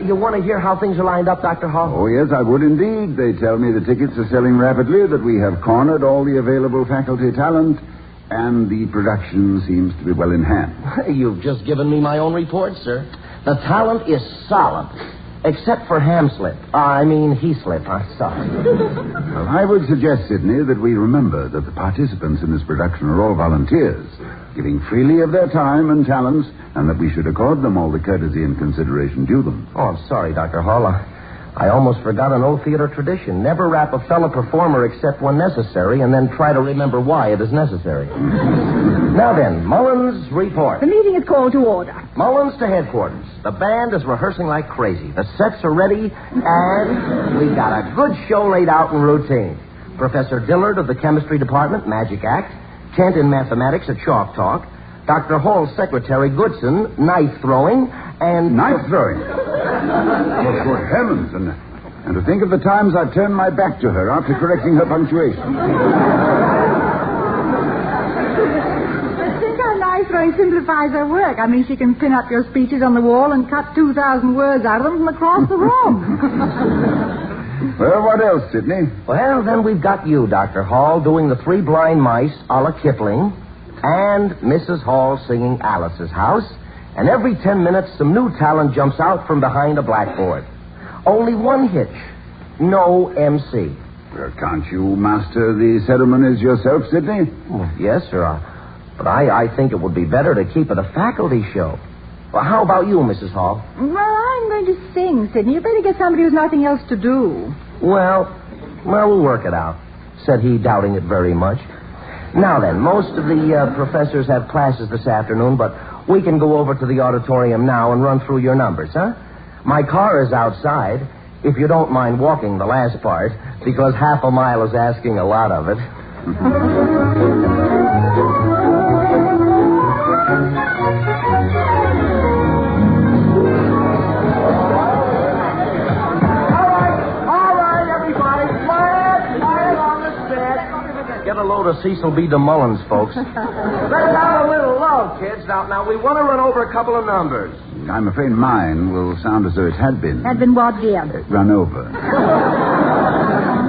you want to hear how things are lined up, Dr. Hall? Oh, yes, I would indeed. They tell me the tickets are selling rapidly, that we have cornered all the available faculty talent, and the production seems to be well in hand. You've just given me my own report, sir. The talent is solid. Except for Heaslip. I'm sorry. Well, I would suggest, Sidney, that we remember that the participants in this production are all volunteers, giving freely of their time and talents, and that we should accord them all the courtesy and consideration due them. Oh, I'm sorry, Dr. Hall. I almost forgot an old theater tradition. Never wrap a fellow performer except when necessary, and then try to remember why it is necessary. Now then, Mullins, report. The meeting is called to order. Mullins to headquarters. The band is rehearsing like crazy. The sets are ready, and we got a good show laid out in routine. Professor Dillard of the chemistry department, Magic Act. Kent in mathematics, a chalk talk. Dr. Hall's secretary, Goodson, knife throwing, and... Knife throwing? Oh, good heavens. And to think of the times I've turned my back to her after correcting her punctuation. I think our knife throwing simplifies her work. I mean, she can pin up your speeches on the wall and cut 2,000 words out of them from across the room. Well, what else, Sidney? Well, then we've got you, Dr. Hall, doing the Three Blind Mice a la Kipling, and Mrs. Hall singing Alice's House, and every 10 minutes some new talent jumps out from behind a blackboard. Only one hitch. No MC. Well, can't you master the ceremonies yourself, Sidney? Oh, yes, sir. But I think it would be better to keep it a faculty show. Well, how about you, Mrs. Hall? Well, I'm going to sing, Sidney. You better get somebody who's nothing else to do. Well, we'll work it out, said he, doubting it very much. Now then, most of the professors have classes this afternoon, but we can go over to the auditorium now and run through your numbers, huh? My car is outside, if you don't mind walking the last part, because half a mile is asking a lot of it. Get a load of Cecil B. DeMullins, folks. Let's have a little love, kids. Now, we want to run over a couple of numbers. I'm afraid mine will sound as though it had been. Had been what, dear? Run over.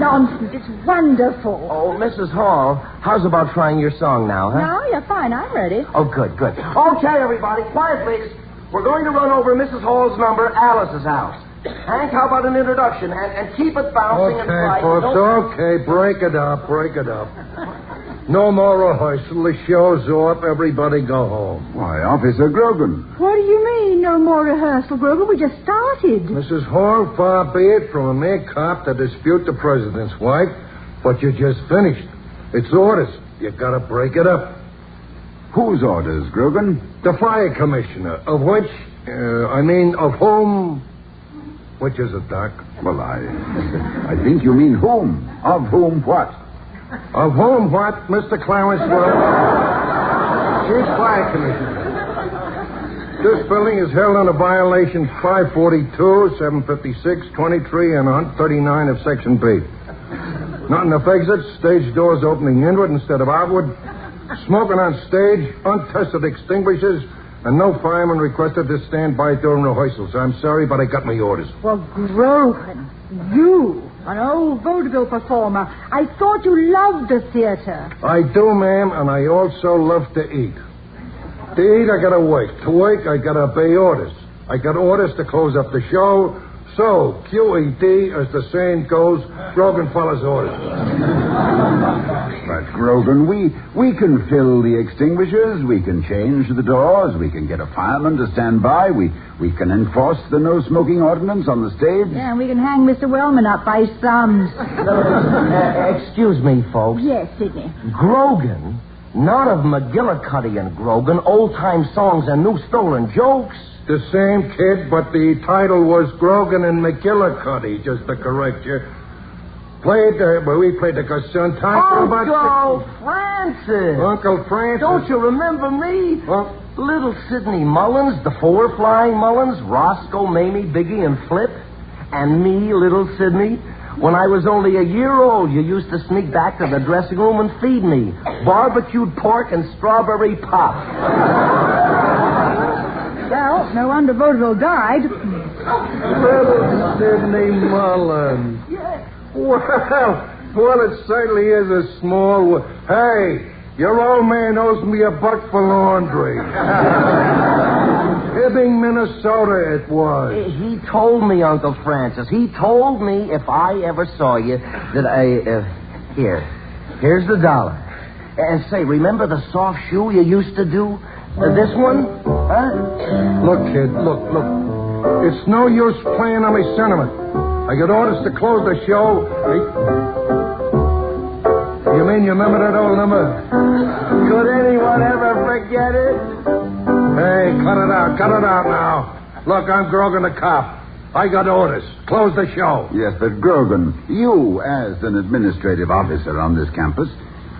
Nonsense. It's wonderful. Oh, Mrs. Hall, how's about trying your song now, huh? No, you're fine. I'm ready. Oh, good. Okay, everybody, quiet, please. We're going to run over Mrs. Hall's number, Alice's House. Hank, how about an introduction? And keep it bouncing and bright. Okay, break it up. No more rehearsal. The show's off. Everybody go home. Why, Officer Grogan. What do you mean, no more rehearsal, Grogan? We just started. Mrs. Hall, far be it from a mere cop to dispute the president's wife, but you just finished. It's orders. You gotta break it up. Whose orders, Grogan? The fire commissioner, of which, of whom... Which is it, Doc? Well, I think you mean whom. Of whom what? Of whom what, Mr. Clarence Will? Chief Fire Commissioner. This building is held under violations 542, 756, 23, and 139 of Section B. Nothing affects it. Stage doors opening inward instead of outward. Smoking on stage, untested extinguishers, and no fireman requested to stand by during rehearsals. I'm sorry, but I got my orders. Well, Grogan, you, an old vaudeville performer, I thought you loved the theater. I do, ma'am, and I also love to eat. To eat, I gotta work. To work, I gotta obey orders. I got orders to close up the show. So, QED, as the saying goes, Grogan follows orders. But, Grogan, we can fill the extinguishers, we can change the doors, we can get a fireman to stand by, we can enforce the no-smoking ordinance on the stage. Yeah, and we can hang Mr. Wellman up by his thumbs. Excuse me, folks. Yes, Sidney. Grogan? Not of McGillicuddy and Grogan, old-time songs and new stolen jokes. The same kid, but the title was Grogan and McGillicuddy, just to correct you. We played the Gusson time. Uncle Francis. Uncle Francis. Don't you remember me? Well, Little Sidney Mullins, the four flying Mullins, Roscoe, Mamie, Biggie, and Flip. And me, little Sidney. When I was only a year old, you used to sneak back to the dressing room and feed me barbecued pork and strawberry pop. Well, no wonder vaudeville died. Little Sidney Mullins. Yes. Well, it certainly is a small... Hey, your old man owes me $1 for laundry. Hibbing, Minnesota, it was. He told me, Uncle Francis. He told me if I ever saw you that I... Here's the $1. And say, remember the soft shoe you used to do? This one? Huh? Look, kid, look. It's no use playing on my sentiment. I got orders to close the show. You mean you remember that old number? Could anyone ever forget it? Hey, cut it out now. Look, I'm Grogan the cop. I got orders. Close the show. Yes, but Grogan, you, as an administrative officer on this campus,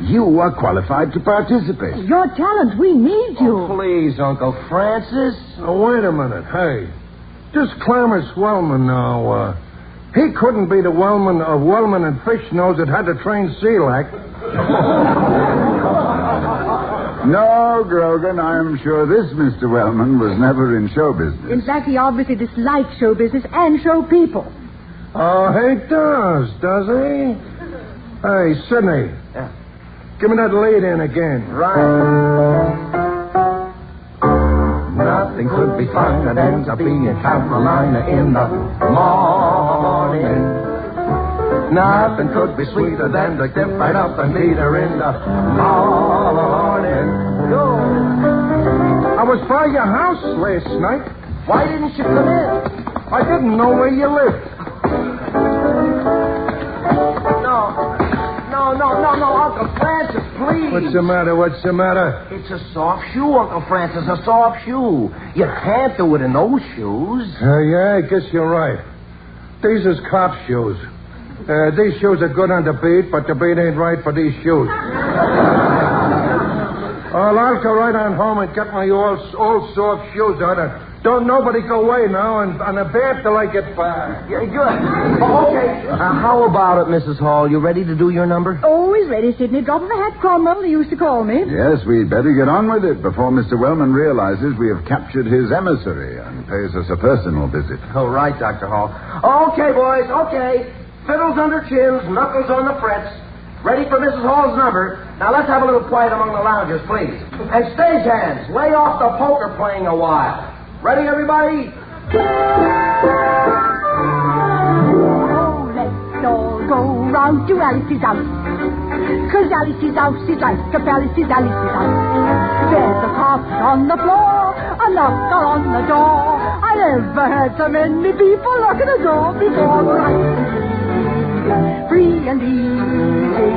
you are qualified to participate. Your talent, we need you. Oh, please, Uncle Francis. Oh, wait a minute. Hey, just Clarence Wellman now. He couldn't be the Wellman of Wellman and Fishnose that had to train Selak. No, Grogan, I'm sure this Mr. Wellman was never in show business. In fact, he obviously dislikes show business and show people. Oh, he does he? Hey, Sidney. Yeah. Give me that lead in again. Right. Nothing could be finer than to be in Carolina in the morning. Nothing could be sweeter than to get right up and meet her in the morning. I was by your house last night. Why didn't you come in? I didn't know where you lived. No, Uncle Francis, please. What's the matter? It's a soft shoe, Uncle Francis, a soft shoe. You can't do it in those shoes. Yeah, I guess you're right. These is cop shoes. These shoes are good on the beat, but the beat ain't right for these shoes. Well, I'll go right on home and get my old soft shoes on. Don't nobody go away now, and a bed till I get back. Yeah, good. Okay. How about it, Mrs. Hall? You ready to do your number? Always ready, Sidney. Drop of a hat, Cromwell. They used to call me. Yes, we'd better get on with it before Mr. Wellman realizes we have captured his emissary and pays us a personal visit. Oh, right, Dr. Hall. Okay, boys, okay. Fiddles under chins, knuckles on the frets. Ready for Mrs. Hall's number. Now, let's have a little quiet among the loungers, please. And stage hands, lay off the poker playing a while. Ready, everybody? Oh, let's all go round to Alice's house. 'Cause Alice's house is like a palace is Alice's house. There's a carpet on the floor, a knocker on the door. I never had so many people knock at the door before. Free and easy.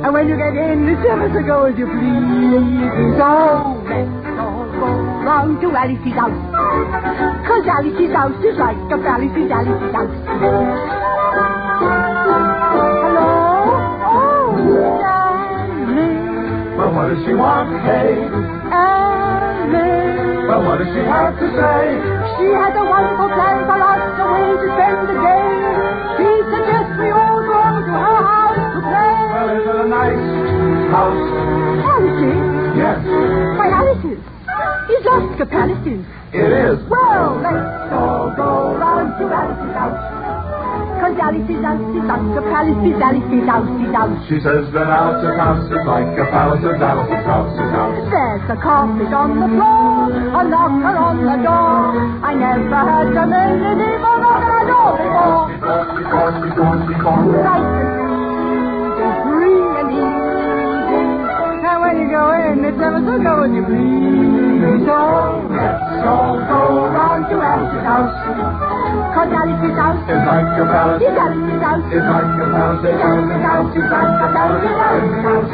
And when you get in, it's ever to go as you please. So let's all go round to Alice's house. 'Cause Alice's house is like a palace is Alice's house. Hello? Oh, what does she want, Faye? Well, what does she have to say? She has a wonderful plan for us, a way to spend the day. She suggests we all go over to her house to play. Well, is it a nice house? Alice's? Yes. Why, Alice's. Is Oscar Palace's? It is. Well, let's all go round to Alice's house. 'Cause Alice's house is Oscar Palace's, Alice's house is out. She says that Alice's house is like a palace, and Alice's house is out. There's a carpet on the floor, a knocker on the door. I never heard so many people knock on a door before. Like the breeze, ring and easy. And when you go in, it's ever so cozy breeze. So let's all go round to Alice's house. 'Cause Alice's house is like a palace. Is Alice's house. Is like a palace. Is Alice's house. Is like a palace. Is Alice's house.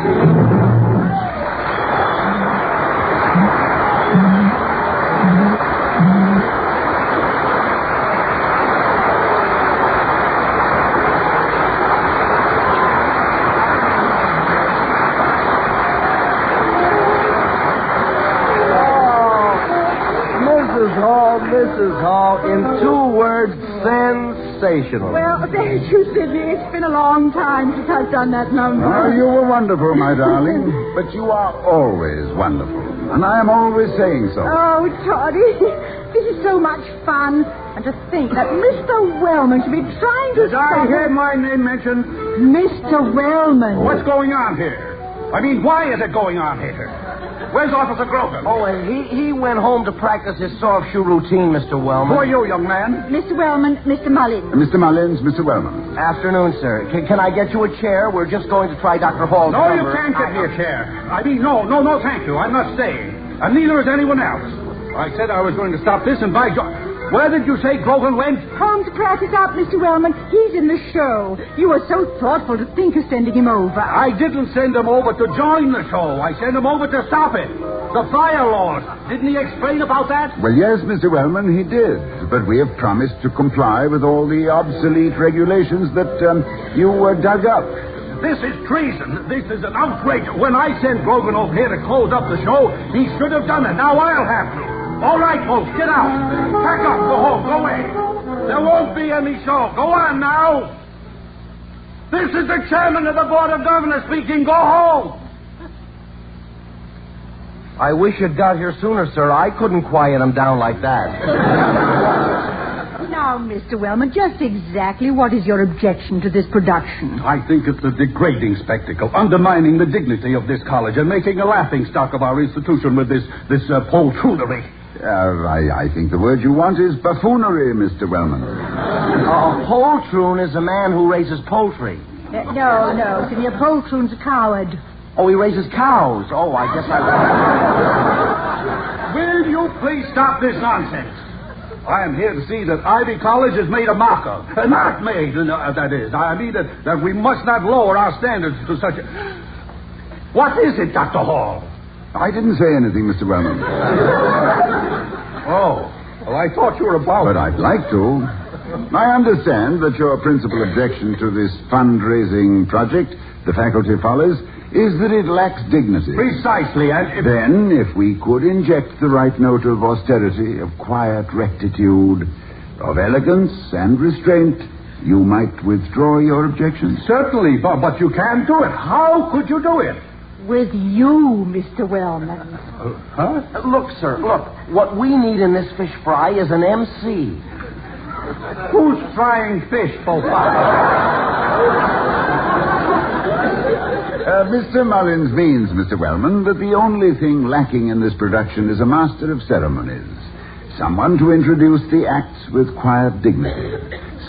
Mrs. Hall, in 2 words, sensational. Well, thank you, Sidney. It's been a long time since I've done that number. Oh, you were wonderful, my darling. But you are always wonderful. And I am always saying so. Oh, Toddy, this is so much fun. And to think that Mr. Wellman should be trying to... Did I hear my name mentioned? Mr. Wellman. What's going on here? I mean, why is it going on here? Where's Officer Grogan? Oh, and he went home to practice his soft shoe routine, Mr. Wellman. Who are you, young man? Mr. Wellman, Mr. Mullins. Mr. Mullins, Mr. Wellman. Afternoon, sir. Can I get you a chair? We're just going to try Dr. Hall's No, number. you can't get me a chair. I mean, no, thank you. I'm not staying. And neither is anyone else. I said I was going to stop this, and by God... Where did you say Grogan went? Home to practice out, Mr. Wellman. He's in the show. You were so thoughtful to think of sending him over. I didn't send him over to join the show. I sent him over to stop it. The fire laws. Didn't he explain about that? Well, yes, Mr. Wellman, he did. But we have promised to comply with all the obsolete regulations that you dug up. This is treason. This is an outrage. When I sent Grogan over here to close up the show, he should have done it. Now I'll have to. All right, folks, get out. Pack up, go home, go away. There won't be any show. Go on now. This is the chairman of the Board of Governors speaking. Go home. I wish you'd got here sooner, sir. I couldn't quiet him down like that. Now, Mr. Wellman, just exactly what is your objection to this production? I think it's a degrading spectacle, undermining the dignity of this college and making a laughingstock of our institution with this poltroonery. I think the word you want is buffoonery, Mr. Wellman. A poltroon is a man who raises poultry. No, Sidney, a poltroon's a coward. Oh, he raises cows. Oh, I guess Will you please stop this nonsense? I am here to see that Ivy College has made a mock of. Not made, that is. I mean that we must not lower our standards to such a... What is it, Dr. Hall? I didn't say anything, Mr. Wellman. Oh, well, I thought you were about... But I'd like to. I understand that your principal objection to this fundraising project, the Faculty Follies, is that it lacks dignity. Precisely, and... Then, if we could inject the right note of austerity, of quiet rectitude, of elegance and restraint, you might withdraw your objection. Certainly, but you can't do it. How could you do it? With you, Mr. Wellman. Huh? Look, sir, look. What we need in this fish fry is an MC. Who's frying fish, Mr. Mullins means, Mr. Wellman, that the only thing lacking in this production is a master of ceremonies. Someone to introduce the acts with quiet dignity.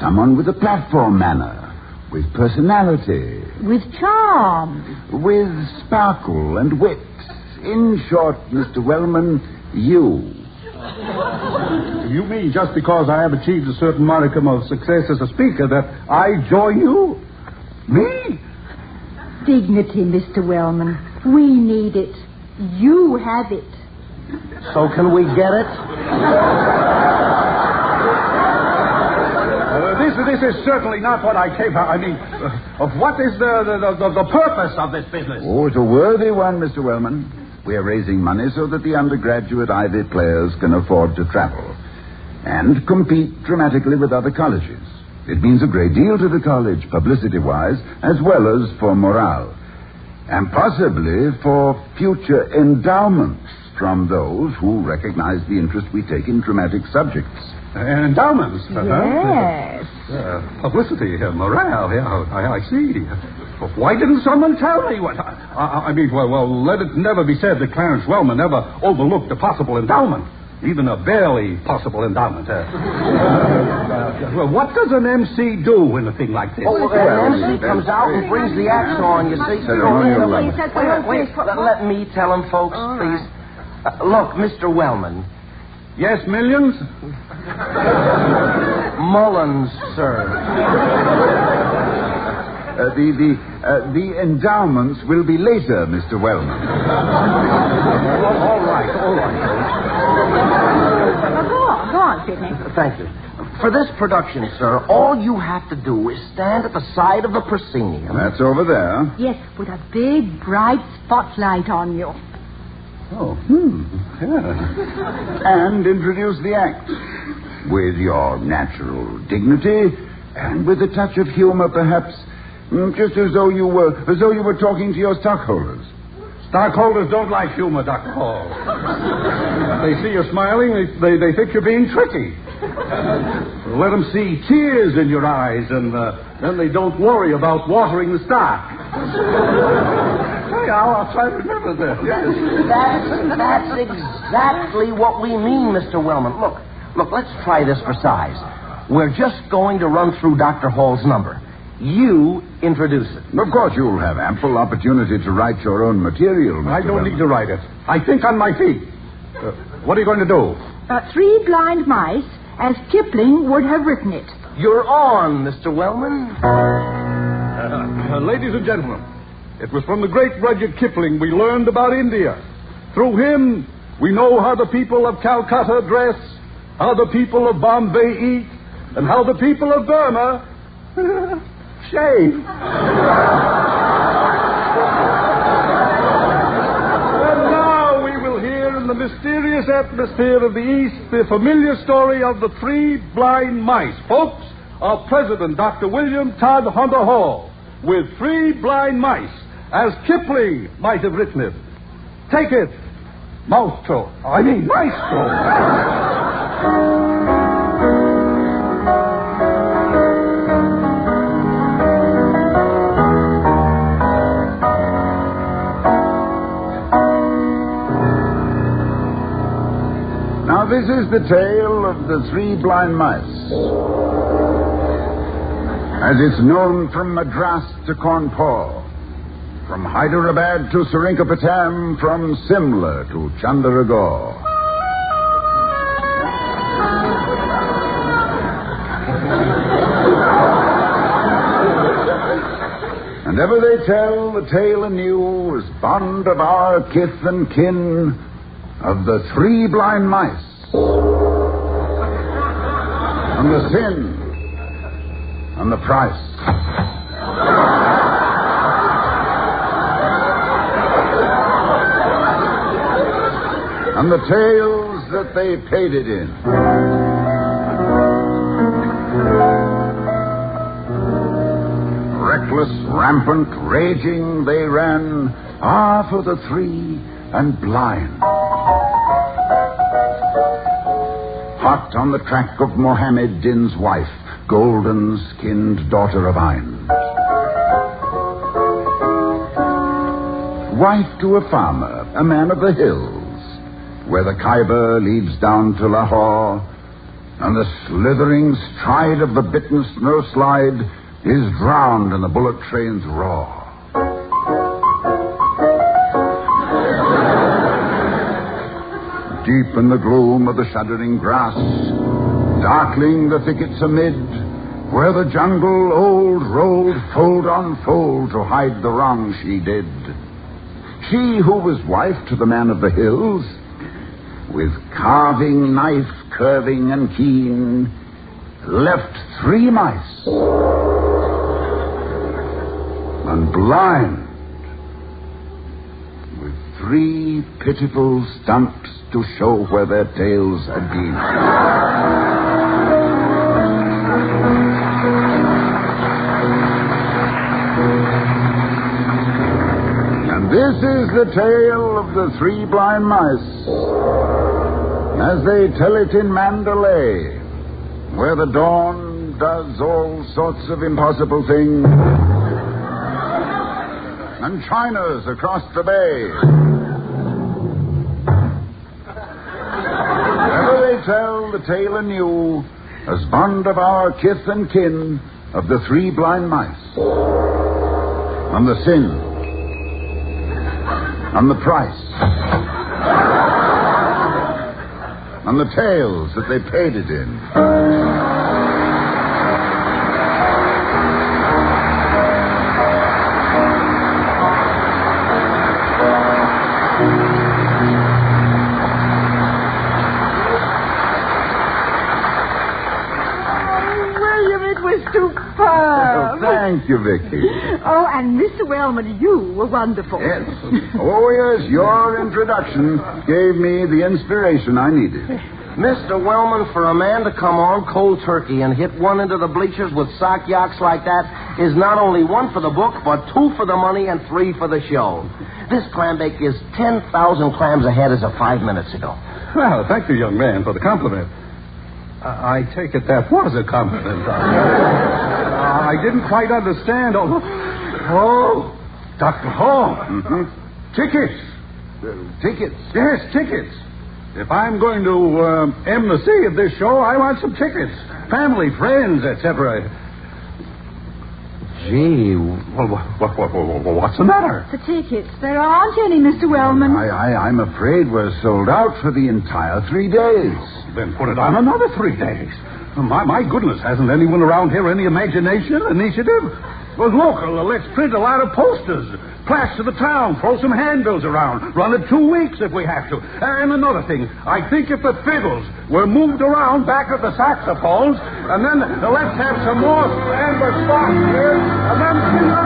Someone with a platform manner. With personality. With charm. With sparkle and wit. In short, Mr. Wellman, you. You mean just because I have achieved a certain modicum of success as a speaker that I join you? Me? Dignity, Mr. Wellman. We need it. You have it. So can we get it? This is certainly not what I came for. I mean, what is the purpose of this business? Oh, it's a worthy one, Mr. Wellman. We're raising money so that the undergraduate Ivy players can afford to travel and compete dramatically with other colleges. It means a great deal to the college, publicity-wise, as well as for morale. And possibly for future endowments from those who recognize the interest we take in dramatic subjects. Endowments? Yes. Publicity, morale, yeah, I see. Why didn't someone tell me what... I mean, well, let it never be said that Clarence Wellman ever overlooked a possible endowment. Even a barely possible endowment. Well, what does an MC do in a thing like this? Oh, an MC comes out and brings the acts on, you see. Wait, let me tell him, folks, please. Look, Mr. Wellman. Yes, millions? Mullins, sir. The endowments will be later, Mr. Wellman. All right. Go on, Sidney. Thank you. For this production, sir, all you have to do is stand at the side of the proscenium. That's over there. Yes, put a big, bright spotlight on you. Oh, yeah. And introduce the act with your natural dignity and with a touch of humor, perhaps, just as though you were talking to your stockholders. Stockholders don't like humor, Dr. Hall. They see you smiling, they think you're being tricky. Let them see tears in your eyes, and then they don't worry about watering the stock. I'll try to remember that. Yes. That's exactly what we mean, Mr. Wellman. Look, let's try this for size. We're just going to run through Dr. Hall's number. You introduce it. Of course, you'll have ample opportunity to write your own material, Mr. I don't Wellman. need to write it. I think on my feet. What are you going to do? 3 blind mice, as Kipling would have written it. You're on, Mr. Wellman. Ladies and gentlemen, it was from the great Rudyard Kipling we learned about India. Through him, we know how the people of Calcutta dress, how the people of Bombay eat, and how the people of Burma shave. And now we will hear in the mysterious atmosphere of the East the familiar story of the 3 blind mice. Folks, our president, Dr. William Todd Hunter Hall, with 3 blind mice, as Kipling might have written it. Take it, maestro. Now, this is the tale of the 3 blind mice. As it's known from Madras to Cawnpore, from Hyderabad to Seringapatam, from Simla to Chandaragore. And ever they tell the tale anew as bond of our kith and kin of the 3 blind mice. And the sin and the price. And the tales that they paid it in. Reckless, rampant, raging they ran, for the 3 and blind. Hot on the track of Mohammed Din's wife, golden-skinned daughter of Ain. Wife to a farmer, a man of the hills, where the Khyber leads down to Lahore, and the slithering stride of the bitten snowslide is drowned in the bullet train's roar. Deep in the gloom of the shuddering grass, darkling the thickets amid, where the jungle old rolled fold on fold to hide the wrong she did. She who was wife to the man of the hills, with carving knife curving and keen, left 3 mice. And blind. With 3 pitiful stumps to show where their tails had been. And this is the tale of the 3 blind mice, as they tell it in Mandalay, where the dawn does all sorts of impossible things, and China's across the bay. Ever they tell the tale anew, as bond of our kith and kin, of the 3 blind mice, and the sin, and the price, and the tales that they paid it in. Thank you, Vicky. Oh, and Mr. Wellman, you were wonderful. Yes. Oh, yes, your introduction gave me the inspiration I needed. Mr. Wellman, for a man to come on cold turkey and hit one into the bleachers with sock yaks like that is not only 1 for the book, but 2 for the money and 3 for the show. This clam bake is 10,000 clams ahead as of 5 minutes ago. Well, thank you, young man, for the compliment. I take it that was a compliment. I didn't quite understand. Oh, Dr. Hall. Mm-hmm. Tickets. Tickets? Yes, tickets. If I'm going to MC of this show, I want some tickets. Family, friends, etc. Gee, what's the matter? The tickets. There aren't any, Mr. Wellman. I'm afraid we're sold out for the entire 3 days. Then put it on another 3 days. My goodness, hasn't anyone around here any imagination, initiative? Well, look, let's print a lot of posters, plaster the town, throw some handbills around, run it 2 weeks if we have to. And another thing, I think if the fiddles were moved around back of the saxophones, and then let's have some more amber spots here, and then sing up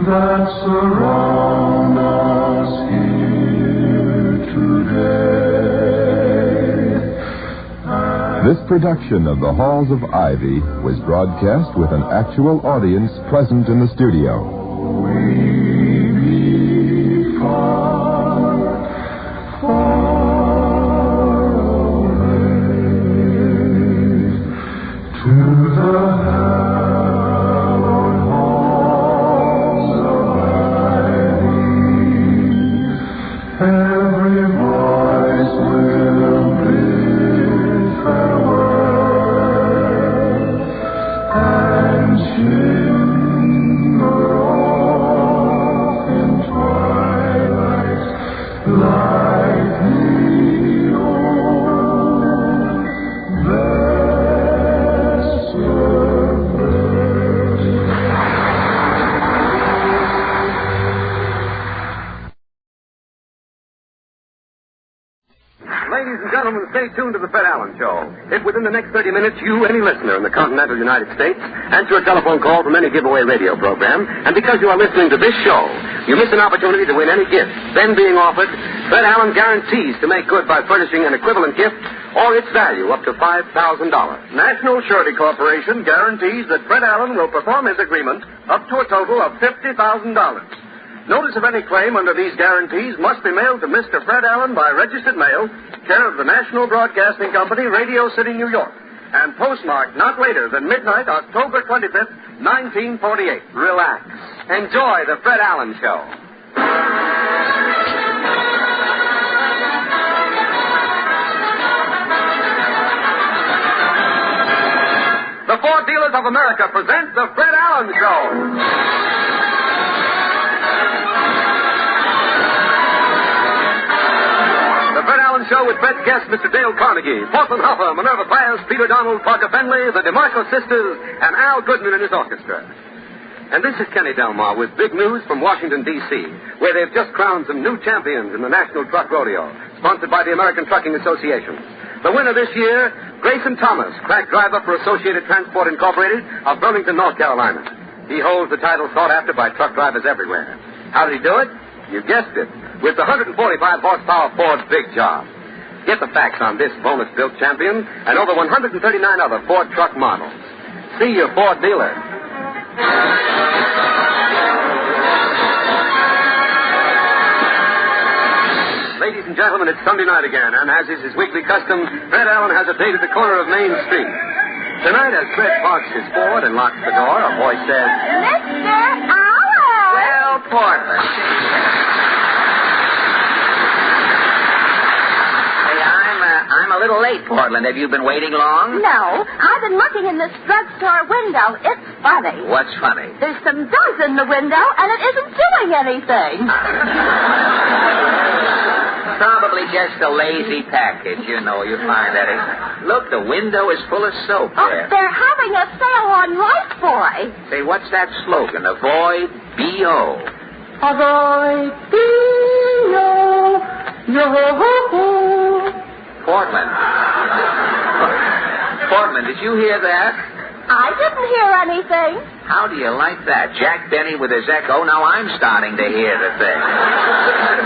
the surround us here today. This production of The Halls of Ivy was broadcast with an actual audience present in the studio. We far, far away to the Stay tuned to the Fred Allen Show. If within the next 30 minutes you, any listener in the continental United States, answer a telephone call from any giveaway radio program, and because you are listening to this show, you miss an opportunity to win any gift then being offered, Fred Allen guarantees to make good by furnishing an equivalent gift or its value up to $5,000. National Surety Corporation guarantees that Fred Allen will perform his agreement up to a total of $50,000. Notice of any claim under these guarantees must be mailed to Mr. Fred Allen by registered mail, care of the National Broadcasting Company, Radio City, New York, and postmarked not later than midnight, October 25th, 1948. Relax. Enjoy the Fred Allen Show. The Ford Dealers of America present the Fred Allen Show. The The Fred Allen Show with Fred's guests, Mr. Dale Carnegie, Portland Hoffa, Minerva Pius, Peter Donald, Parker Fenley, the DeMarco Sisters, and Al Goodman and his orchestra. And this is Kenny Delmar with big news from Washington, D.C., where they've just crowned some new champions in the National Truck Rodeo, sponsored by the American Trucking Association. The winner this year, Grayson Thomas, crack driver for Associated Transport Incorporated of Burlington, North Carolina. He holds the title sought after by truck drivers everywhere. How did he do it? You guessed it, with the 145 horsepower Ford Big Job. Get the facts on this bonus-built champion and over 139 other Ford truck models. See your Ford dealer. Ladies and gentlemen, it's Sunday night again, and as is his weekly custom, Fred Allen has a date at the corner of Main Street. Tonight, as Fred parks his Ford and locks the door, a voice says, Mr. Allen! Well, Portland. I'm a little late, Portland. Have you been waiting long? No, I've been looking in this drugstore window. It's funny. What's funny? There's some dust in the window, and it isn't doing anything. Probably just a lazy package. You know, you find that. Look, the window is full of soap there. They're having a sale on Lifebuoy. Say, what's that slogan? Avoid B.O. Avoid B.O. Yo-ho-ho. Portland. Portland, did you hear that? I didn't hear anything. How do you like that? Jack Benny with his echo. Now I'm starting to hear the thing.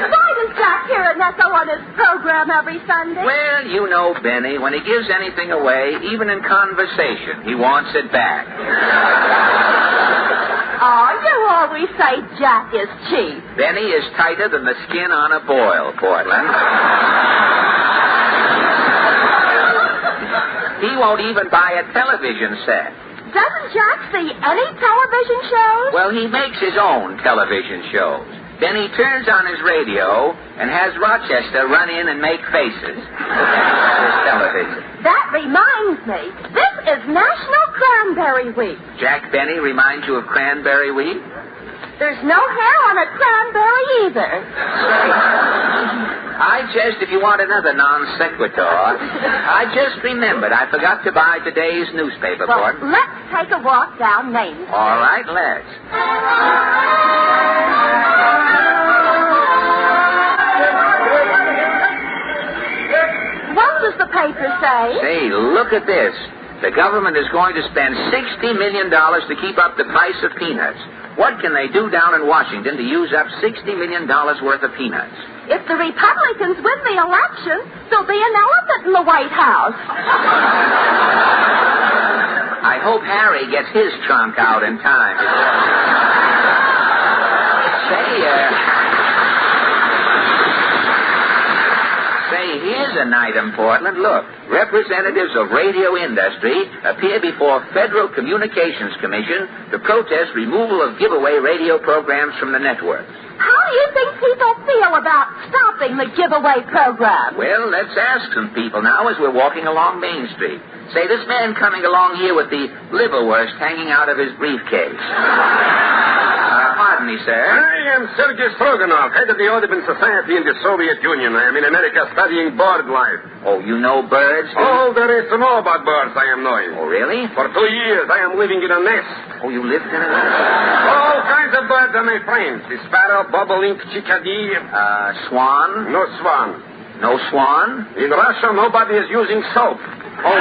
Why does Jack hear an echo on his program every Sunday? Well, you know Benny, when he gives anything away, even in conversation, he wants it back. Oh, you always say Jack is cheap. Benny is tighter than the skin on a boil, Portland. He won't even buy a television set. Doesn't Jack see any television shows? Well, he makes his own television shows. Then he turns on his radio and has Rochester run in and make faces. His television. That reminds me. This is National Cranberry Week. Jack Benny reminds you of Cranberry Week? There's no hair on a cranberry either. If you want another non sequitur, I just remembered I forgot to buy today's newspaper, Well, Portland. let's take a walk down Main Street. All right, let's. What does the paper say? Say, look at this. The government is going to spend $60 million to keep up the price of peanuts. What can they do down in Washington to use up $60 million worth of peanuts? If the Republicans win the election, there'll be an elephant in the White House. I hope Harry gets his trunk out in time. Say, here's an item, Portland. Look, representatives of radio industry appear before Federal Communications Commission to protest removal of giveaway radio programs from the network. How do you think people feel about stopping the giveaway program? Well, let's ask some people now as we're walking along Main Street. Say, this man coming along here with the liverwurst hanging out of his briefcase. Pardon me, sir. I am Sergei Stroganov, head of the Audubon Society in the Soviet Union. I am in America studying bird life. Oh, you know birds? All there is to know about birds I am knowing. Oh, really? For 2 years, I am living in a nest. Oh, you lived in a nest? All kinds of birds are my friends. The sparrow, bobolink, chickadee. Swan? No swan. No swan? In Russia, nobody is using soap. Oh,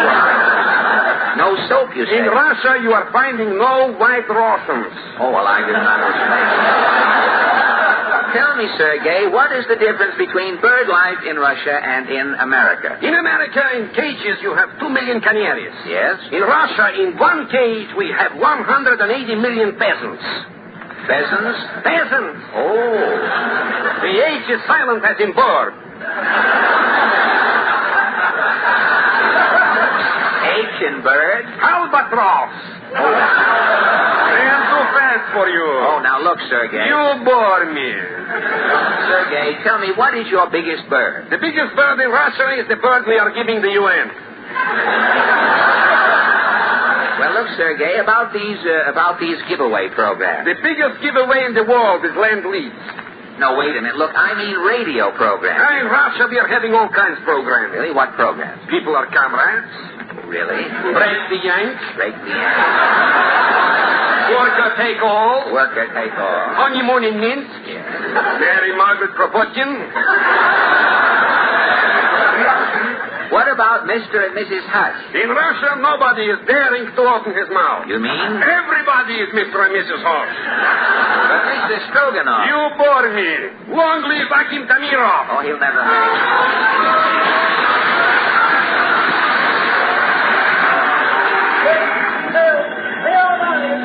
no soap, you say? In Russia, you are finding no white Russians. Oh, well, I didn't understand. Tell me, Sergei, what is the difference between bird life in Russia and in America? In America, in cages, you have 2 million canaries. Yes? In Russia, in one cage, we have 180 million pheasants. Pheasants? Pheasants. Oh. The H is silent as in bird. H in bird? Albatross. Oh. I am too fast for you. Oh, now look, Sergei. You bore me. Sergei, tell me, what is your biggest bird? The biggest bird in Russia is the bird we are giving the UN. Well, look, Sergei, about these giveaway programs. The biggest giveaway in the world is Land Lease. No, wait a minute. Look, I mean radio programs. In Russia, we are having all kinds of programs. Really? What programs? People are comrades. Really? Break the Yanks. Break the Yanks. Worker take all. Worker take all. Honeymoon in Minsk. Yes. Mary Margaret Kropotkin. What about Mr. and Mrs. Hush? In Russia, nobody is daring to open his mouth. You mean? Everybody is Mr. and Mrs. Hush. But Mr. Stroganoff. You bore me. Long live Akim Tamirov. Oh, he'll never have.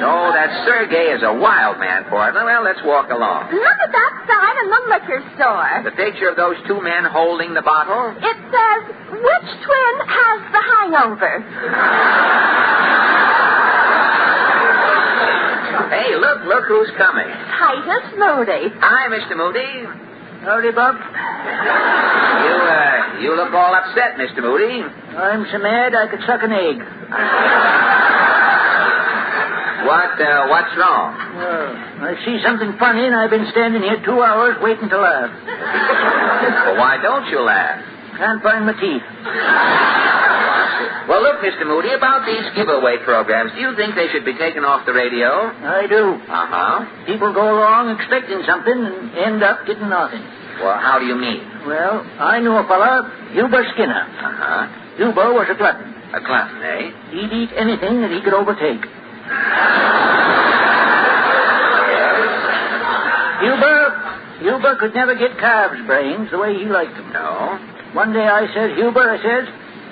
Oh, that Sergei is a wild man, Portland. Well, let's walk along. Look at that sign in the liquor store. The picture of those two men holding the bottle? It says, which twin has the hangover? Hey, look who's coming. Titus Moody. Hi, Mr. Moody. Howdy, Bob. You look all upset, Mr. Moody. I'm so mad I could suck an egg. What's wrong? I see something funny, and I've been standing here 2 hours waiting to laugh. Well, why don't you laugh? Can't find my teeth. Well, look, Mr. Moody, about these giveaway programs, do you think they should be taken off the radio? I do. Uh-huh. People go along expecting something and end up getting nothing. Well, how do you mean? Well, I knew a fella, Huber Skinner. Uh-huh. Huber was a glutton. A glutton, eh? He'd eat anything that he could overtake. Huber could never get calves' brains the way he liked them. No. One day I said, Huber,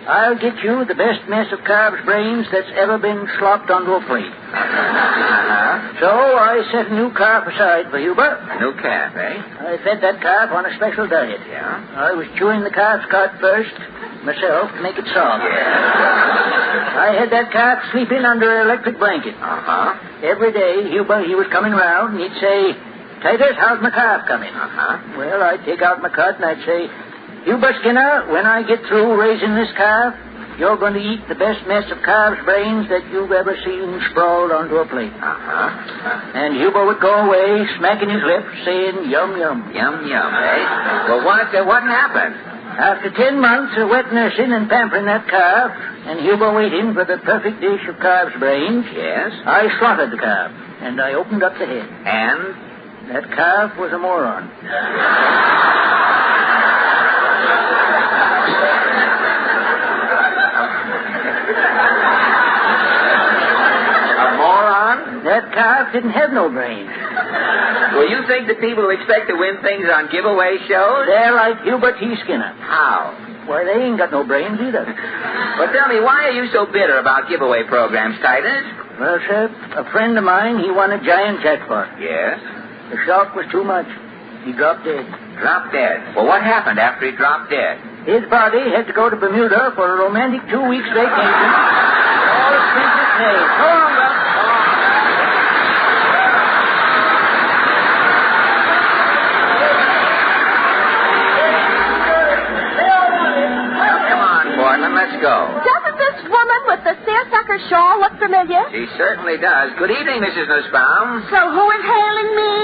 I'll get you the best mess of calves' brains that's ever been slopped onto a plate. Uh-huh. So I set a new calf aside for Huber. A new calf, eh? I fed that calf on a special diet. Yeah? I was chewing the calf's cud first, myself, to make it soft. I had that calf sleeping under an electric blanket. Uh-huh. Every day, Huber, he was coming round, and he'd say, Titus, how's my calf coming? Uh-huh. Well, I'd take out my cud, and I'd say, Huber Skinner, when I get through raising this calf, you're going to eat the best mess of calf's brains that you've ever seen sprawled onto a plate. Uh-huh. And Huber would go away, smacking his lips, saying, yum, yum. Yum, yum, eh? Well, what happened? After 10 months of wet nursing and pampering that calf, and Huber waiting for the perfect dish of calf's brains, yes, I slaughtered the calf, and I opened up the head. And? That calf was a moron. A moron? That calf didn't have no brains. Well, you think the people who expect to win things on giveaway shows? They're like Hubert T. Skinner. How? Why, they ain't got no brains either. Well, tell me, why are you so bitter about giveaway programs, Titus? Well, sir, a friend of mine, he won a giant jackpot. Yes? The shock was too much. He dropped dead. Dropped dead? Well, what happened after he dropped dead? His body had to go to Bermuda for a romantic 2 weeks vacation. All expenses paid. So long, Buck. Portland, let's go. Doesn't this woman with the seersucker shawl look familiar? She certainly does. Good evening, Mrs. Nussbaum. So who is hailing me?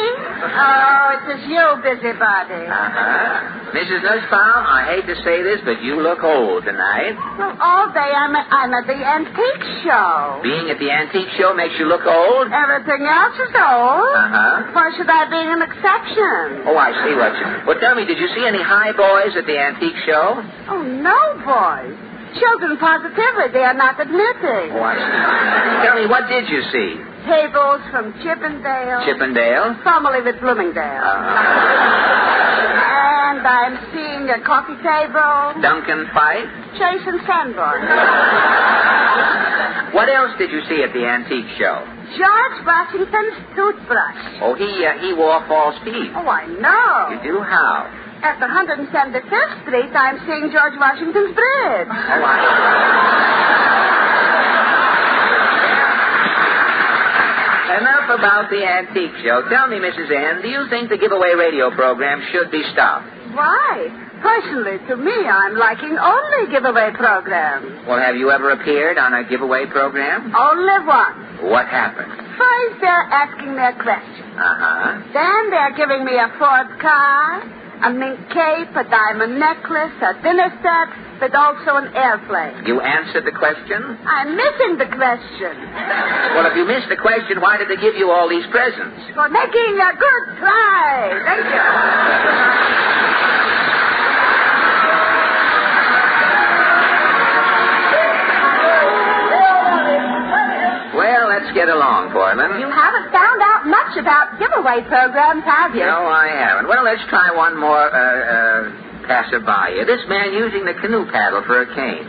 Oh, it is you, busybody. Uh-huh. Mrs. Nussbaum, I hate to say this, but you look old tonight. Well, all day I'm at the antique show. Being at the antique show makes you look old? Everything else is old. Uh-huh. Why should I be an exception? Oh, I see what you... Well, tell me, did you see any high boys at the antique show? Oh, no, boys. Children positively dare not admit it. Oh, I see. Tell me, what did you see? Tables from Chippendale. Chippendale? Formerly with Bloomingdale. And I'm seeing a coffee table. Duncan Fife? Chase and Sanborn. What else did you see at the antique show? George Washington's toothbrush. Oh, he wore false teeth. Oh, I know. You do? How? At the 175th Street, I'm seeing George Washington's bridge. Oh, Enough about the antique show. Tell me, Mrs. N, do you think the giveaway radio program should be stopped? Why? Personally, to me, I'm liking only giveaway programs. Well, have you ever appeared on a giveaway program? Only one. What happened? First, they're asking their questions. Uh-huh. Then they're giving me a Ford car, a mink cape, a diamond necklace, a dinner set, but also an airplane. You answered the question? I'm missing the question. Well, if you missed the question, why did they give you all these presents? For making a good try. Thank you. Well, let's get along, Portland. You haven't found out much about giveaway programs, have you? No, I haven't. Well, let's try one more passerby. This man using the canoe paddle for a cane.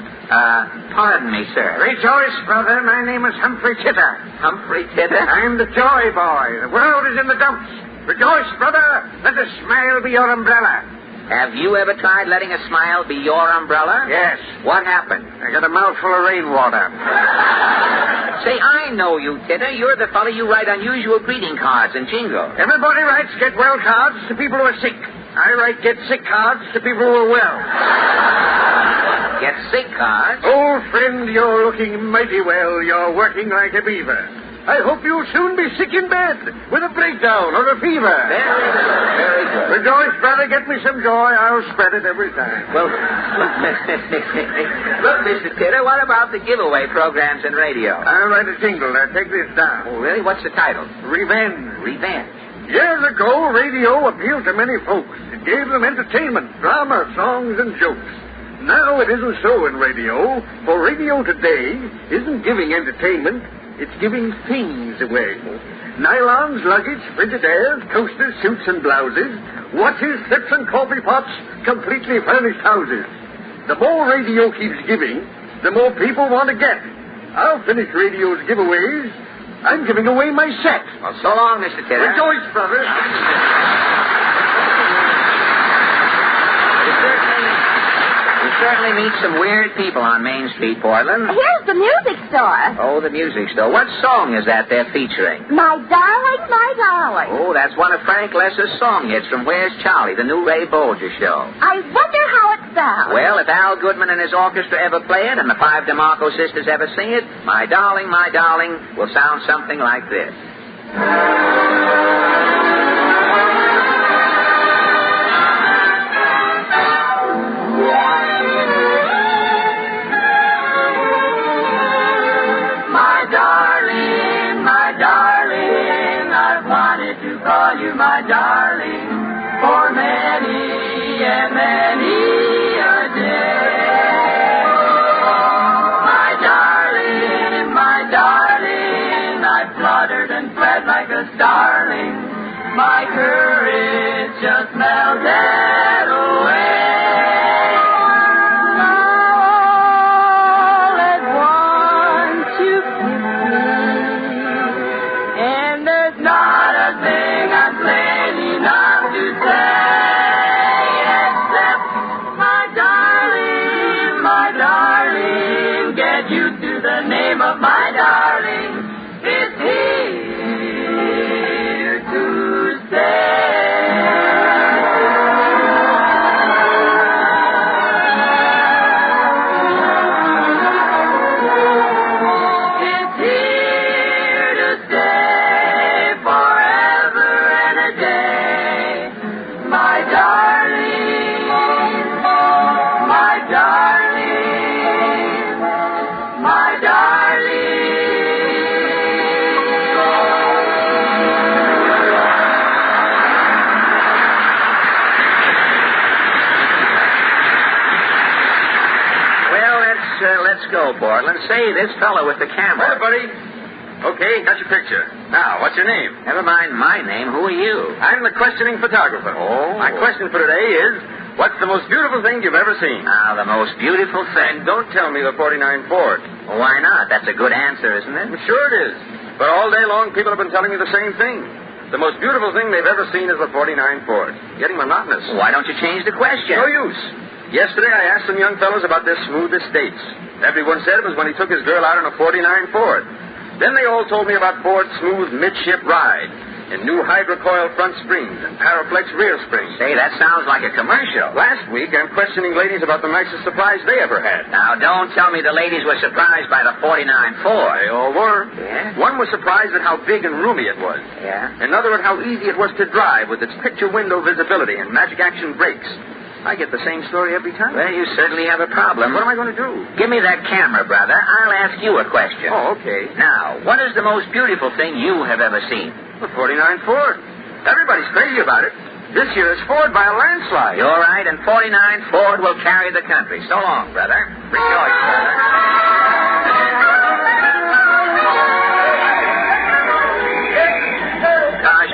Pardon me, sir. Rejoice, brother. My name is Humphrey Titter. Humphrey Titter? I'm the joy boy. The world is in the dumps. Rejoice, brother. Let a smile be your umbrella. Have you ever tried letting a smile be your umbrella? Yes. What happened? I got a mouthful of rainwater. Say, I know you, Titter. You're the fellow you write unusual greeting cards and jingle. Everybody writes get well cards to people who are sick. I write get sick cards to people who are well. Get sick cards? Old friend, you're looking mighty well. You're working like a beaver. I hope you'll soon be sick in bed with a breakdown or a fever. Very good. Very good. Rejoice, brother. Get me some joy. I'll spread it every time. Well, look, Mr. Titter, what about the giveaway programs in radio? I'll write a jingle. Now, take this down. Oh, really? What's the title? Revenge. Revenge. Years ago, radio appealed to many folks. It gave them entertainment, drama, songs, and jokes. Now it isn't so in radio, for radio today isn't giving entertainment, it's giving things away. Nylons, luggage, Frigidaires, coasters, suits, and blouses, watches, slips, and coffee pots, completely furnished houses. The more radio keeps giving, the more people want to get. I'll finish radio's giveaways. I'm giving away my set. Well, so long, Mr. Titter. Rejoice, brother. You certainly meet some weird people on Main Street, Portland. Here's the music store. Oh, the music store. What song is that they're featuring? My darling, my darling. Oh, that's one of Frank Lesser's song hits from Where's Charlie, the new Ray Bolger show. I wonder how it sounds. Well, if Al Goodman and his orchestra ever play it and the Five DeMarco sisters ever sing it, my darling, will sound something like this. My darling, for many and many a day. My darling, I fluttered and fled like a starling. My courage just melted away. All at once you kissed me, and there's not a thing I'm plain enough to say, except my darling, get used to the name of my darling. It's here to stay. It's here to stay forever and a day. My darling, my darling, my darling. Well, let's go, Portland. Say, this fellow with the camera. Hey, buddy. Okay, got your picture. Now, what's your name? Never mind my name. Who are you? I'm the questioning photographer. Oh. My question for today is, what's the most beautiful thing you've ever seen? Now, the most beautiful thing. And don't tell me the 49 Ford. Well, why not? That's a good answer, isn't it? Sure it is. But all day long, people have been telling me the same thing. The most beautiful thing they've ever seen is the 49 Ford. Getting monotonous. Why don't you change the question? No use. Yesterday, I asked some young fellows about their smoothest dates. Everyone said it was when he took his girl out in a 49 Ford. Then they all told me about Ford's smooth midship ride. and new hydrocoil front springs and Paraflex rear springs. Say, that sounds like a commercial. Last week, I'm questioning ladies about the nicest surprise they ever had. Now, don't tell me the ladies were surprised by the 49 Ford. They all were. Yeah? One was surprised at how big and roomy it was. Yeah? Another at how easy it was to drive with its picture window visibility and magic action brakes. I get the same story every time. Well, you certainly have a problem. What am I going to do? Give me that camera, brother. I'll ask you a question. Oh, okay. Now, what is the most beautiful thing you have ever seen? The 49 Ford. Everybody's crazy about it. This year it's Ford by a landslide. You're right, and 49 Ford will carry the country. So long, brother. Rejoice, brother.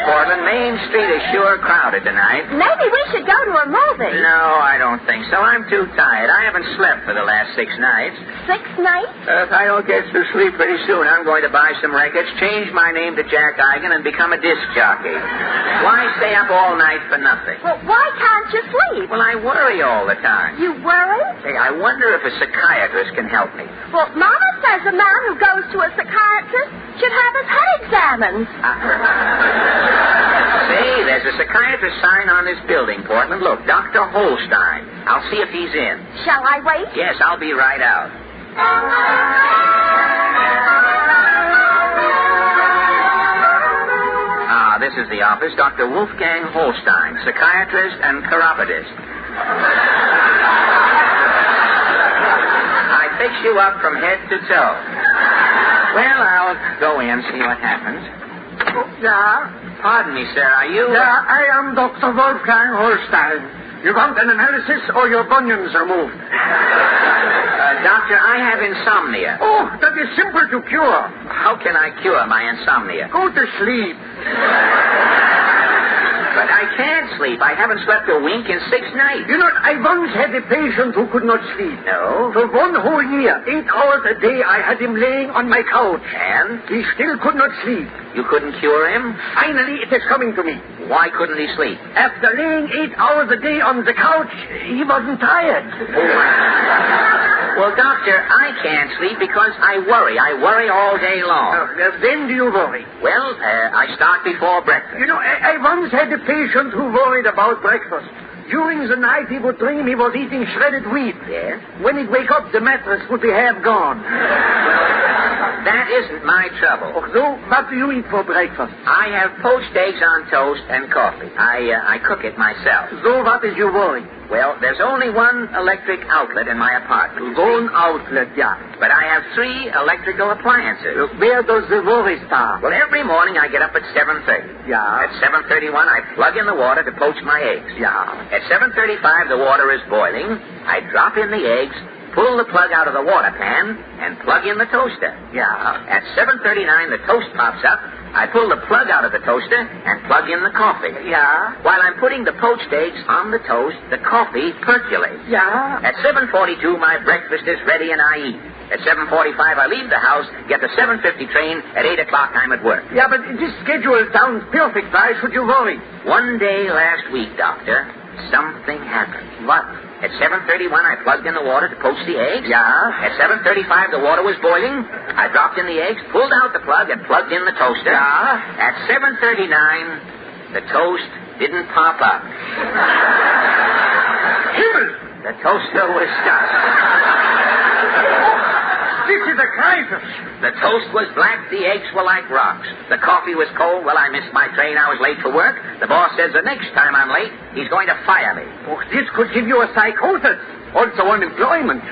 Portland, Main Street is sure crowded tonight. Maybe we should go to a movie. No, I don't think so. I'm too tired. I haven't slept for the last 6 nights. 6 nights? If I don't get to sleep pretty soon, I'm going to buy some records, change my name to Jack Eigen, and become a disc jockey. Why stay up all night for nothing? Well, why can't you sleep? Well, I worry all the time. You worry? Hey, I wonder if a psychiatrist can help me. Well, Mama says a man who goes to a psychiatrist should have his head examined. Say, there's a psychiatrist sign on this building, Portland. Look, Dr. Holstein. I'll see if he's in. Shall I wait? Yes, I'll be right out. This is the office. Dr. Wolfgang Holstein, psychiatrist and chiropodist. I fix you up from head to toe. Well, I'll go in, see what happens. Yeah? Pardon me, sir. Are you... Yeah, I am Dr. Wolfgang Holstein. You want an analysis or your bunions removed? Doctor, I have insomnia. Oh, that is simple to cure. How can I cure my insomnia? Go to sleep. But I can't sleep. I haven't slept a wink in 6 nights. You know, I once had a patient who could not sleep. No? For 1 whole year, 8 hours a day, I had him laying on my couch. And? He still could not sleep. You couldn't cure him? Finally, it is coming to me. Why couldn't he sleep? After laying 8 hours a day on the couch, he wasn't tired. Well, doctor, I can't sleep because I worry. I worry all day long. When do you worry? Well, I start before breakfast. You know, I once had a patient who worried about breakfast. During the night, he would dream he was eating shredded wheat. Yes? When he'd wake up, the mattress would be half gone. That isn't my trouble. Oh, so, what do you eat for breakfast? I have poached eggs on toast and coffee. I cook it myself. So, what is your worry? Well, there's only one electric outlet in my apartment. One outlet, yeah. But I have 3 electrical appliances. Where does the worry start? Well, every morning I get up at 7:30. Yeah. At 7:31, I plug in the water to poach my eggs. Yeah. At 7:35, the water is boiling. I drop in the eggs, pull the plug out of the water pan, and plug in the toaster. Yeah. At 7:39, the toast pops up. I pull the plug out of the toaster and plug in the coffee. Yeah. While I'm putting the poached eggs on the toast, the coffee percolates. Yeah. At 7:42, my breakfast is ready and I eat. At 7:45, I leave the house, get the 7:50 train. At 8 o'clock, I'm at work. Yeah, but this schedule sounds perfect. Why should you worry? One day last week, Doctor, something happened. What? At 7:31, I plugged in the water to poach the eggs. Yeah. At 7:35, the water was boiling. I dropped in the eggs, pulled out the plug, and plugged in the toaster. Yeah. At 7:39, the toast didn't pop up. Himmel! The toaster was stuck. This is a crisis. The toast was black, the eggs were like rocks. The coffee was cold. Well, I missed my train. I was late for work. The boss says the next time I'm late, he's going to fire me. Oh, this could give you a psychosis. Also unemployment.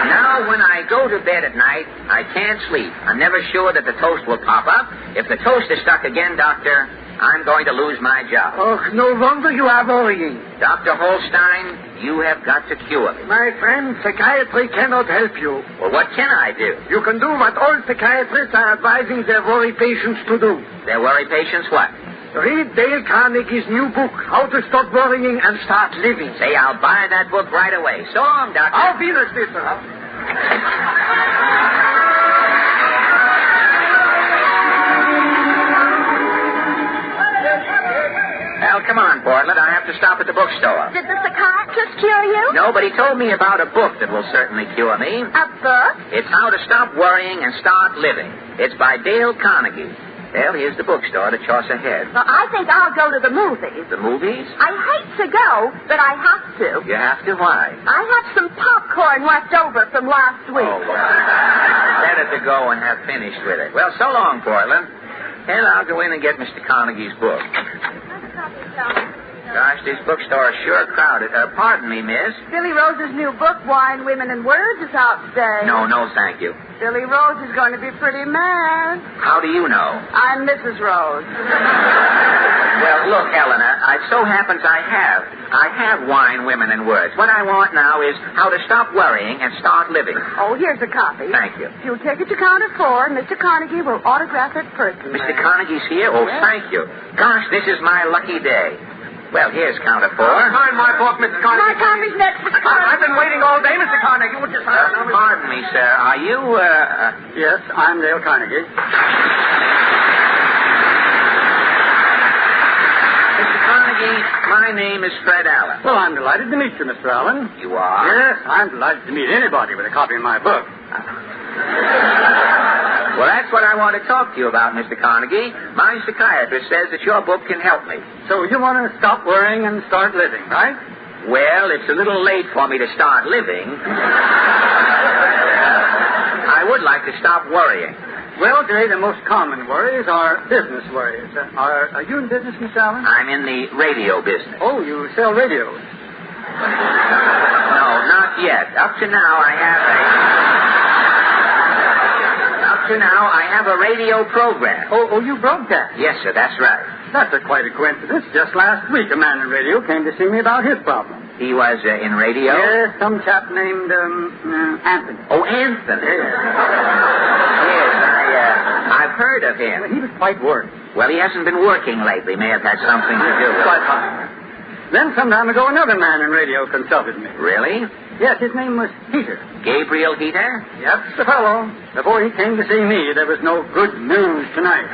Now, when I go to bed at night, I can't sleep. I'm never sure that the toast will pop up. If the toast is stuck again, Doctor, I'm going to lose my job. Oh, no wonder you are worrying. Dr. Holstein, you have got to cure me. My friend, psychiatry cannot help you. Well, what can I do? You can do what all psychiatrists are advising their worry patients to do. Their worry patients what? Read Dale Carnegie's new book, How to Stop Worrying and Start Living. Say, I'll buy that book right away. So long, Doctor. Auf Wiedersehen. Well, come on, Portland. I have to stop at the bookstore. Did the psychiatrist cure you? No, but he told me about a book that will certainly cure me. A book? It's How to Stop Worrying and Start Living. It's by Dale Carnegie. Well, here's the bookstore to Chaucer Head. Well, I think I'll go to the movies. The movies? I hate to go, but I have to. You have to? Why? I have some popcorn left over from last week. Oh, well, better to go and have finished with it. Well, so long, Portland. And I'll go in and get Mr. Carnegie's book. Gosh, this bookstore is sure crowded. Pardon me, miss. Billy Rose's new book, Wine, Women, and Words, is out today. No, thank you. Billy Rose is going to be pretty mad. How do you know? I'm Mrs. Rose. Well, look, Eleanor, it so happens I have Wine, Women, and Words. What I want now is How to Stop Worrying and Start Living. Oh, here's a copy. Thank you. If you'll take it to counter 4, Mr. Carnegie will autograph it personally. Mr. Carnegie's here? Oh, yes. Thank you. Gosh, this is my lucky day. Well, here's counter 4. Sign my book, Mr. Carnegie. My copy's next, Mr. Carnegie. I've been waiting all day, Mr. Carnegie. Would you sign? Pardon me, sir. Are you, Yes, I'm Dale Carnegie. Mr. Carnegie, my name is Fred Allen. Well, I'm delighted to meet you, Mr. Allen. You are? Yes, I'm delighted to meet anybody with a copy of my book. Well, that's what I want to talk to you about, Mr. Carnegie. My psychiatrist says that your book can help me. So you want to stop worrying and start living, right? Well, it's a little late for me to start living. I would like to stop worrying. Well, today the most common worries are business worries. Are you in business, Mr. Allen? I'm in the radio business. Oh, you sell radios? No, not yet. Up to now, I have a radio program. Oh, you broadcast? Yes, sir, that's right. That's quite a coincidence. Just last week, a man in radio came to see me about his problem. He was in radio? Yes, some chap named Anthony. Oh, Anthony. Yes, I've heard of him. Well, he was quite worried. Well, he hasn't been working lately. May have had something to do with it. Quite possible. Then some time ago, another man in radio consulted me. Really? Yes, his name was Peter. Gabriel Peter? Yep, the fellow. Before he came to see me, there was no good news tonight.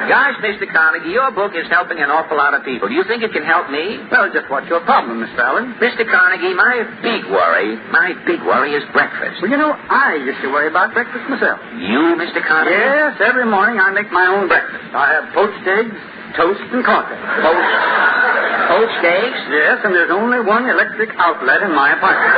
Gosh, Mr. Carnegie, your book is helping an awful lot of people. Do you think it can help me? Well, just what's your problem, Mr. Allen? Mr. Carnegie, my big worry is breakfast. Well, you know, I used to worry about breakfast myself. You, Mr. Carnegie? Yes, every morning I make my own breakfast. I have poached eggs, toast, and coffee. Poached eggs? Yes, and there's only one electric outlet in my apartment.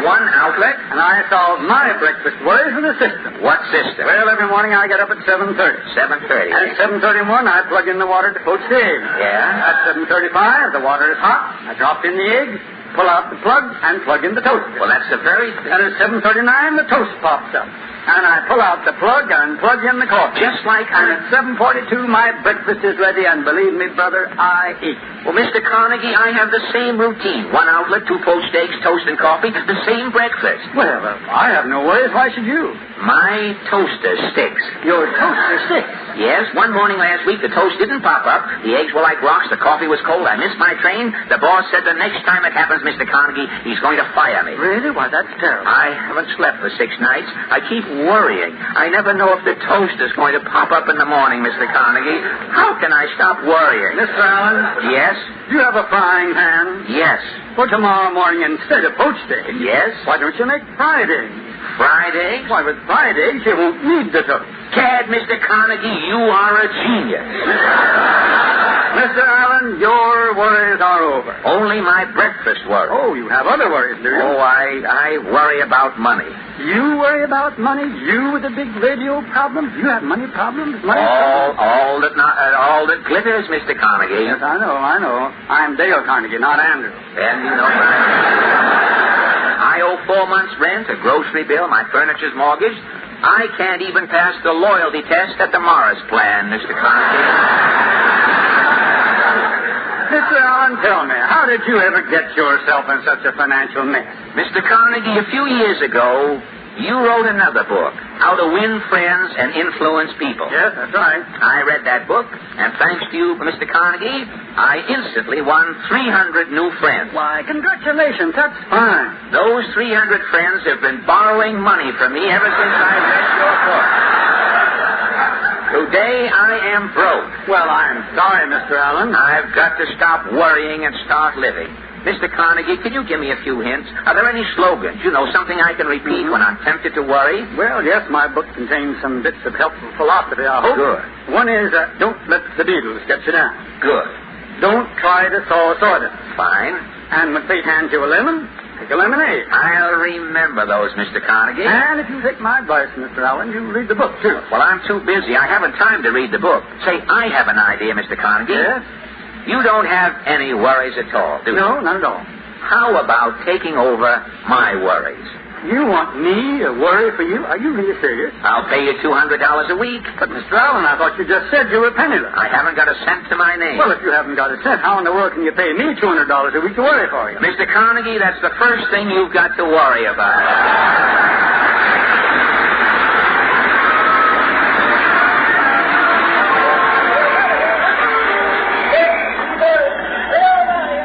One outlet? And I solve my breakfast worries with a system. What system? Well, every morning I get up at 7:30. 7:30. At 7:31, I plug in the water to poach the eggs. Yeah? At 7:35, the water is hot. I drop in the eggs, pull out the plug, and plug in the toaster. Well, that's a very... And at 7:39, the toast pops up. And I pull out the plug and plug in the coffee. Just like... And at 7:42, my breakfast is ready, and believe me, brother, I eat. Well, Mr. Carnegie, I have the same routine. One outlet, 2 poached eggs, toast, and coffee. The same breakfast. Well, I have no worries. Why should you? My toaster sticks. Your toaster sticks? Yes. One morning last week, the toast didn't pop up. The eggs were like rocks. The coffee was cold. I missed my train. The boss said the next time it happens, Mr. Carnegie, he's going to fire me. Really? Why, that's terrible. I haven't slept for 6 nights. I keep worrying. I never know if the toast is going to pop up in the morning, Mr. Carnegie. How can I stop worrying? Mr. Allen? Yes? You have a frying pan? Yes. For tomorrow morning, instead of poached eggs. Yes? Why don't you make fried eggs? Fried eggs? Why, with fried eggs, you won't need the toast. Cad, Mr. Carnegie, you are a genius. Mr. Allen, your worries are over. Only my breakfast worry. Oh, you have other worries, do you? Oh, I worry about money. You worry about money? You with the big radio problems? You have money problems? Money all that glitters, Mr. Carnegie. Yes, I know. I'm Dale Carnegie, not Andrew. And you know I owe 4 months' rent, a grocery bill, my furniture's mortgaged. I can't even pass the loyalty test at the Morris plan, Mr. Carnegie. Mr. Allen, tell me, how did you ever get yourself in such a financial mess? Mr. Carnegie, a few years ago, you wrote another book, How to Win Friends and Influence People. Yes, that's right. I read that book, and thanks to you, Mr. Carnegie, I instantly won 300 new friends. Why, congratulations, that's fine. Those 300 friends have been borrowing money from me ever since I read your book. Today I am broke. Well, I'm sorry, Mr. Allen. I've got to stop worrying and start living. Mr. Carnegie, can you give me a few hints? Are there any slogans? You know, something I can repeat when I'm tempted to worry? Well, yes, my book contains some bits of helpful philosophy, I hope. Good. One is, don't let the Beatles get you down. Good. Don't try to thaw sawdust. Fine. And when fate hands you a lemon, take a lemonade. I'll remember those, Mr. Carnegie. And if you take my advice, Mr. Allen, you read the book, too. Well, I'm too busy. I haven't time to read the book. Say, I have an idea, Mr. Carnegie. Yes? You don't have any worries at all, do you? No, not at all. How about taking over my worries? You want me to worry for you? Are you really serious? I'll pay you $200 a week. But, Mr. Allen, I thought you just said you were penniless. I haven't got a cent to my name. Well, if you haven't got a cent, how in the world can you pay me $200 a week to worry for you? Mr. Carnegie, that's the first thing you've got to worry about.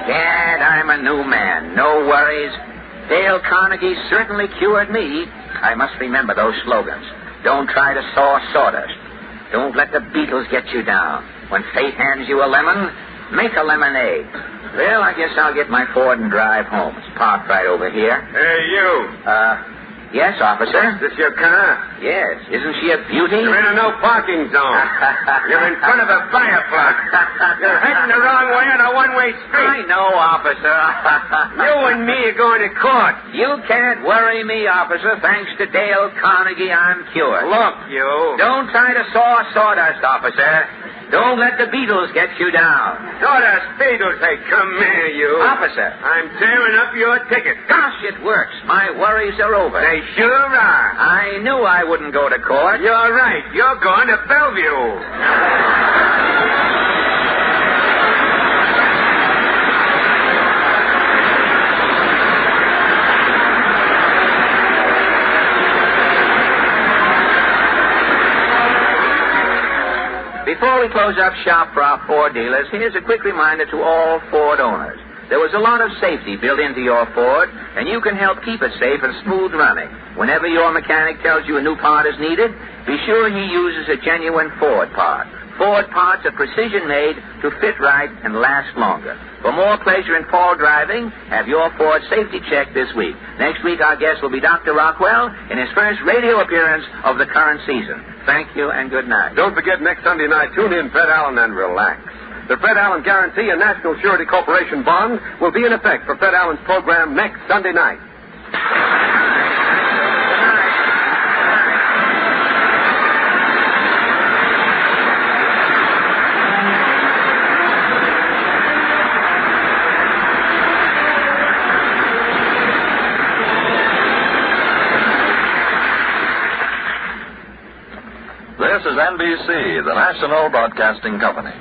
Dad, I'm a new man. No worries. Dale Carnegie certainly cured me. I must remember those slogans. Don't try to saw sawdust. Don't let the Beatles get you down. When fate hands you a lemon, make a lemonade. Well, I guess I'll get my Ford and drive home. It's parked right over here. Hey, you. Yes, officer? Is this your car? Yes. Isn't she a beauty? You're in a no parking zone. You're in front of a fire plug. You're heading the wrong way on a one-way street. I know, officer. You and me are going to court. You can't worry me, officer. Thanks to Dale Carnegie, I'm cured. Look, you. Don't try to saw sawdust, officer. Don't let the Beatles get you down. Sawdust Beatles, hey, come here, you. Officer. I'm tearing up your ticket. Gosh, it works. My worries are over. They sure are. I knew I wouldn't go to court. You're right. You're going to Bellevue. Before we close up shop for our Ford dealers, here's a quick reminder to all Ford owners. There was a lot of safety built into your Ford, and you can help keep it safe and smooth running. Whenever your mechanic tells you a new part is needed, be sure he uses a genuine Ford part. Ford parts are precision-made to fit right and last longer. For more pleasure in fall driving, have your Ford safety check this week. Next week, our guest will be Dr. Rockwell in his first radio appearance of the current season. Thank you and good night. Don't forget next Sunday night, tune in Fred Allen and relax. The Fred Allen Guarantee and National Surety Corporation bond will be in effect for Fred Allen's program next Sunday night. This is NBC, the National Broadcasting Company.